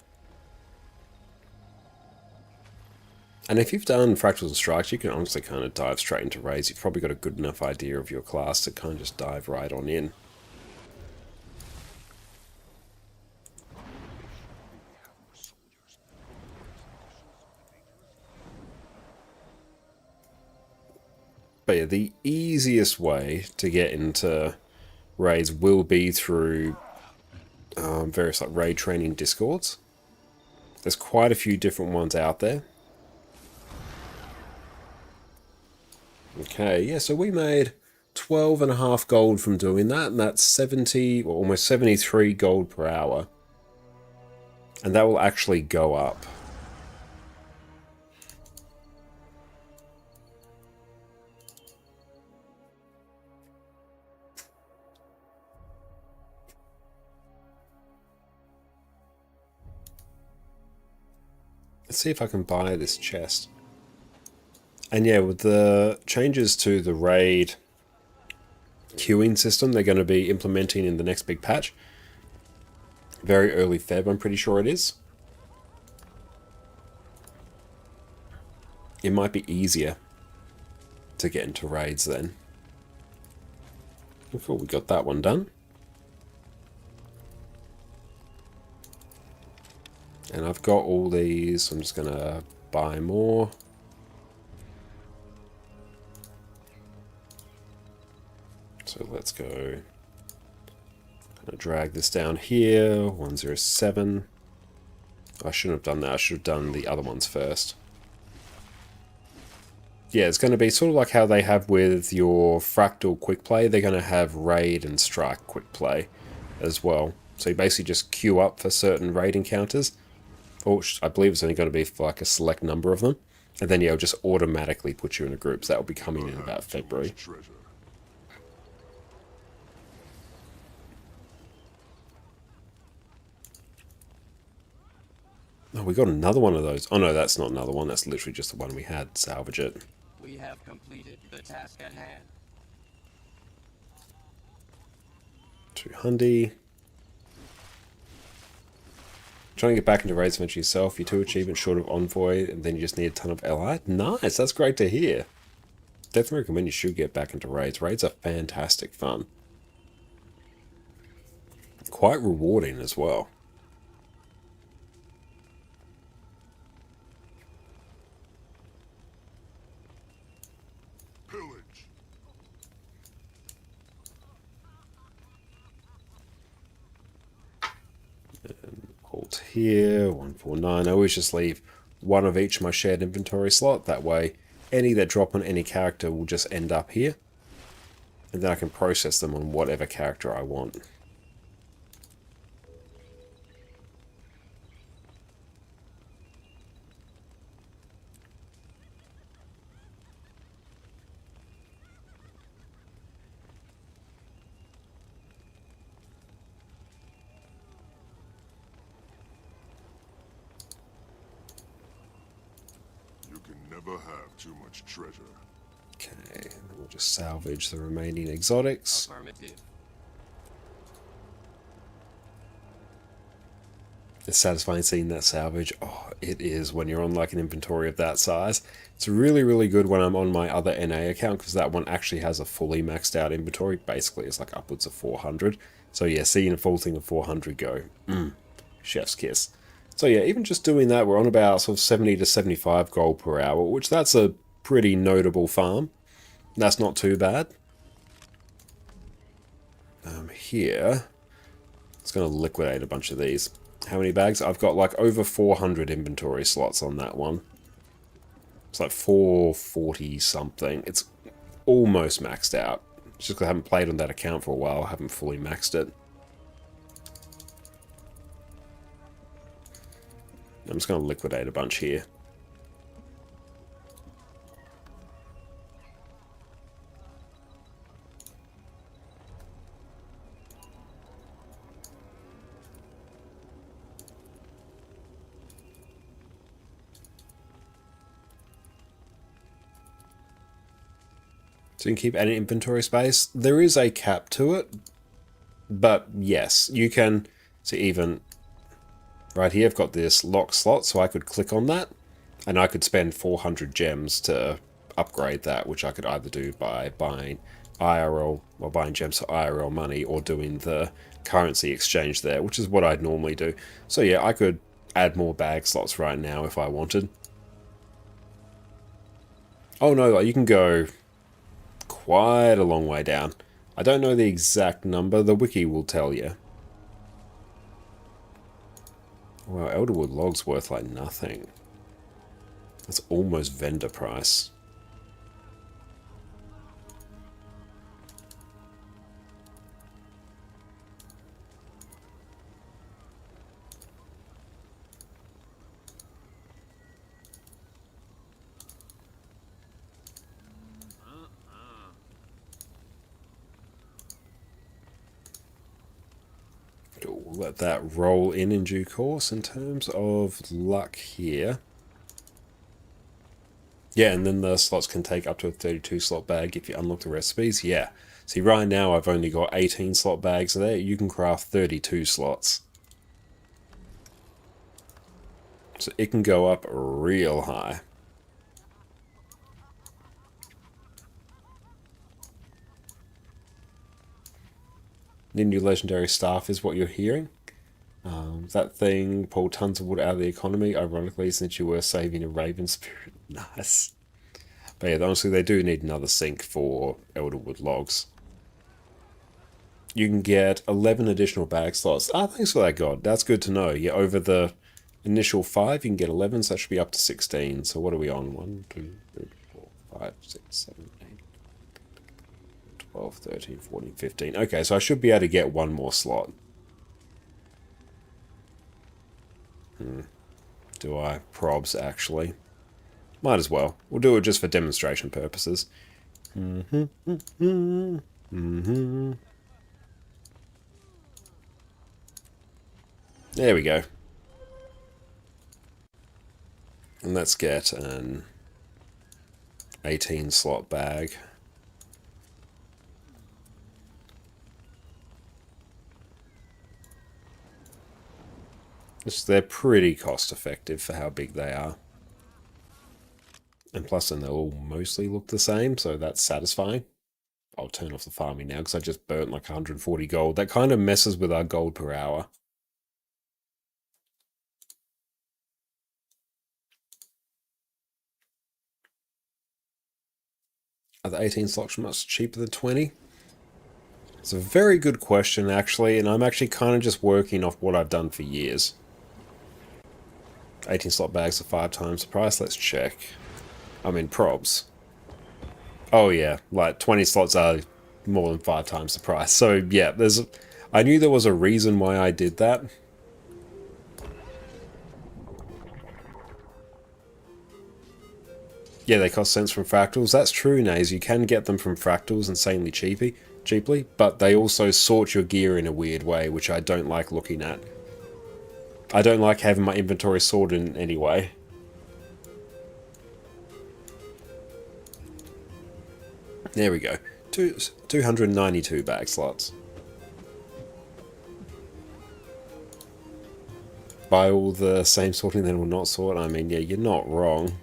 And if you've done Fractals and Strikes, you can honestly kind of dive straight into raids. You've probably got a good enough idea of your class to kind of just dive right on in. But yeah, the easiest way to get into raids will be through various like raid training discords. There's quite a few different ones out there. Okay, yeah, so we made 12.5 gold from doing that, and that's 70, or almost 73 gold per hour. And that will actually go up. Let's see if I can buy this chest. And yeah, with the changes to the raid queuing system they're going to be implementing in the next big patch, very early Feb, I'm pretty sure it is, it might be easier to get into raids then. Before we got that one done. And I've got all these, so I'm just going to buy more. So let's go. I'm going to drag this down here, 107. I shouldn't have done that, I should have done the other ones first. Yeah, it's going to be sort of like how they have with your Fractal Quick Play. They're going to have Raid and Strike Quick Play as well. So you basically just queue up for certain raid encounters. Or I believe it's only going to be for like a select number of them. And then yeah, it'll just automatically put you in a group. So that will be coming in about February. Oh, we got another one of those. Oh no, that's not another one. That's literally just the one we had. Salvage it. We have completed the task at hand. 200. Trying to get back into raids eventually yourself. You're 2 achievements short of Envoy, and then you just need a ton of LI. Nice, that's great to hear. Definitely recommend you should get back into raids. Raids are fantastic fun. Quite rewarding as well. Alt here, 149. I always just leave one of each in my shared inventory slot. That way, any that drop on any character will just end up here. And then I can process them on whatever character I want. Have too much treasure. Okay, and then we'll just salvage the remaining exotics. It's satisfying seeing that salvage. Oh, it is when you're on like an inventory of that size. It's really, really good when I'm on my other NA account because that one actually has a fully maxed out inventory. Basically, it's like upwards of 400. So yeah, seeing a full thing of 400 go, chef's kiss. So yeah, even just doing that, we're on about sort of 70 to 75 gold per hour, which that's a pretty notable farm. That's not too bad. Here, it's going to liquidate a bunch of these. How many bags? I've got like over 400 inventory slots on that one. It's like 440 something. It's almost maxed out. It's just because I haven't played on that account for a while. I haven't fully maxed it. I'm just going to liquidate a bunch here. So you can keep adding inventory space. There is a cap to it, but yes, you can see even right here. I've got this lock slot, so I could click on that, and I could spend 400 gems to upgrade that, which I could either do by buying IRL or buying gems for IRL money, or doing the currency exchange there, which is what I'd normally do. So yeah, I could add more bag slots right now if I wanted. Oh no, you can go quite a long way down. I don't know the exact number. The wiki will tell you. Wow, Elderwood log's worth like nothing. That's almost vendor price. We'll let that roll in due course in terms of luck here. Yeah, and then the slots can take up to a 32 slot bag if you unlock the recipes. Yeah. See, right now I've only got 18 slot bags there. You can craft 32 slots. So it can go up real high. The new legendary staff is what you're hearing. That thing pulled tons of wood out of the economy, ironically, since you were saving a raven spirit. Nice. But yeah, honestly, they do need another sink for Elderwood logs. You can get 11 additional bag slots. Ah, thanks for that, God. That's good to know. Yeah, over the initial 5, you can get 11, so that should be up to 16. So what are we on? 1, 2, 3, 4, 5, 6, 7, 8. 12, 13, 14, 15. Okay, so I should be able to get one more slot. Do I? Probs, actually. Might as well. We'll do it just for demonstration purposes. There we go. And let's get an 18 slot bag. They're pretty cost effective for how big they are. And plus then they'll all mostly look the same, so that's satisfying. I'll turn off the farming now because I just burnt like 140 gold. That kind of messes with our gold per hour. Are the 18 slots much cheaper than 20? It's a very good question, actually, and I'm actually kind of just working off what I've done for years. 18 slot bags are 5 times the price. Let's check. I mean, probs. Oh yeah, like 20 slots are more than 5 times the price. So yeah, I knew there was a reason why I did that. Yeah, they cost cents from fractals. That's true, Naze. You can get them from fractals insanely cheaply, but they also sort your gear in a weird way, which I don't like looking at. I don't like having my inventory sorted in any way. There we go. 292 bag slots. buy all the same sorting then will not sort? I mean, yeah, you're not wrong.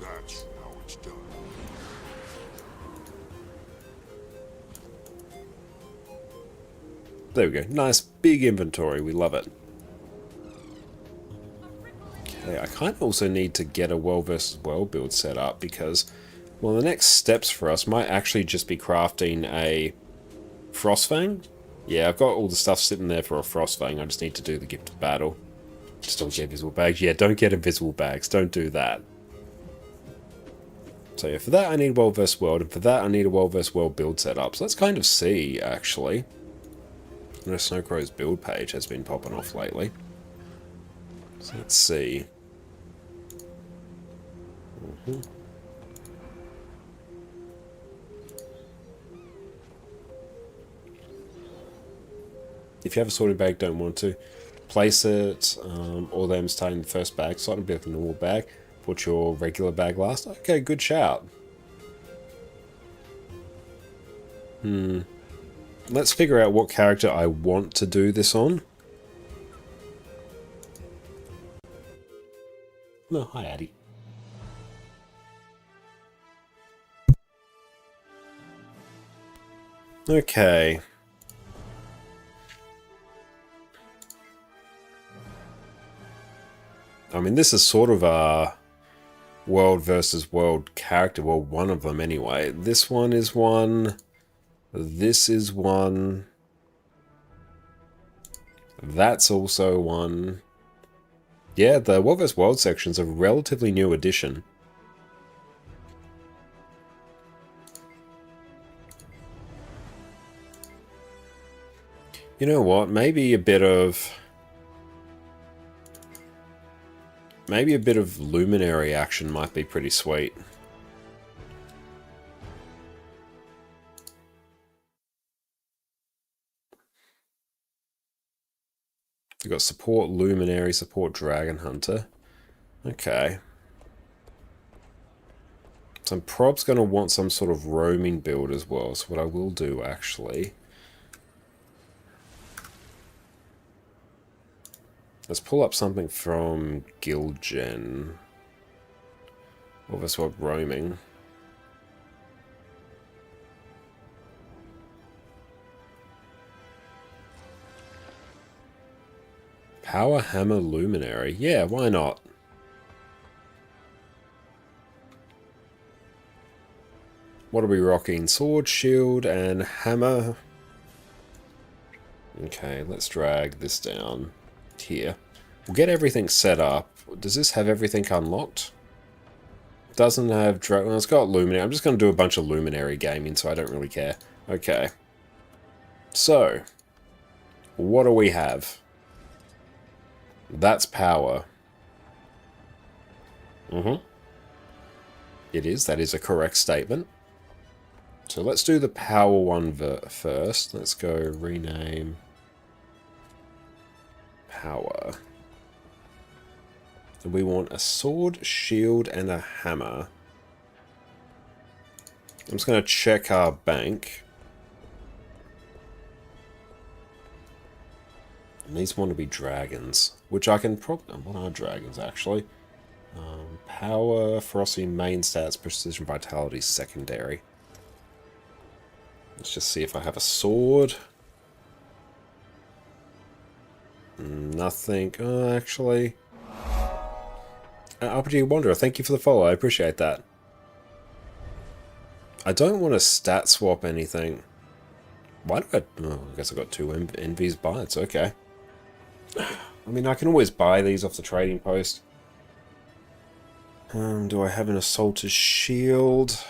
That's how it's done. There we go. Nice big inventory. We love it. Okay, I kind of also need to get a well versus well build set up because, well, the next steps for us might actually just be crafting a Frostfang. Yeah, I've got all the stuff sitting there for a Frostfang. I just need to do the Gift of Battle. Just don't get invisible bags. Yeah, don't get invisible bags. Don't do that. So yeah, for that I need well versus world, and for that I need a well versus world build set up. So let's kind of see, actually. I know Snowcrow's build page has been popping off lately. So let's see. If you have a sorting bag, don't want to, place it, all them start in the first bag, so it'll be like a normal bag. Put your regular bag last. Okay, good shout. Let's figure out what character I want to do this on. No, hi Addy. Okay. I mean, this is sort of a world versus world character. Well, one of them anyway. This one is one. This is one. That's also one. Yeah, the World vs. World section's a relatively new addition. You know what? Maybe a bit of luminary action might be pretty sweet. We've got support luminary, support dragon hunter. Okay. So I'm probably going to want some sort of roaming build as well. So what I will do actually, let's pull up something from Guildgen. Or that's what roaming. Power Hammer Luminary. Yeah, why not? What are we rocking? Sword, shield, and hammer. Okay, let's drag this down here. We'll get everything set up. Does this have everything unlocked? Doesn't have dragon. Well, it's got luminary. I'm just going to do a bunch of luminary gaming, so I don't really care. Okay. So, what do we have? That's power. It is. That is a correct statement. So let's do the power one first. Let's go rename power. And we want a sword, shield, and a hammer. I'm just going to check our bank. And these want to be dragons, which I can probably... What are dragons, actually? Power, ferocity, main stats, precision, vitality, secondary. Let's just see if I have a sword. Nothing. Oh, actually... RPG Wanderer, thank you for the follow. I appreciate that. I don't want to stat swap anything. Why do I... Oh, I guess I got two Envy's bites. Okay. I mean, I can always buy these off the trading post. Do I have an Assaulter's Shield?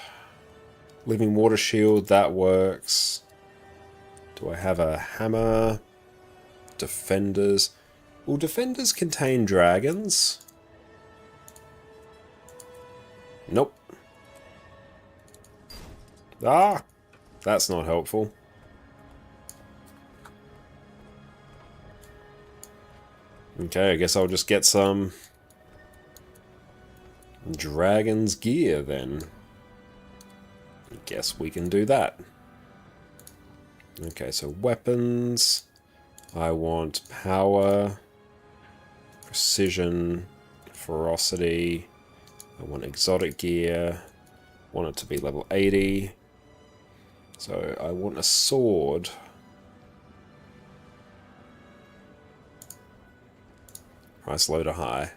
Living Water Shield, that works. Do I have a Hammer? Defenders. Will Defenders contain dragons? Nope. Ah! That's not helpful. Okay, I guess I'll just get some Dragon's gear then. I guess we can do that. Okay, so weapons. I want power, Precision, ferocity. I want exotic gear. Want it to be level 80. So I want a sword. Price low to high.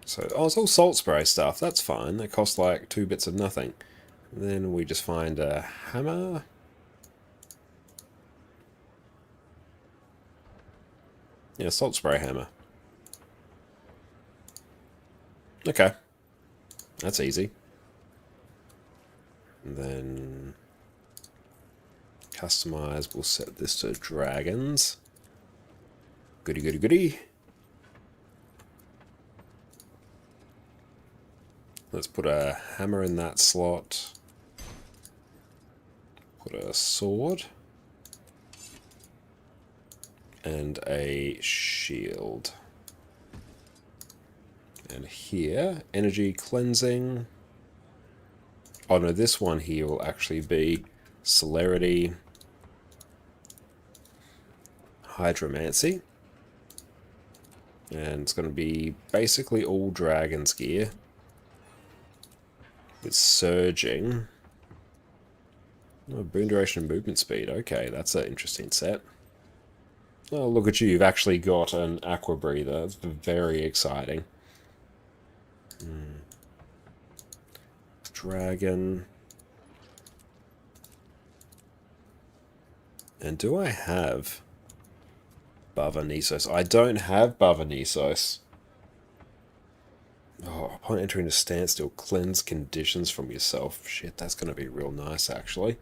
So, oh, it's all salt spray stuff. That's fine. That costs like 2 bits of nothing. And then we just find a hammer. Yeah, salt spray hammer. Okay. That's easy. And then customize, we'll set this to dragons. Goody, goody, goody. Let's put a hammer in that slot. Put a sword. And a shield. And here, energy cleansing. Oh no, this one here will actually be celerity, hydromancy. And it's going to be basically all dragon's gear. With surging. Oh, boon duration and movement speed. Okay, that's an interesting set. Oh, look at you. You've actually got an aqua breather. That's very exciting. Dragon. And do I have Bava-Nisos? I don't have Bava-Nisos. Oh, upon entering a standstill, cleanse conditions from yourself. Shit, that's going to be real nice, actually.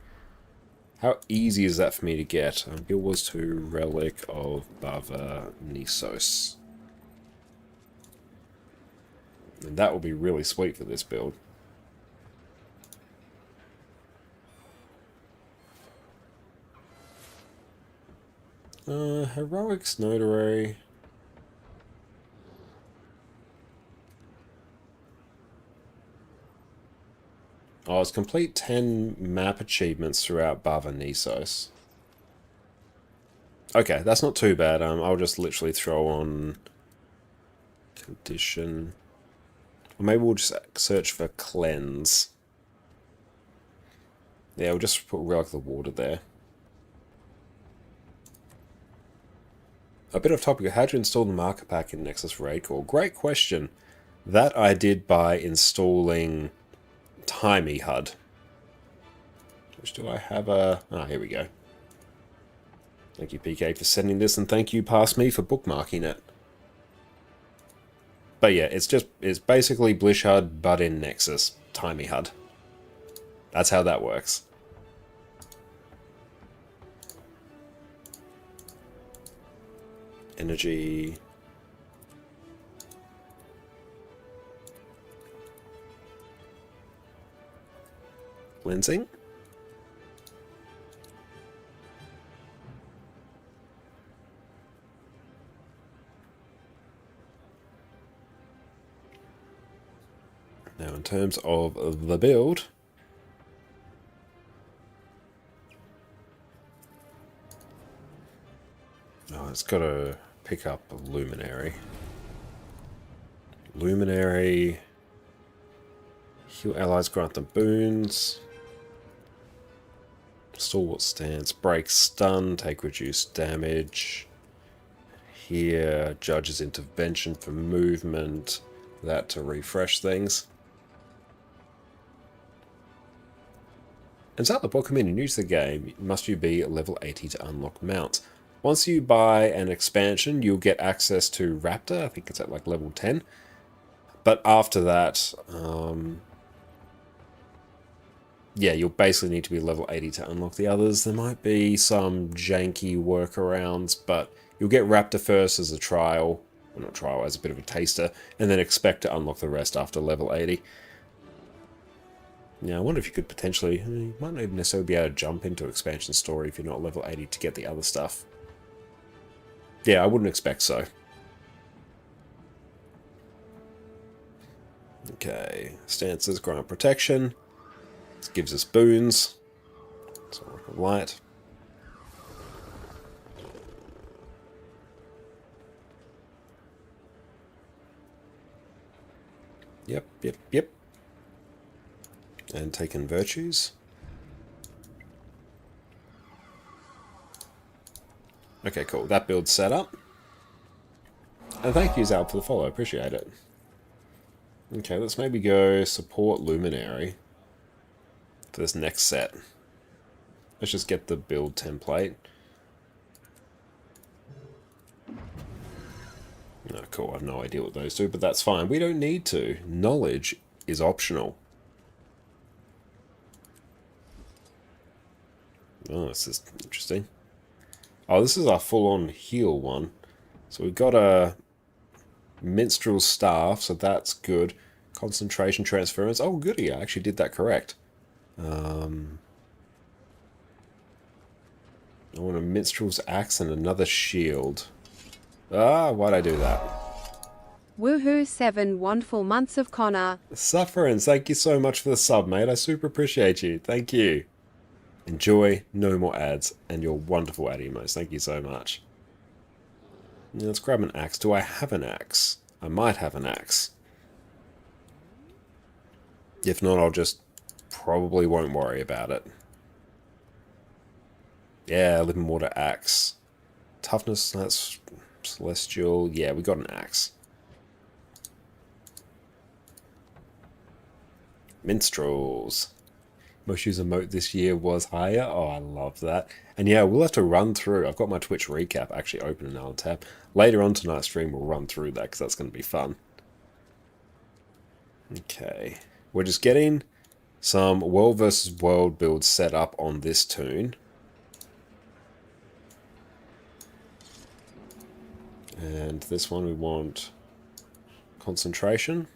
How easy is that for me to get? Guild Wars 2 Relic of Bava-Nisos. And that will be really sweet for this build. Heroics Notary. Oh, it's complete 10 map achievements throughout Bava-Nisos. Okay, that's not too bad. I'll just literally throw on condition. Or maybe we'll just search for cleanse. Yeah, we'll just put Relic of the Water there. A bit off topic, how do you install the marker pack in Nexus Raid Core? Great question. That I did by installing Timey HUD. Which do I have a... Ah, here we go. Thank you, PK, for sending this, and thank you, Past Me, for bookmarking it. But yeah, it's basically Blish HUD, but in Nexus. Timey HUD. That's how that works. Energy. Cleansing. Now in terms of the build, oh, it's got to pick up a Luminary. Luminary. Heal allies, grant them boons. Stalwart stance, break stun, take reduced damage. Here, judge's intervention for movement. That to refresh things. Inside the book, community new to the game, must you be level 80 to unlock mounts. Once you buy an expansion, you'll get access to Raptor. I think it's at like level 10. But after that, yeah, you'll basically need to be level 80 to unlock the others. There might be some janky workarounds, but you'll get Raptor first as a trial. Well, not trial, as a bit of a taster. And then expect to unlock the rest after level 80. Yeah, I wonder if you could potentially... You might not even necessarily be able to jump into expansion story if you're not level 80 to get the other stuff. Yeah, I wouldn't expect so. Okay, stances, grant protection. This gives us boons. So light. Yep, yep, yep. And taken virtues. Okay, cool. That build's set up. And thank you, Zal, for the follow. Appreciate it. Okay, let's maybe go support Luminary for this next set. Let's just get the build template. Oh, cool. I have no idea what those do, but that's fine. We don't need to. Knowledge is optional. Oh, this is interesting. Oh, this is our full-on heal one. So we've got a minstrel staff, so that's good. Concentration transference. Oh, goody. I actually did that correct. I want a minstrel's axe and another shield. Ah, why'd I do that? Woohoo, 7 wonderful months of Connor. Sufferance, thank you so much for the sub, mate. I super appreciate you. Thank you. Enjoy, no more ads, and your wonderful ad emotes. Thank you so much. Now let's grab an axe. Do I have an axe? I might have an axe. If not, I'll just probably won't worry about it. Yeah, living water axe. Toughness, that's celestial. Yeah, we got an axe. Minstrels. Most used emote this year was higher. Oh, I love that. And yeah, we'll have to run through. I've got my Twitch recap actually open in our tab. Later on tonight's stream, we'll run through that because that's going to be fun. Okay. We're just getting some world versus world builds set up on this toon. And this one we want concentration.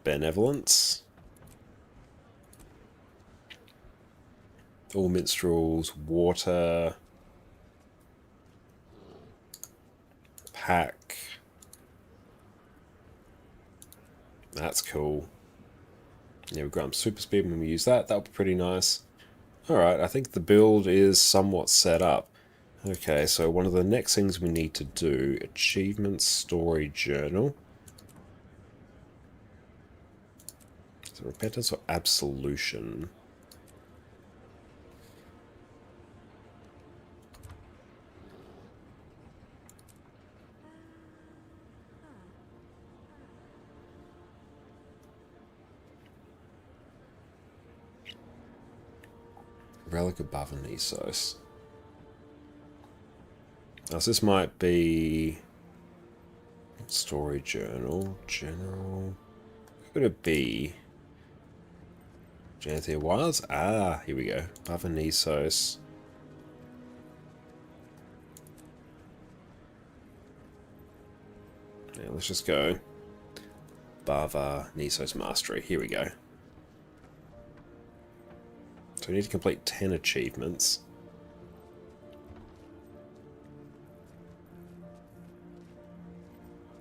Benevolence. All minstrels, water. Pack. That's cool. Yeah, we've got super speed when we use that. That'll be pretty nice. Alright, I think the build is somewhat set up. Okay, so one of the next things we need to do, achievement story journal. Is it repentance or absolution? Relic of Bavanesos. Now, so this might be story journal, general. Could it be Janthea Wilds? Ah, here we go. Bavanesos. Yeah, let's just go. Bavanesos Mastery. Here we go. So we need to complete 10 achievements.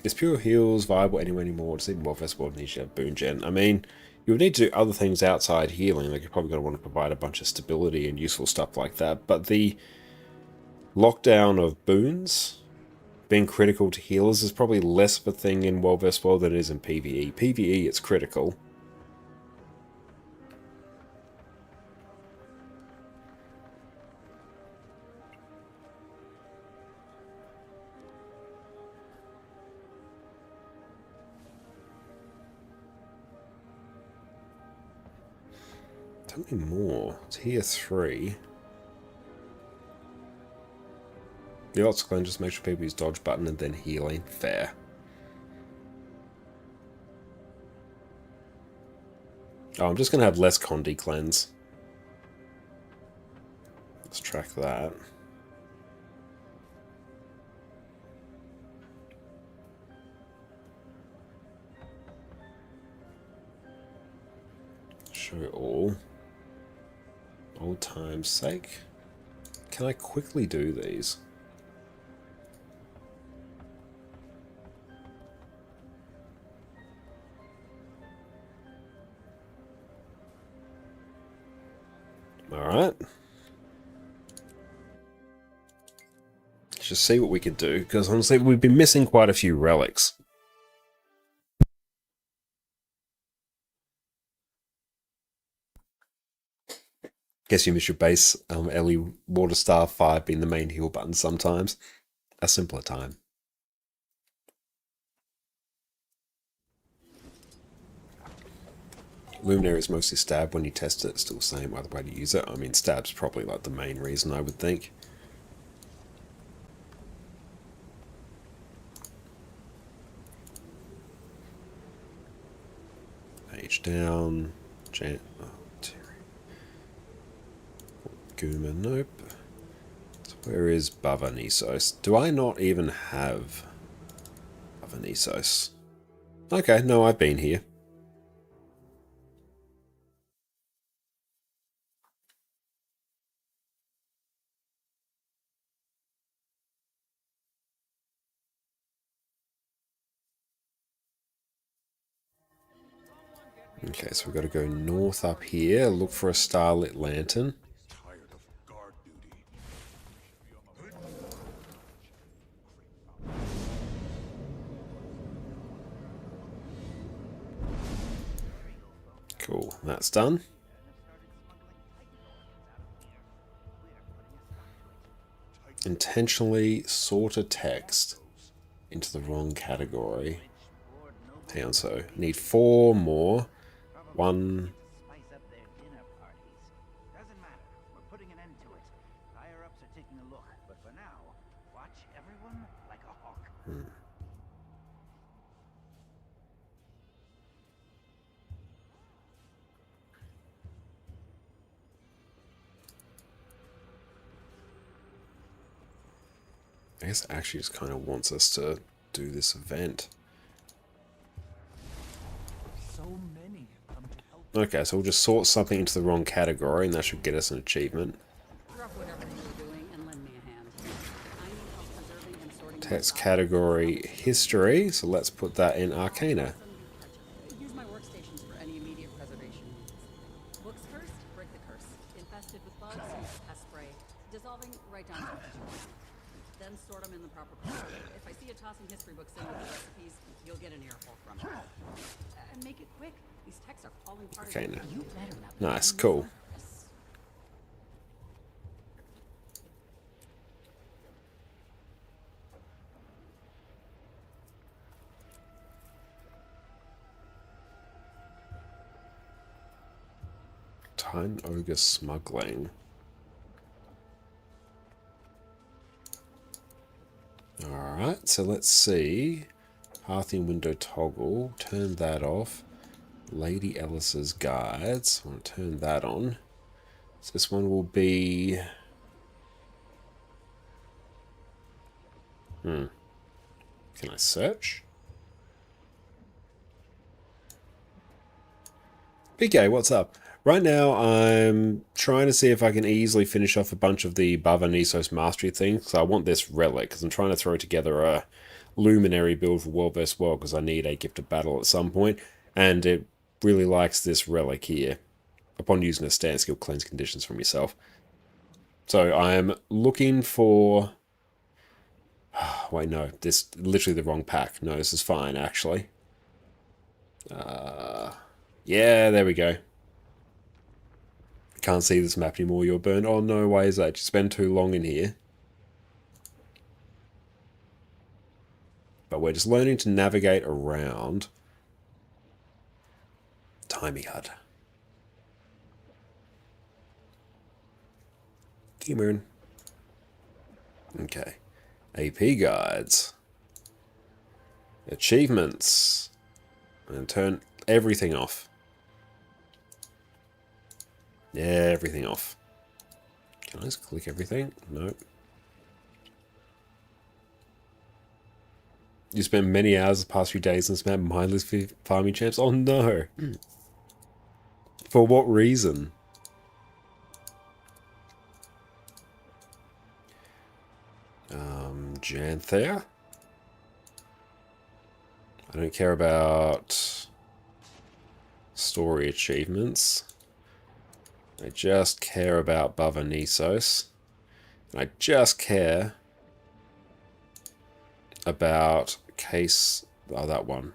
Is Pure Heals viable anywhere anymore? Does even Warfare World need to have Boon Gen? I mean, you would need to do other things outside healing. Like, you're probably going to want to provide a bunch of stability and useful stuff like that. But the lockdown of boons being critical to healers is probably less of a thing in World vs. World than it is in PvE. PvE, it's critical. Tell me more. Tier 3. The odds clan just make sure people use dodge button and then healing. Fair. Oh, I'm just going to have less Condi cleanse. Let's track that. Show all. Old time's sake. Can I quickly do these? Alright. Let's just see what we can do, because honestly, we've been missing quite a few relics. Guess you miss your base Ellie Water Star 5 being the main heal button sometimes. A simpler time. Luminary is mostly stab. When you test it, it's still the same other way to use it. I mean, stab's probably like the main reason, I would think. Page down. Guma, nope. So where is Bavanisos? Do I not even have Bavanisos? Okay, no, I've been here. Okay, so we've got to go north up here, look for a starlit lantern. Cool, that's done. Intentionally sort a text into the wrong category. Hang on, so need 4 more. 1. I guess it actually just kind of wants us to do this event. Okay, so we'll just sort something into the wrong category, and that should get us an achievement. Text category history, so let's put that in Arcana. Use my workstations for any immediate preservation needs. Books first, break the curse. Infested with bugs, use pest spray. Dissolving, right down to then sort them in the proper order. If I see you tossing history books in with the recipes, you'll get an earful from it. And make it quick. These texts are falling apart. Okay, nice, cool. Time ogre smuggling. Alright, so let's see. Hearthing window toggle. Turn that off. Lady Ellis's guides. I want to turn that on. So this one will be... Can I search? PK, what's up? Right now, I'm trying to see if I can easily finish off a bunch of the Bavanisos mastery things, because I want this relic, because I'm trying to throw together a luminary build for World vs. World, because I need a gift of battle at some point, and it really likes this relic here, upon using a stand skill, cleanse conditions from yourself. So I'm looking for... Wait, no, this is literally the wrong pack. No, this is fine, actually. Yeah, there we go. Can't see this map anymore, you're burned. Oh no, why is that? You spend too long in here. But we're just learning to navigate around Timey Hut. Moon. Okay. AP guides. Achievements. And turn everything off. Yeah, everything off. Can I just click everything? Nope. You spent many hours the past few days on this map mindless farming champs? Oh no! For what reason? Janthea? I don't care about story achievements. I just care about Bavanisos. I just care about case... Oh, that one.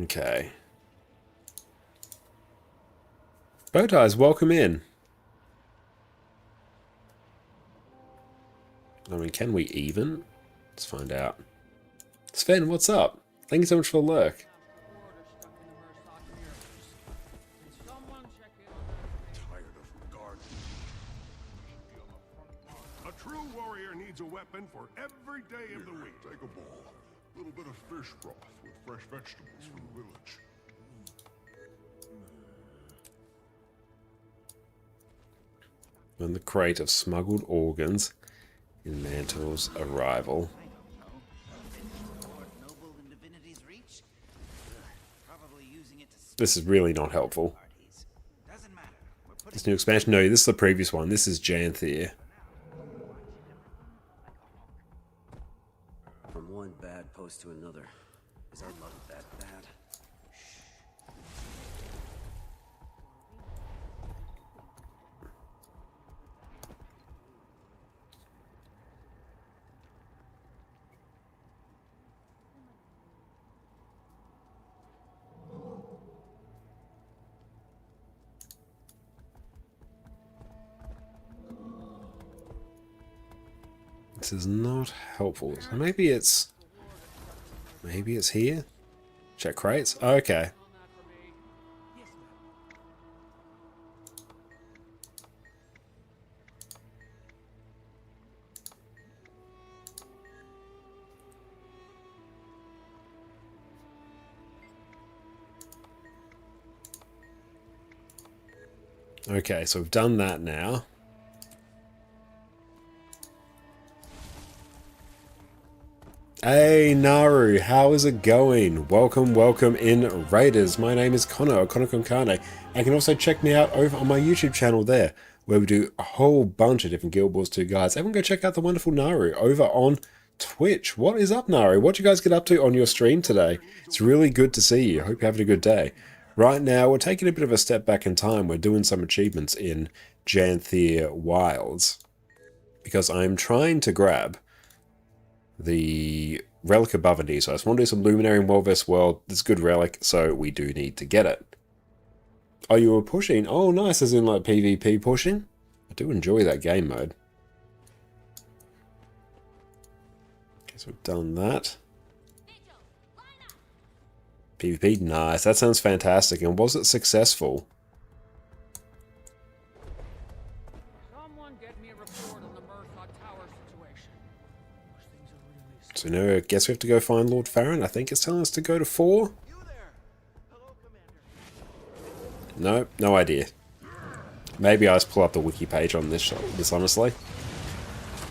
Okay. Bowties, welcome in. I mean, can we even? Let's find out. Sven, what's up? Thank you so much for the lurk. Tired of guarding. A true warrior needs a weapon for every day of the week. Take a bowl. A little bit of fish broth with fresh vegetables from the village. When the crate of smuggled organs in Mantle's arrival. This is really not helpful. This new expansion? No, this is the previous one. This is Janthir. From one bad post to another. Is our luck that bad? This is not helpful. So maybe it's here? Check crates? Oh, okay. Okay, so we've done that now. Hey Naru, how is it going? Welcome, welcome in Raiders. My name is Connor, ConnorConCarne. You can also check me out over on my YouTube channel there, where we do a whole bunch of different Guild Wars 2 guides. Everyone go check out the wonderful Naru over on Twitch. What is up, Naru? What you guys get up to on your stream today? It's really good to see you. Hope you're having a good day. Right now, we're taking a bit of a step back in time. We're doing some achievements in Janthir Wilds, because I'm trying to grab the relic of Bavanisos. So I just want to do some Luminary in Welvest World. It's a good relic, so we do need to get it. Oh, you were pushing? Oh, nice, as in like PvP pushing? I do enjoy that game mode. Okay, so we've done that. PvP, nice. That sounds fantastic. And was it successful? So now I guess we have to go find Lord Farron. I think it's telling us to go to 4. No, no idea. Maybe I just pull up the wiki page on this honestly.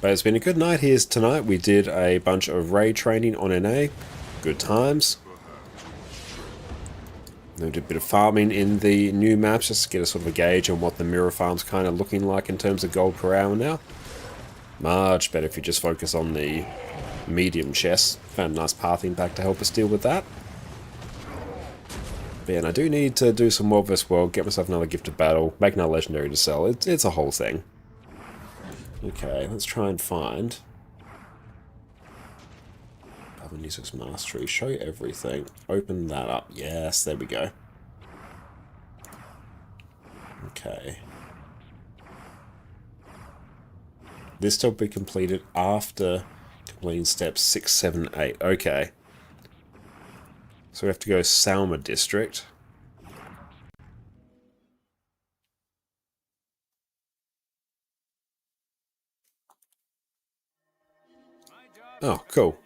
But it's been a good night here tonight. We did a bunch of raid training on NA. Good times. Then we did a bit of farming in the new maps just to get a sort of a gauge on what the mirror farm's kind of looking like in terms of gold per hour now. Much better if you just focus on the medium chests. Found a nice pathing pack to help us deal with that. But yeah, and I do need to do some World vs. World, get myself another gifted battle, make another legendary to sell. It's a whole thing. Okay, let's try and find Bavanisos Mastery. Show everything. Open that up. Yes, there we go. Okay. This will be completed after completing steps 6, 7, 8. Okay. So we have to go Salma District. Oh, cool.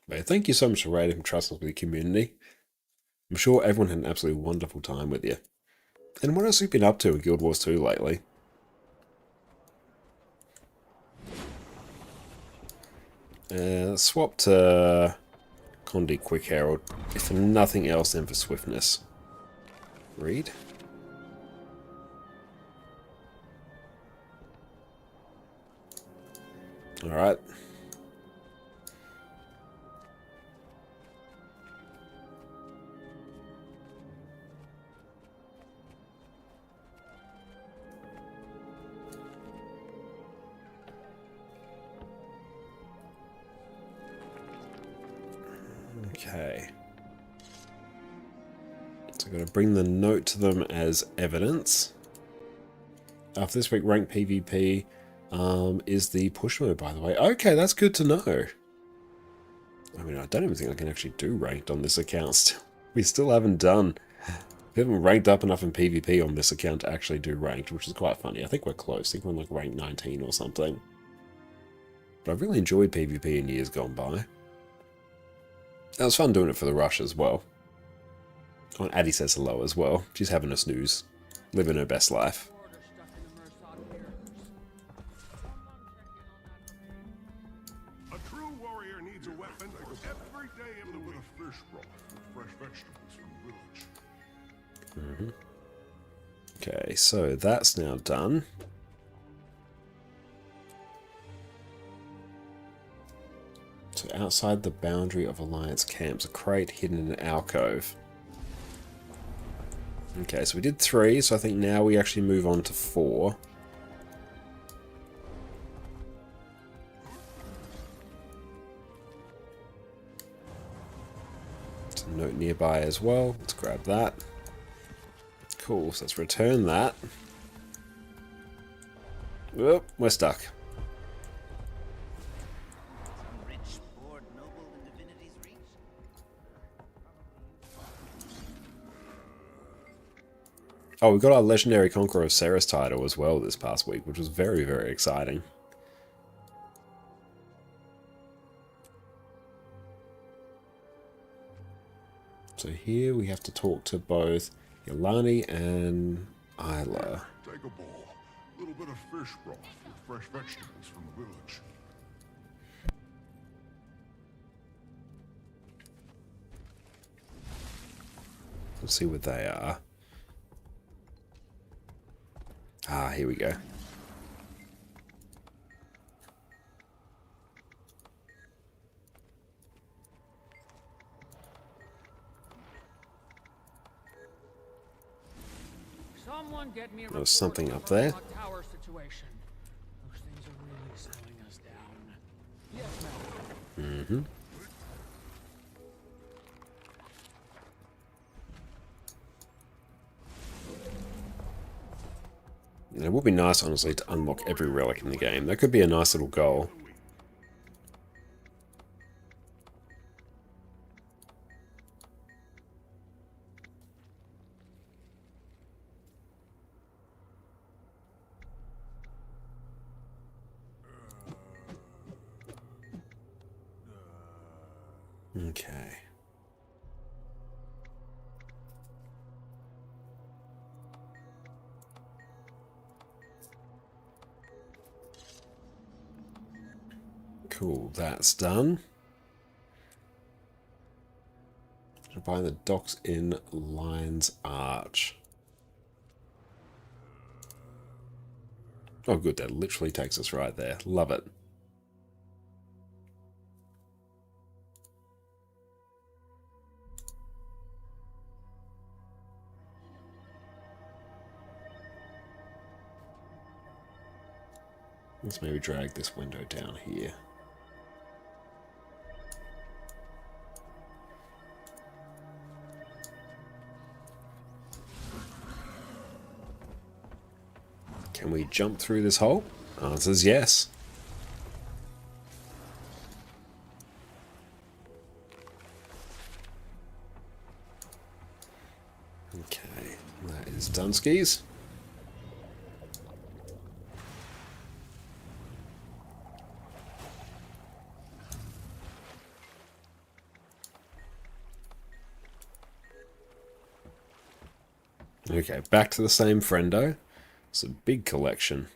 But thank you so much for rating and trusting us with the community. I'm sure everyone had an absolutely wonderful time with you. And what else have you been up to in Guild Wars 2 lately? Let's swap to Condi Quick Herald, if for nothing else then for swiftness. Read. Alright. Okay. So I'm going to bring the note to them as evidence. After this week, ranked PvP is the push mode, by the way. Okay, that's good to know. I mean, I don't even think I can actually do ranked on this account still. We still haven't done... We haven't ranked up enough in PvP on this account to actually do ranked, which is quite funny. I think we're close. I think we're on like rank 19 or something. But I've really enjoyed PvP in years gone by. It was fun doing it for the rush as well. Oh, and Addie says hello as well. She's having a snooze. Living her best life. A true warrior needs a weapon every day of the week. A fish broth with fresh vegetables from the village. Okay, so that's now done. So outside the boundary of Alliance camps, a crate hidden in an alcove. Okay, so we did 3, so I think now we actually move on to 4. There's a note nearby as well. Let's grab that. Cool, so let's return that. Oh, we're stuck. Oh, we got our Legendary Conqueror of Ceres title as well this past week, which was very, very exciting. So here we have to talk to both Yolani and Isla. Take a bowl. A little bit of fish broth with fresh vegetables from the village. Let's see what they are. Ah, here we go. Someone get me a There was something up there. tower situation. Those things are really slowing us down. Yes, ma'am. Mm-hmm. It would be nice, honestly, to unlock every relic in the game. That could be a nice little goal. Okay. Cool, that's done. By the docks in Lion's Arch. Oh good, that literally takes us right there. Love it. Let's maybe drag this window down here. Can we jump through this hole? Answer is yes. Okay, that is Dunskies. Okay, back to the same friendo. It's a big collection.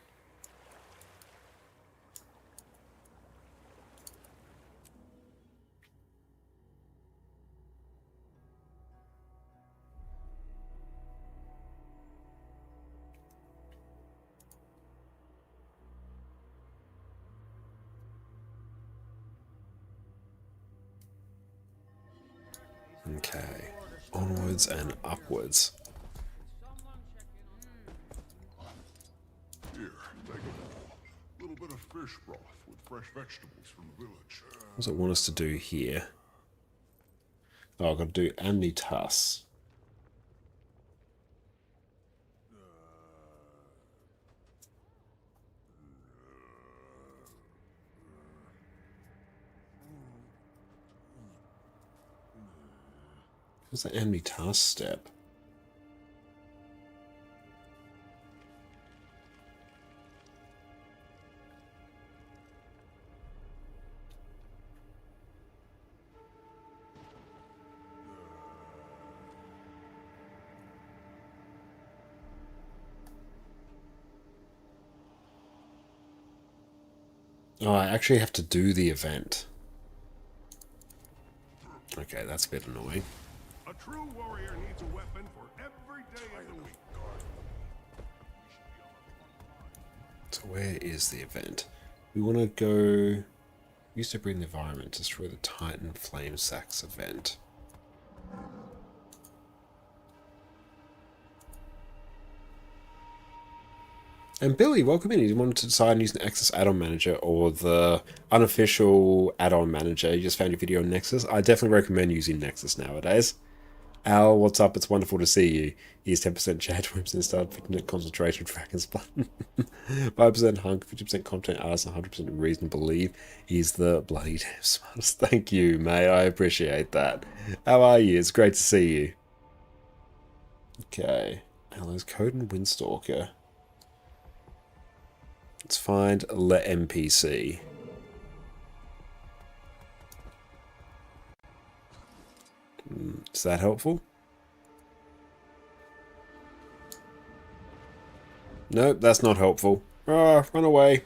Okay, onwards and upwards. Here, take it all. A little bit of fish broth with fresh vegetables from the village. What does it want us to do here? Oh, I've got to do Amnitas. What's the Amnitas step? Oh, I actually have to do the event. Okay, that's a bit annoying. A true warrior needs a weapon for every day of the week. So where is the event? We want to go... Used to bring the environment, destroy the Titan Flame Sacks event. And Billy, welcome in. You wanted to decide on using Nexus Add-on Manager or the unofficial add-on manager. You just found your video on Nexus. I definitely recommend using Nexus nowadays. Al, what's up? It's wonderful to see you. He's 10% chat, 20% start, 50% concentration, Dragon's Blood, 5% hunk, 50% content artist, 100% reason to believe he's the bloody damn smartest. Thank you, mate. I appreciate that. How are you? It's great to see you. Okay. Al's Code and Windstalker. Let's find Le NPC. Is that helpful? Nope, that's not helpful. Ah, run away.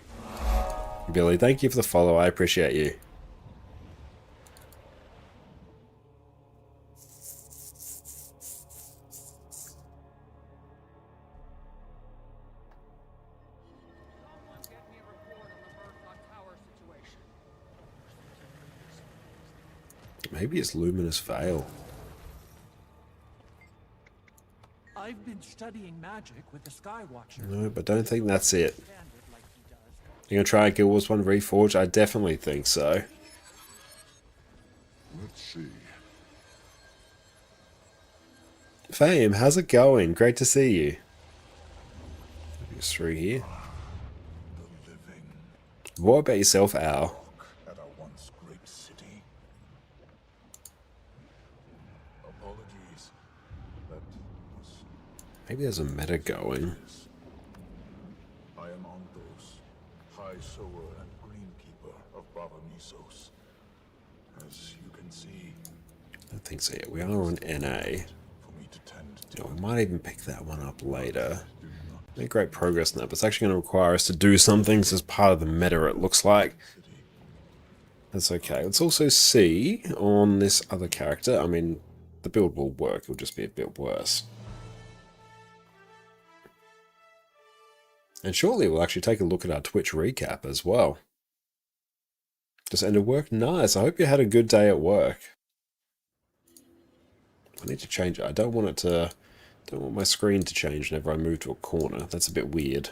Billy, thank you for the follow. I appreciate you. Maybe it's Luminous Veil. I've been studying magic with the Skywatcher. No, but don't think that's it. You gonna try Guild Wars 1 Reforged? I definitely think so. Let's see. Fame, how's it going? Great to see you. It's through here. What about yourself, Al? At our once great city. Apologies. That was... Maybe there's a meta going. I am Ondos, High Sower and Greenkeeper of Baba Nisos. As you can see, I don't think so yet. We are on NA. We might even pick that one up later. Made great progress now, but it's actually going to require us to do some things as part of the meta, it looks like. That's okay. Let's also see on this other character. I mean, the build will work. It'll just be a bit worse. And shortly we'll actually take a look at our Twitch recap as well. Just ended work? Nice. I hope you had a good day at work. I need to change it. I don't want it to... Don't want my screen to change whenever I move to a corner. That's a bit weird.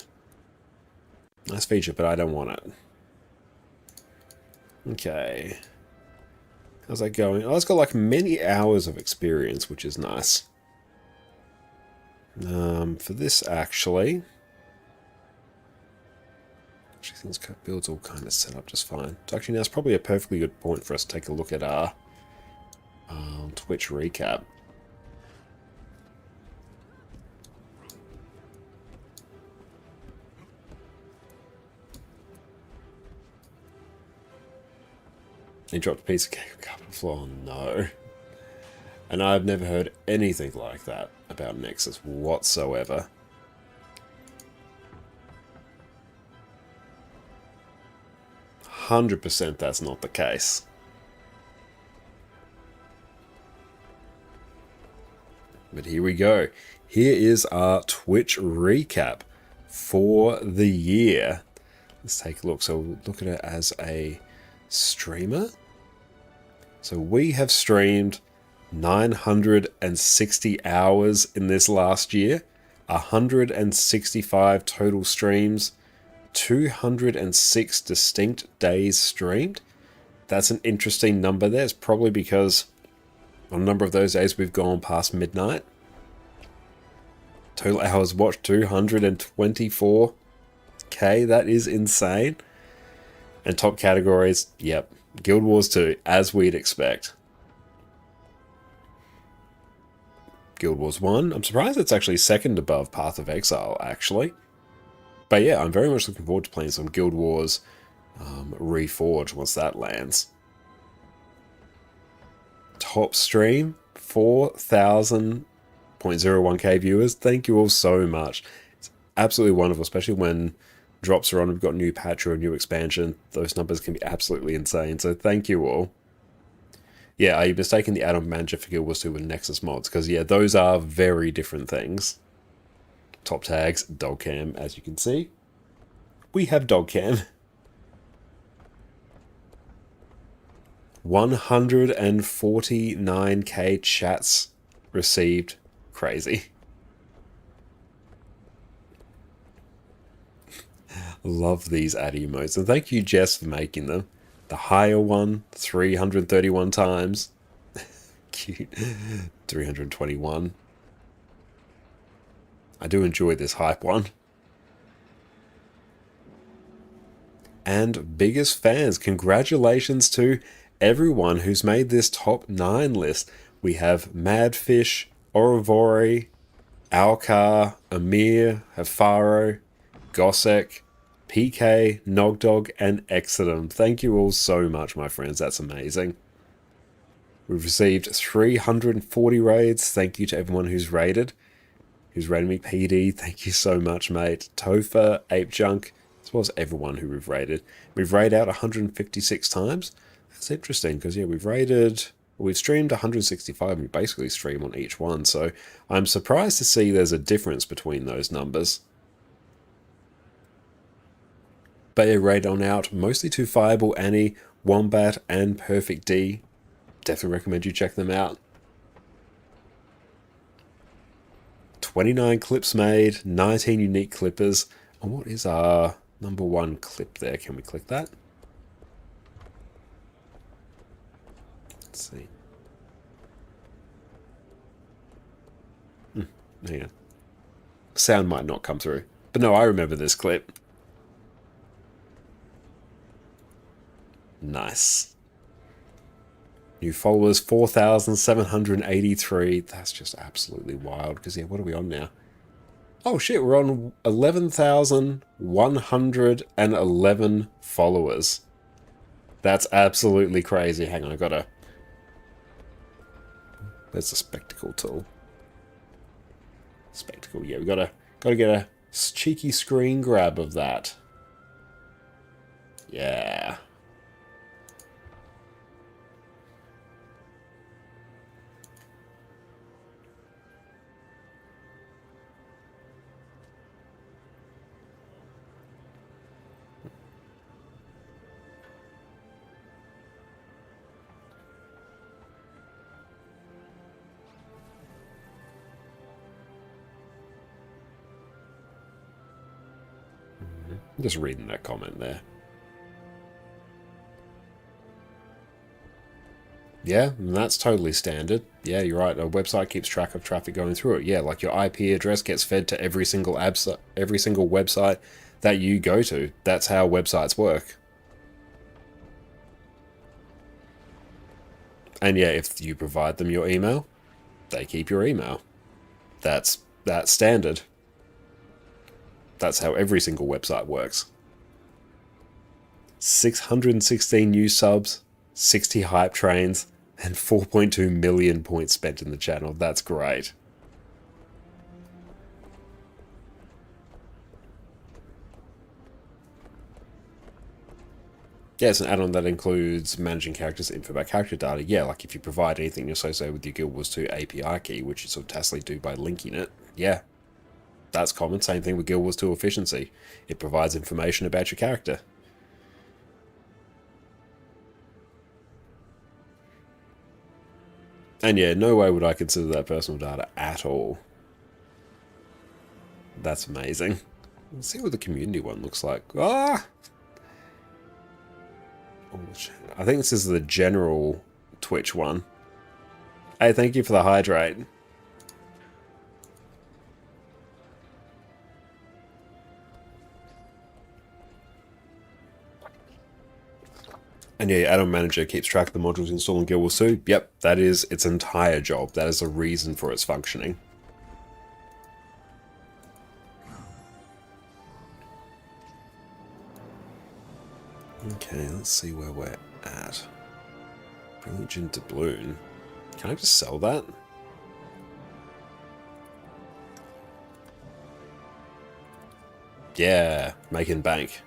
Nice feature, but I don't want it. Okay. How's that going? Oh, it's got like many hours of experience, which is nice. For this, actually things builds all kind of set up just fine. So actually, now it's probably a perfectly good point for us to take a look at our Twitch recap. He dropped a piece of cake on the carpet floor. No. And I've never heard anything like that about Nexus whatsoever. %, that's not the case. But here we go. Here is our Twitch recap for the year. Let's take a look. So we'll look at it as a streamer. So we have streamed 960 hours in this last year, 165 total streams, 206 distinct days streamed. That's an interesting number there. It's probably because on a number of those days we've gone past midnight. Total hours watched 224k. That is insane. And top categories, yep, Guild Wars 2, as we'd expect. Guild Wars 1, I'm surprised it's actually second above Path of Exile, actually. But yeah, I'm very much looking forward to playing some Guild Wars Reforged once that lands. Top stream, 4,000.01k viewers. Thank you all so much. It's absolutely wonderful, especially when drops are on. We've got new patch or a new expansion. Those numbers can be absolutely insane. So thank you all. Yeah, are you mistaking the add-on manager for Guild Wars 2 with Nexus mods? Because yeah, those are very different things. Top tags, dog cam, as you can see. We have dog cam. 149k chats received. Crazy. Love these ad emotes. And thank you, Jess, for making them. The higher one, 331 times. Cute. 321. I do enjoy this hype one. And biggest fans, congratulations to everyone who's made this top 9 list. We have Madfish, Orivori, Alcar, Amir, Hafaro, Gossek, PK, Nogdog, and Exodum. Thank you all so much, my friends. That's amazing. We've received 340 raids. Thank you to everyone who's raided. Who's raided me. PD, thank you so much, mate. Topher, Ape Junk, as well as everyone who we've raided. We've raided out 156 times. That's interesting, because yeah, we've streamed 165, and we basically stream on each one, so I'm surprised to see there's a difference between those numbers. But yeah, raid on out, mostly to Fireball Annie, Wombat, and Perfect D. Definitely recommend you check them out. 29 clips made, 19 unique clippers. And what is our number 1 clip there? Can we click that? Let's see. Hang on. Sound might not come through. But no, I remember this clip. Nice. New followers, 4,783. That's just absolutely wild. Because, yeah, what are we on now? Oh, shit, we're on 11,111 followers. That's absolutely crazy. Hang on, I gotta... There's the spectacle tool. Spectacle, yeah, we gotta get a cheeky screen grab of that. Yeah. I'm just reading that comment there. Yeah, and that's totally standard. Yeah, you're right. A website keeps track of traffic going through it. Yeah, like your IP address gets fed to every single website that you go to. That's how websites work. And yeah, if you provide them your email, they keep your email. That's standard. That's how every single website works. 616 new subs, 60 hype trains, and 4.2 million points spent in the channel. That's great. Yeah, it's an add-on that includes managing characters, info about character data. Yeah, like if you provide anything associated with your Guild Wars 2 API key, which you sort of tacitly do by linking it, yeah. That's common. Same thing with Guild Wars 2 efficiency. It provides information about your character. And yeah, no way would I consider that personal data at all. That's amazing. Let's see what the community one looks like. Ah! I think this is the general Twitch one. Hey, thank you for the hydrate. And yeah, add-on manager keeps track of the modules installed in Guild Wars 2. Yep, that is its entire job. That is the reason for its functioning. Okay, let's see where we're at. Brilliant Gin doubloon. Can I just sell that? Yeah, making bank.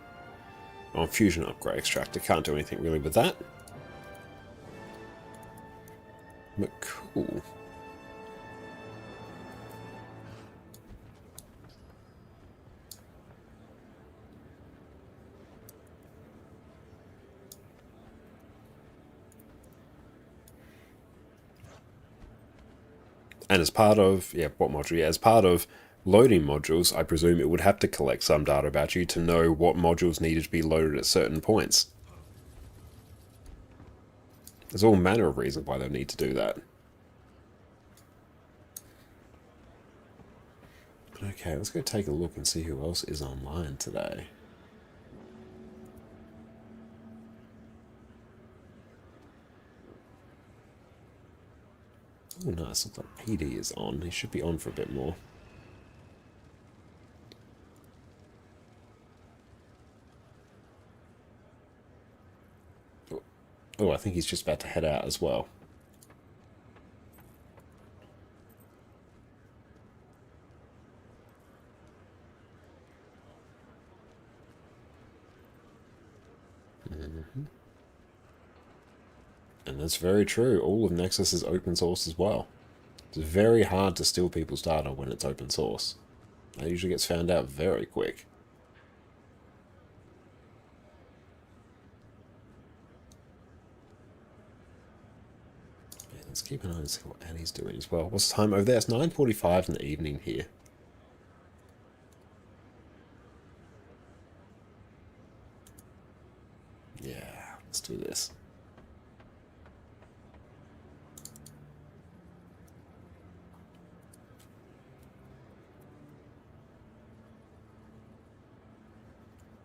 On fusion upgrade extractor, can't do anything really with that. But cool. And as part of, yeah, what module? Yeah, as part of loading modules, I presume it would have to collect some data about you to know what modules needed to be loaded at certain points. There's all manner of reasons why they'll need to do that. Okay, let's go take a look and see who else is online today. Oh, nice. Looks like PD is on. He should be on for a bit more. Oh, I think he's just about to head out as well. And that's very true. All of Nexus is open source as well. It's very hard to steal people's data when it's open source. That usually gets found out very quick. Yeah, let's keep an eye and see what Annie's doing as well. What's the time over there? It's 9:45 in the evening here. Yeah, let's do this.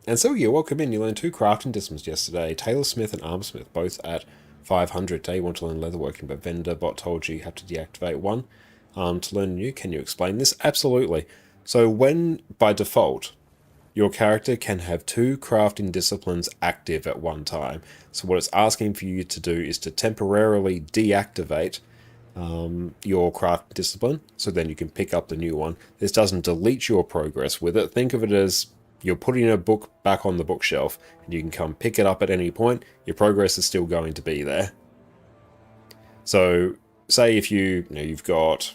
And so yeah, welcome in. You learned 2 crafting disciplines yesterday. Tailorsmith and Armorsmith, both at 500. Today you want to learn leatherworking, but vendor bot told you have to deactivate one. To learn new, can you explain this? Absolutely. So when, by default, your character can have 2 crafting disciplines active at one time. So what it's asking for you to do is to temporarily deactivate your craft discipline, so then you can pick up the new one. This doesn't delete your progress with it. Think of it as you're putting a book back on the bookshelf, and you can come pick it up at any point. Your progress is still going to be there. So, say if you've got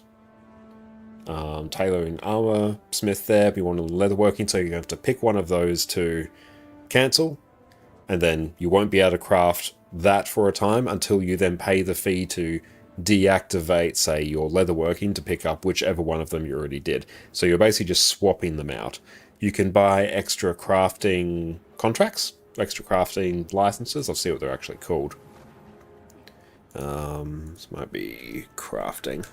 tailoring, armor, smith there, but you want leatherworking, so you're going to have to pick one of those to cancel, and then you won't be able to craft that for a time until you then pay the fee to deactivate, say, your leatherworking to pick up whichever one of them you already did. So you're basically just swapping them out. You can buy extra crafting contracts, extra crafting licenses. I'll see what they're actually called. This might be crafting.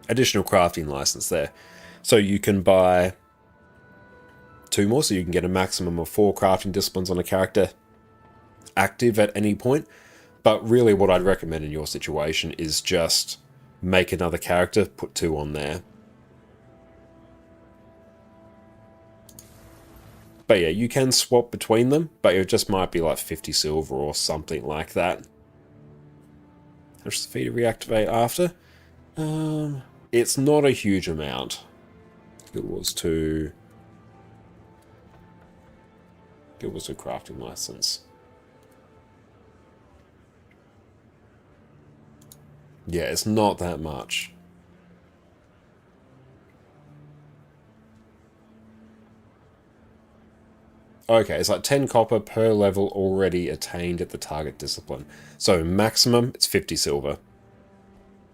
Additional crafting license there. So you can buy 2 more, so you can get a maximum of 4 crafting disciplines on a character active at any point. But really what I'd recommend in your situation is just make another character, put 2 on there. But yeah, you can swap between them, but it just might be like 50 silver or something like that. How much is the fee to reactivate after? It's not a huge amount. Guild Wars 2 crafting license. Yeah, it's not that much. Okay, it's like 10 copper per level already attained at the target discipline. So maximum, it's 50 silver.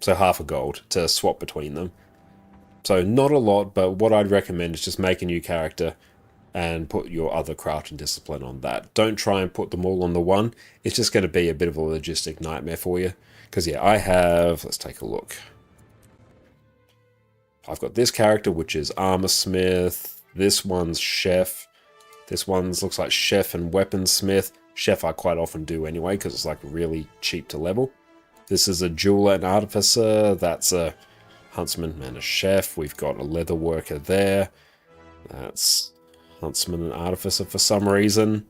So half a gold to swap between them. So not a lot, but what I'd recommend is just make a new character and put your other crafting discipline on that. Don't try and put them all on the one. It's just going to be a bit of a logistic nightmare for you. Because yeah, I have, let's take a look. I've got this character, which is Armor Smith. This one's Chef. This one's looks like Chef and Weaponsmith. Chef I quite often do anyway, because it's like really cheap to level. This is a Jeweler and Artificer. That's a Huntsman and a Chef. We've got a Leather Worker there. That's Huntsman and Artificer for some reason.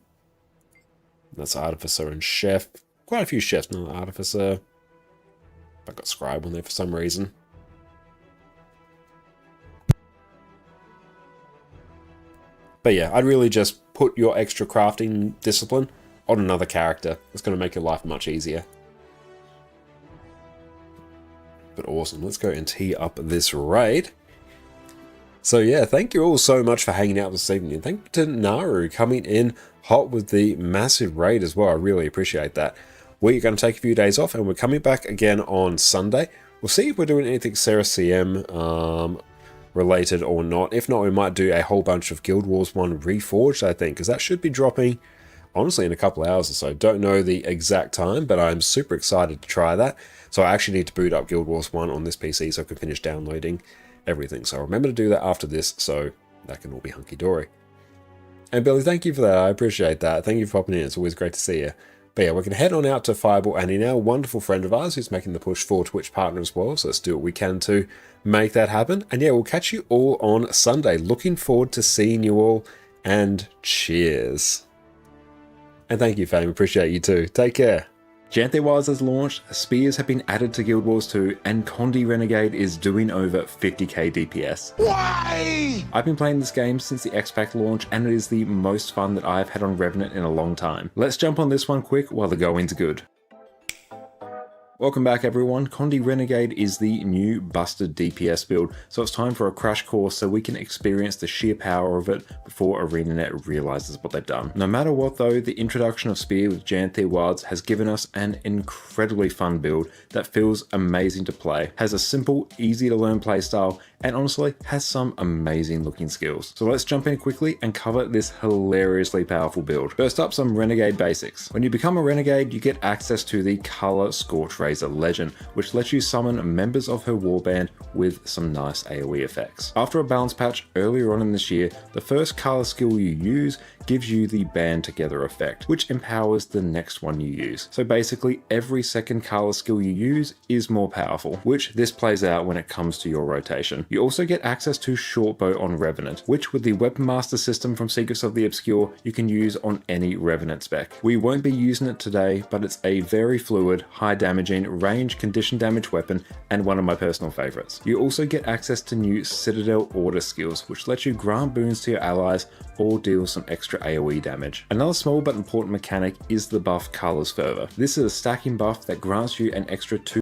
That's Artificer and Chef. Quite a few Chefs, not Artificer. I got Scribe on there for some reason. But yeah, I'd really just put your extra crafting discipline on another character. It's going to make your life much easier. But awesome, let's go and tee up this raid. So yeah, thank you all so much for hanging out this evening. Thank you to Naru coming in hot with the massive raid as well. I really appreciate that. We're going to take a few days off and we're coming back again on Sunday. We'll see if we're doing anything Sarah CM related or not. If not, we might do a whole bunch of Guild Wars 1 Reforged, I think, because that should be dropping, honestly, in a couple of hours or so. Don't know the exact time, but I'm super excited to try that. So I actually need to boot up Guild Wars 1 on this PC so I can finish downloading everything. So remember to do that after this, so that can all be hunky-dory. And Billy, thank you for that. I appreciate that. Thank you for popping in. It's always great to see you. But yeah, we're going to head on out to Fireball and a now wonderful friend of ours who's making the push for Twitch partner as well. So let's do what we can to make that happen. And yeah, we'll catch you all on Sunday. Looking forward to seeing you all. And cheers. And thank you, Fame. Appreciate you too. Take care. Janthe Wilds has launched, spears have been added to Guild Wars 2, and Condi Renegade is doing over 50k DPS. Why? I've been playing this game since the X-Pack launch, and it is the most fun that I've had on Revenant in a long time. Let's jump on this one quick while the going's good. Welcome back everyone. Condi Renegade is the new busted DPS build, so it's time for a crash course so we can experience the sheer power of it before ArenaNet realizes what they've done. No matter what though, the introduction of Spear with Janthe Wilds has given us an incredibly fun build that feels amazing to play, has a simple, easy to learn playstyle, and honestly has some amazing looking skills. So let's jump in quickly and cover this hilariously powerful build. First up, some Renegade basics. When you become a Renegade, you get access to the Color Scorch Razor Legend, which lets you summon members of her warband with some nice AoE effects. After a balance patch earlier on in this year, the first color skill you use gives you the band together effect, which empowers the next one you use. So basically every second color skill you use is more powerful, which this plays out when it comes to your rotation. You also get access to Shortbow on Revenant, which with the Weapon Master system from Secrets of the Obscure, you can use on any Revenant spec. We won't be using it today, but it's a very fluid, high damaging, range condition damage weapon and one of my personal favorites. You also get access to new Citadel Order skills, which let you grant boons to your allies or deal some extra AoE damage. Another small but important mechanic is the buff Color's Fervor. This is a stacking buff that grants you an extra 2